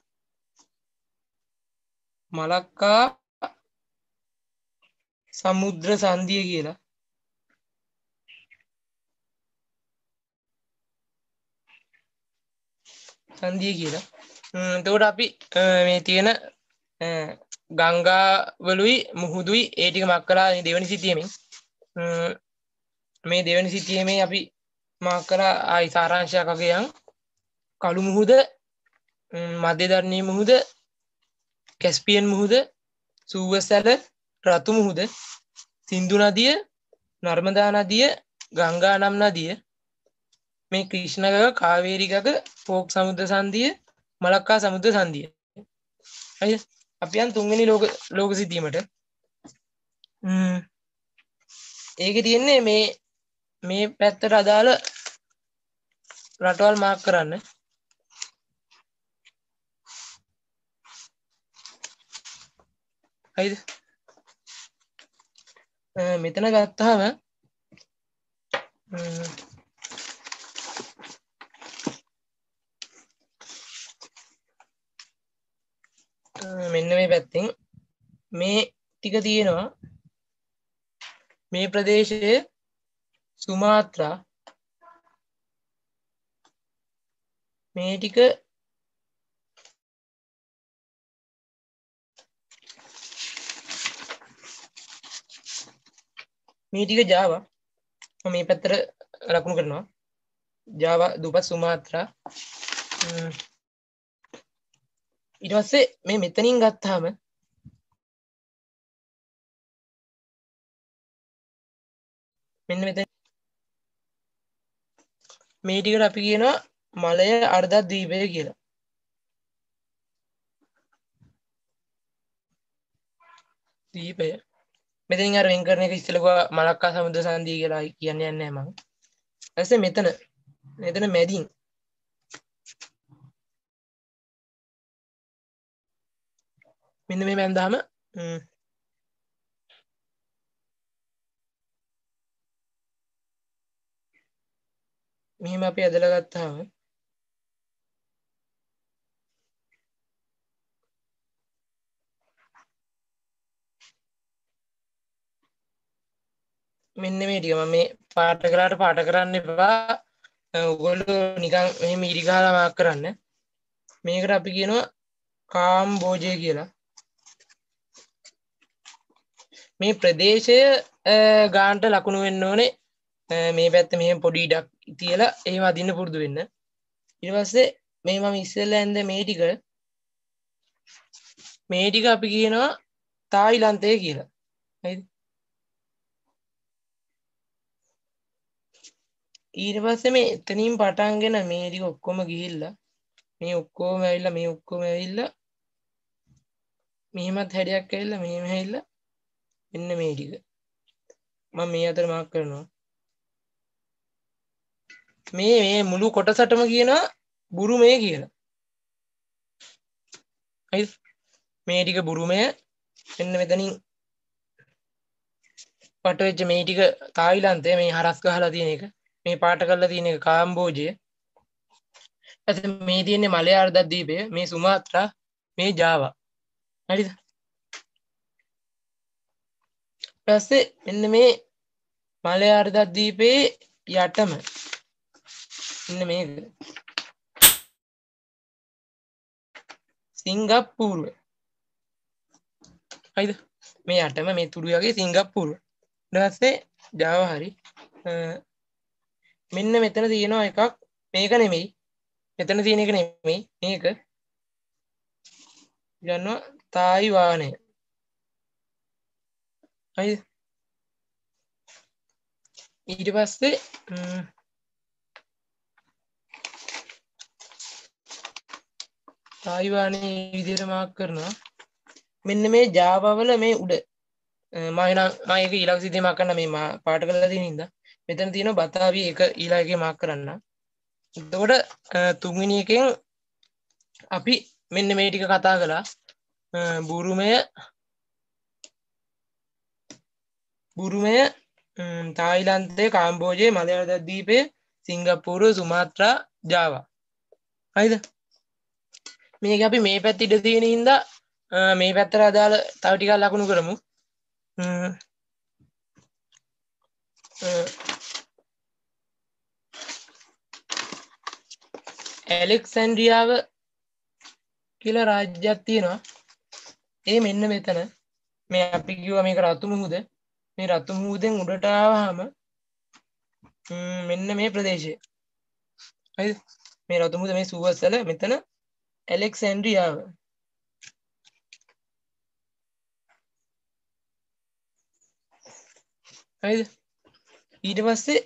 මලක්කා සමුද්‍ර සංධිය කියලා. සංධිය කියලා. එතකොට අපි මේ තියෙන ගංගා වලුයි මුහුදුයි ඒ ටික මක් කළා මේ දෙවෙනි සිතියමින්. මේ දෙවෙනි සිතියමේ අපි මක් කරා ආයි සාරාංශයක් වගේ යන් කළු මුහුද, මධ්‍යධරණී මුහුද, කැස්පියන් මුහුද, සූවසැල, රතු මුහුද, සින්දු නදිය, නර්මදා නදිය, ගංගා නම් නදිය, මේ ක්‍රිෂ්ණ ගග, කාවේරි ගග, පෝක් සමුද්‍ර සංධිය, මලක්කා සමුද්‍ර සංධිය. හරිද? අපි යන් තුන්වෙනි ලෝක සිද්ධියමට. ඒකේ තියෙන්නේ මේ පැත්තට අදාළ රටවල් මාක් කරන්න. හරිද? මෙතන ගත්තාම මෙන්න මේ පැත්තෙන් මේ ටික තියෙනවා. මේ ප්‍රදේශයේ සුමාත්‍රා මේ ටික ජාවා මම මේ පැත්තට ලකුණු කරනවා. ජාවා දුපත් සුමාත්‍රා. ඊට පස්සේ මේ මෙතනින් ගත්තාම මෙන්න මෙතන මේ ටිකට අපි කියනවා මලය අර්ධ ද්වීපය කියලා. ද්වීපය. මෙතනින් අර වෙන් කරන එක ඉස්සෙල්ලා මලක්කා සමුද්‍ර සංධිය කියලා කියන්නේ නැහැ මම. ඊපස්සේ මෙතන මැදින් මෙන්න මේ මැන්දාම මෙහෙම අපි ඇදලා ගත්තාම මෙන්න මේ ටික මම මේ පාට කරාට පාට කරන්න එපා. ඔයගොල්ලෝ නිකන් මෙහෙම ඉරි ගහලා මාක් කරන්න. මේකට අපි කියනවා කාම්බෝජය කියලා. මේ ප්‍රදේශය ගානට ලකුණු වෙන්න ඕනේ. මේ පැත්ත මෙහෙම පොඩි ඉඩක් තියලා එහෙම අදින්න පුරුදු වෙන්න. ඊට පස්සේ මේ මම ඉස්සෙල්ලා ඇඳ මේ ටික අපි කියනවා තායිලන්තය කියලා. හරිද? ඊට පස්සේ මේ එතනින් පටන්ගෙන මේ ටික ඔක්කොම ගිහිල්ලා මේ ඔක්කොම ඇවිල්ලා මේ ඔක්කොම ඇවිල්ලා මෙහෙමත් හැඩයක් ඇවිල්ලා මෙහෙම ඇවිල්ලා මෙන්න මේ ටික මම මේ අතර මාක් කරනවා මේ මුළු කොටසටම කියනවා බුරුමය කියලා හරි මේ ටික බුරුමය මෙන්න මෙතනින් පට වෙච්ච මේ ටික තායිලන්තය මේ හරස් ගහලා තියෙන එක මේ පාට කරලා තියෙන එක කාම්බෝජය මේ තියෙන්නේ මලයාර්ධද්වීපය මේ සුමාත්‍රා මේ ජාවා හරිද පස්සේ මෙන්න මේ මලයාර්ධද්වීපයේ යටම මෙන්න මේක සිංගප්පූරුව හරිද මේ යටම මේ තුඩු වගේ සිංගප්පූරුව ඊට පස්සේ ජාවා හරි මෙන්න මෙතන තියෙනවා එකක් මේක නෙමෙයි මෙතන තියෙන එක නෙමෙයි මේක ගන්නවා තායිවානය හරිද ඊට පස්සේ තායිවානයේ විදිහට මාක් කරනවා මෙන්න මේ ජාවාවල මේ උඩ මම ඒක ඊළඟ සිද්ධිය මාක් කරන්න මේ පාට කරලා තියෙන ඉඳ මෙතන තියෙනවා බතාවි එක ඊළඟ එකේ මාක් කරන්න එතකොට තුන්වෙනි එකෙන් අපි මෙන්න මේ ටික කතා කළා බුරුමය තායිලන්තයේ කාම්බෝජයේ මලයාලද්වීපයේ සිංගප්පූරුව සුමාත්‍රා ජාවා හරිද මේක අපි මේ පැත්ත ඉඳ තියෙන හින්දා මේ පැත්තට අදාළ තව ටිකක් ලකුණු කරමු ඇලෙක්සැන්ඩ්‍රියාව කියලා රාජ්‍යයක් තියෙනවා ඒ මෙන්න මෙතන මේ අපි කිව්වා මේක රතු මුහුද මේ රතු මුහුදෙන් උඩට ආවහම මෙන්න මේ ප්‍රදේශය හරිද මේ රතු මුහුද මේ සුවසල මෙතන ඇලෙක්සැන්ඩ්‍රියාව හරිද ඊට පස්සේ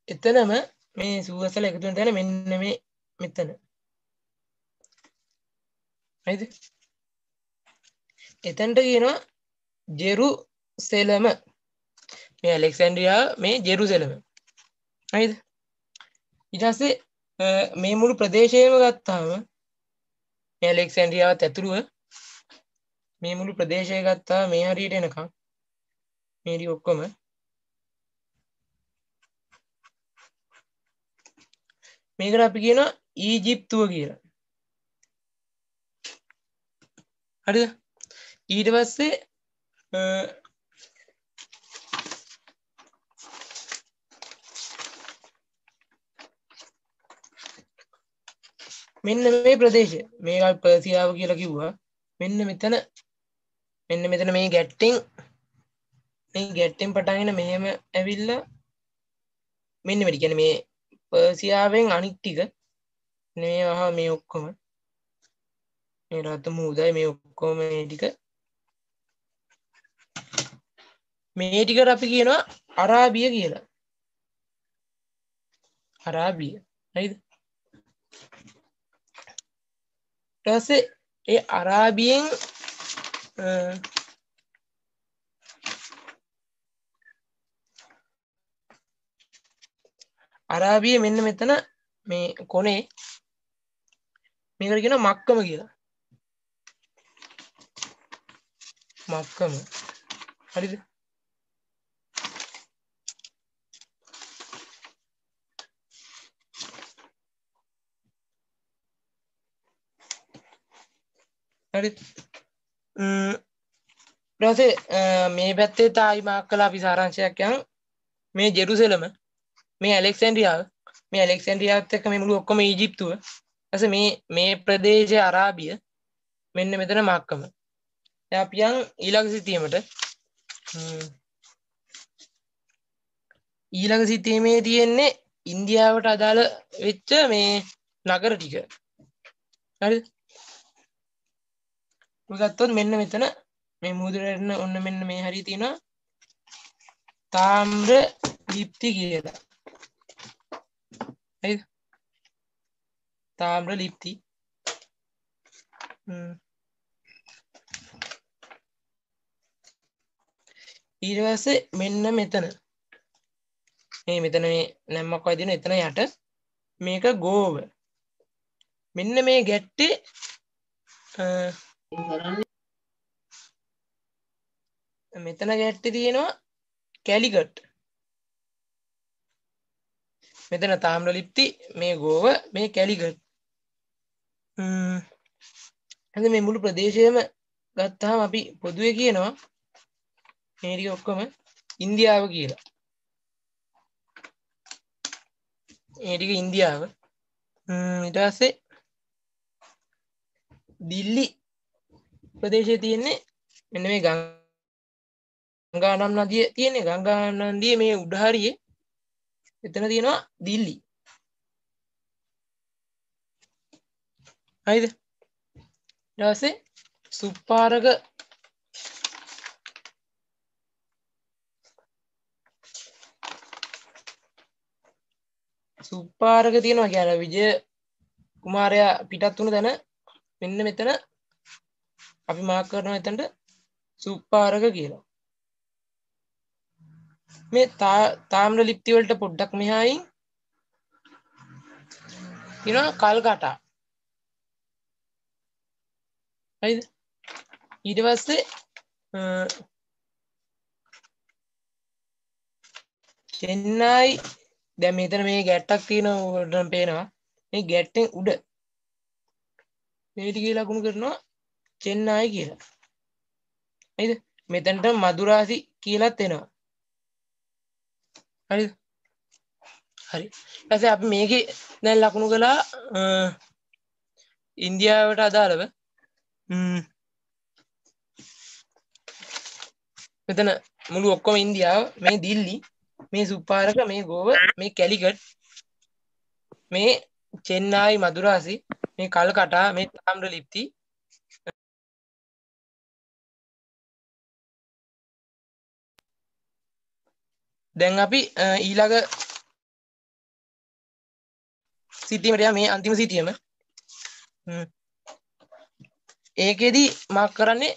එතනම මේ සුවසල එකතු වෙන තැන මෙන්න මේ මෙතන හරිද එතනට කියනවා ජෙරුසෙලම මේ ඇලෙක්සැන්ඩ්‍රියාව මේ ජෙරුසෙලම හරිද ඊට පස්සේ මේ මුළු ප්‍රදේශයම ගත්තාම මේ ඇලෙක්සැන්ඩ්‍රියාවත් ඇතුළුව මේ මුළු ප්‍රදේශය ගත්තා මේ හරියට එනකම් මේ ටික ඔක්කොම මේකට අපි කියනවා ඊජිප්තුව කියලා හරිද ඊට පස්සේ මෙන්න මේ ප්‍රදේශය මේක පර්සියාව කියලා කිව්වා මෙන්න මෙතන මේ ගැට්ටෙන් පටන්ගෙන මෙහෙම ඇවිල්ලා මෙන්න මෙතන කියන්නේ මේ පර්සියාවෙන් අනිත් ටික මේවා මේ ඔක්කොම මේ රතු මුහුදයි මේ ඔක්කොම මේ ටික මේටිකට අපි කියනවා අරාබිය කියලා අරාබිය හරිද ඊට පස්සේ ඒ අරාබියෙන් අරාබිය මෙන්න මෙතන මේ කොනේ මේකට කියනවා මක්කම කියලා මක්කම හරිද හරි ඊට මේ පැත්තේ තායි මාක් කළා අපි සාරාංශයක් යන මේ ජෙරුසලම මේ ඇලෙක්සැන්ඩ්‍රියාවත් එක්ක මේ මුළු ඔක්කොම ඊජිප්තුව ඊට මේ ප්‍රදේශයේ අරාබිය මෙන්න මෙතන මක්කම දැන් අපි යන් ඊළඟ සිතියමට ඊළඟ සිතියමේ තියෙන්නේ ඉන්දියාවට අදාළ වෙච්ච මේ නගර ටික හරිද ගත්තොත් මෙන්න මෙතන මේ මුහුදට ඔන්න මෙන්න මේ හරිය තියෙනවා තාම්‍ර දීප්ති කියලා හරිද තාම්‍ර ලිප්ති ඊට පස්සේ මෙන්න මෙතන මේ මෙතන මේ නැම්මක් වගේ දින එතන යට මේක ගෝව මෙන්න මේ ගැට්ටේ මෙතන ගැට්ටේ තියෙනවා කැලිකට් මෙතන තාම්‍ර ලිප්ති මේ ගෝව මේ කැලිකට් හඳ මේ මුළු ප්‍රදේශයම ගත්තාම අපි පොදුවේ කියනවා මේ ටික ඔක්කොම ඉන්දියාව කියලා ඒ ටික ඉන්දියාව ඊට පස්සේ දිල්ලි ප්‍රදේශයේ තියෙන්නේ මෙන්න මේ ගංගා නම් නදිය තියෙන්නේ ගංගා නදියේ මේ උඩ හරියේ එතන තියෙනවා දිල්ලි හරිද ඊට පස්සේ සුප්පාරක තියෙනවා කියලා විජය කුමාරයා පිටත් වුණ තැන මෙන්න මෙතන අපි මාක් කරනවා එතනට සුප්පාරක කියලා මේ තාම්‍ර ලිප්ති වලට පොඩ්ඩක් මෙහායින් තියෙනවා කල්කටා හරිද ඊට පස්සේ චෙන්නයි දැන් මෙතන මේ ගැට්ටක් තියෙනවා පේනවා මේ ගැට්ටෙන් උඩ මේ ටික ලකුණු කරනවා චෙන්නයි කියලා හරිද මෙතනට මදුරාසි කියලාත් එනවා හරිද හරි ඊපස්සේ අපි මේකේ දැන් ලකුණු කළා ඉන්දියාවට අදාළව මෙතන මුළු ඔක්කොම ඉන්දියාව මේ දිල්ලි මේ සුප්පාරක මේ ගෝව මේ කැලිකට් මේ චෙන්නයි මදුරාසි මේ කල්කටා මේ තාම්‍ර ලිප්ති දැන් අපි ඊළඟ සිටියමට මේ අන්තිම සිටියම ඒකෙදි මාක් කරන්නේ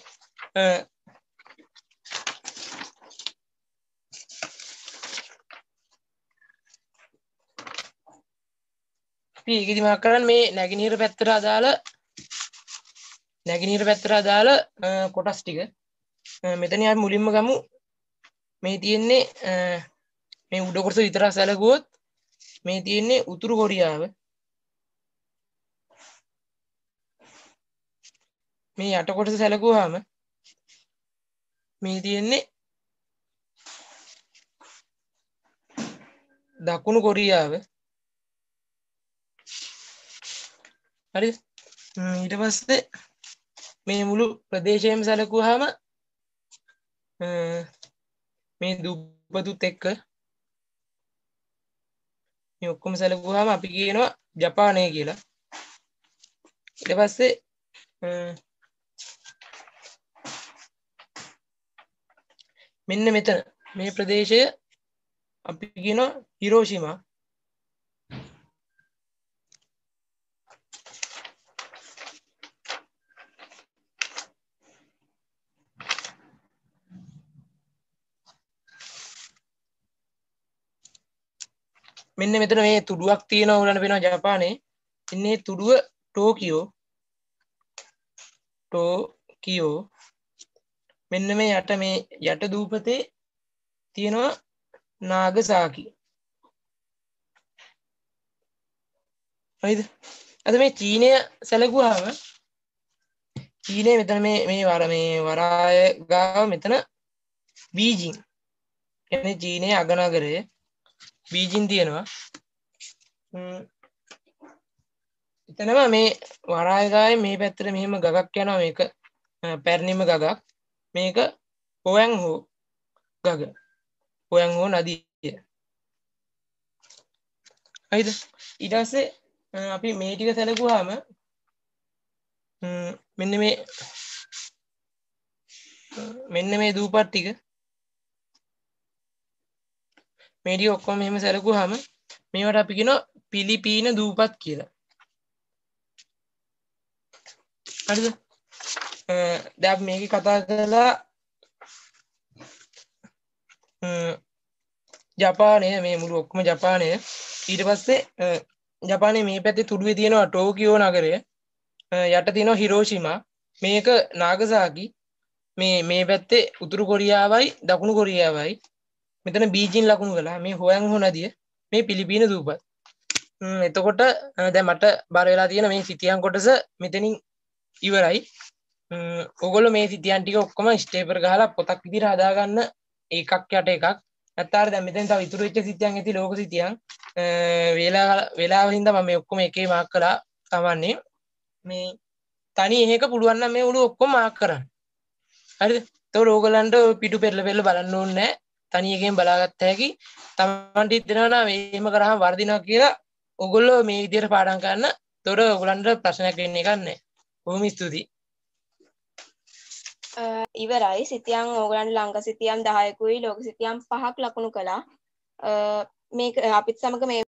අපි ඒකෙදි මාක් කරන්නේ මේ නැගෙනහිර පැත්තට අදාළ කොටස් ටික මෙතන අපි මුලින්ම ගමු මේ තියෙන්නේ මේ උඩ කොටස විතරක් සැලකුවොත් මේ තියෙන්නේ උතුරු කොරියාව මේ යට කොටස සැලකුවාම මේ තියෙන්නේ දකුණු කොරියාව හරි ඊට පස්සේ මේ මුළු ප්‍රදේශයම සැලකුවාම මේ දුප්පතුත් එක්ක මේ ඔක්කොම සැලකුවාම අපි කියනවා ජපානය කියලා ඊට පස්සේ මෙන්න මෙතන මේ ප්‍රදේශය අපි කියනවා හිරෝෂිමා මෙන්න මෙතන මේ තුඩුවක් තියෙනවා උලන්න පේනවා ජපානයේ ඉන්නේ තුඩුව ටෝකියෝ මෙන්න මේ යට දූපතේ තියෙනවා නාගසාකි හරිද අද මේ චීනය සැලකුවාම චීනය මෙතන මේ වරාය ගාව මෙතන බීජිං කියන්නේ චීනයේ අගනගරය බීජිං තියෙනවා එතනම මේ වරායගාවේ මේ පැත්තට මෙහෙම ගගක් යනවා මේක පැරණිම ගගක් මේක හොයන් හෝ ගග හොයන් හෝ නදිය හරිද ඊට පස්සේ අපි මේ ටික සැලකුවාම මෙන්න මේ දූපත් ටික මේ ටික ඔක්කොම මෙහෙම සැලකුවාම මේවට අපි කියනවා පිලිපීන දූපත් කියලා හරිද දැන් අපි මේක කතා කරලා ජපානය මේ මුළු ඔක්කොම ජපානය ඊට පස්සේ ජපානයේ මේ පැත්තේ තුඩුවේ තියෙනවා ටෝකියෝ නගරය යට තියෙනවා හිරෝෂිමා මේක නාගසාකි මේ පැත්තේ උතුරු කොරියාවයි දකුණු කොරියාවයි මෙතන බීජින් ලකුණු කළා මේ හොයන් හෝ නදිය මේ පිලිපීන දූපත් එතකොට දැන් මට බාර වෙලා තියෙන මේ සිතියන් කොටස මෙතනින් ඉවරයි ඔයගොල්ලෝ මේ සිතියන් ටික ඔක්කොම ස්ටේපර් ගහලා පොතක් විදිහට හදාගන්න එකක් යට එකක් නැත්නම් දැන් මෙතෙන් තව ඉතුරු වෙච්ච සිතියන් ඇති ලෝක සිතියන් වේලාව හින්දා මම මේ ඔක්කොම එකේ මාක් කළා තමන්නේ මේ තනි එහෙක පුළුවන් නම් මේ උළු ඔක්කොම මාක් කරන්න හරිද එතකොට ඕගලන්ට පිටු පෙරල පෙරල බලන්න ඕනේ නැහැ තනි එකෙන් බලාගත්ත හැකි තමන්ට හිතෙනවා නම් මේම කරාම වර්ධිනවා කියලා ඔයගොල්ලෝ මේ විදිහට පාඩම් කරන්න එතකොට ඔයගලන්ට ප්‍රශ්නයක් වෙන්නේ නැහැ බොහොම ස්තුතියි ඉවරයි සිතියන් ඕගලන්ට ලංක සිතියන් 10කුයි ලෝක සිතියන් 5ක් ලකුණු කළා මේක අපිත් සමග මේ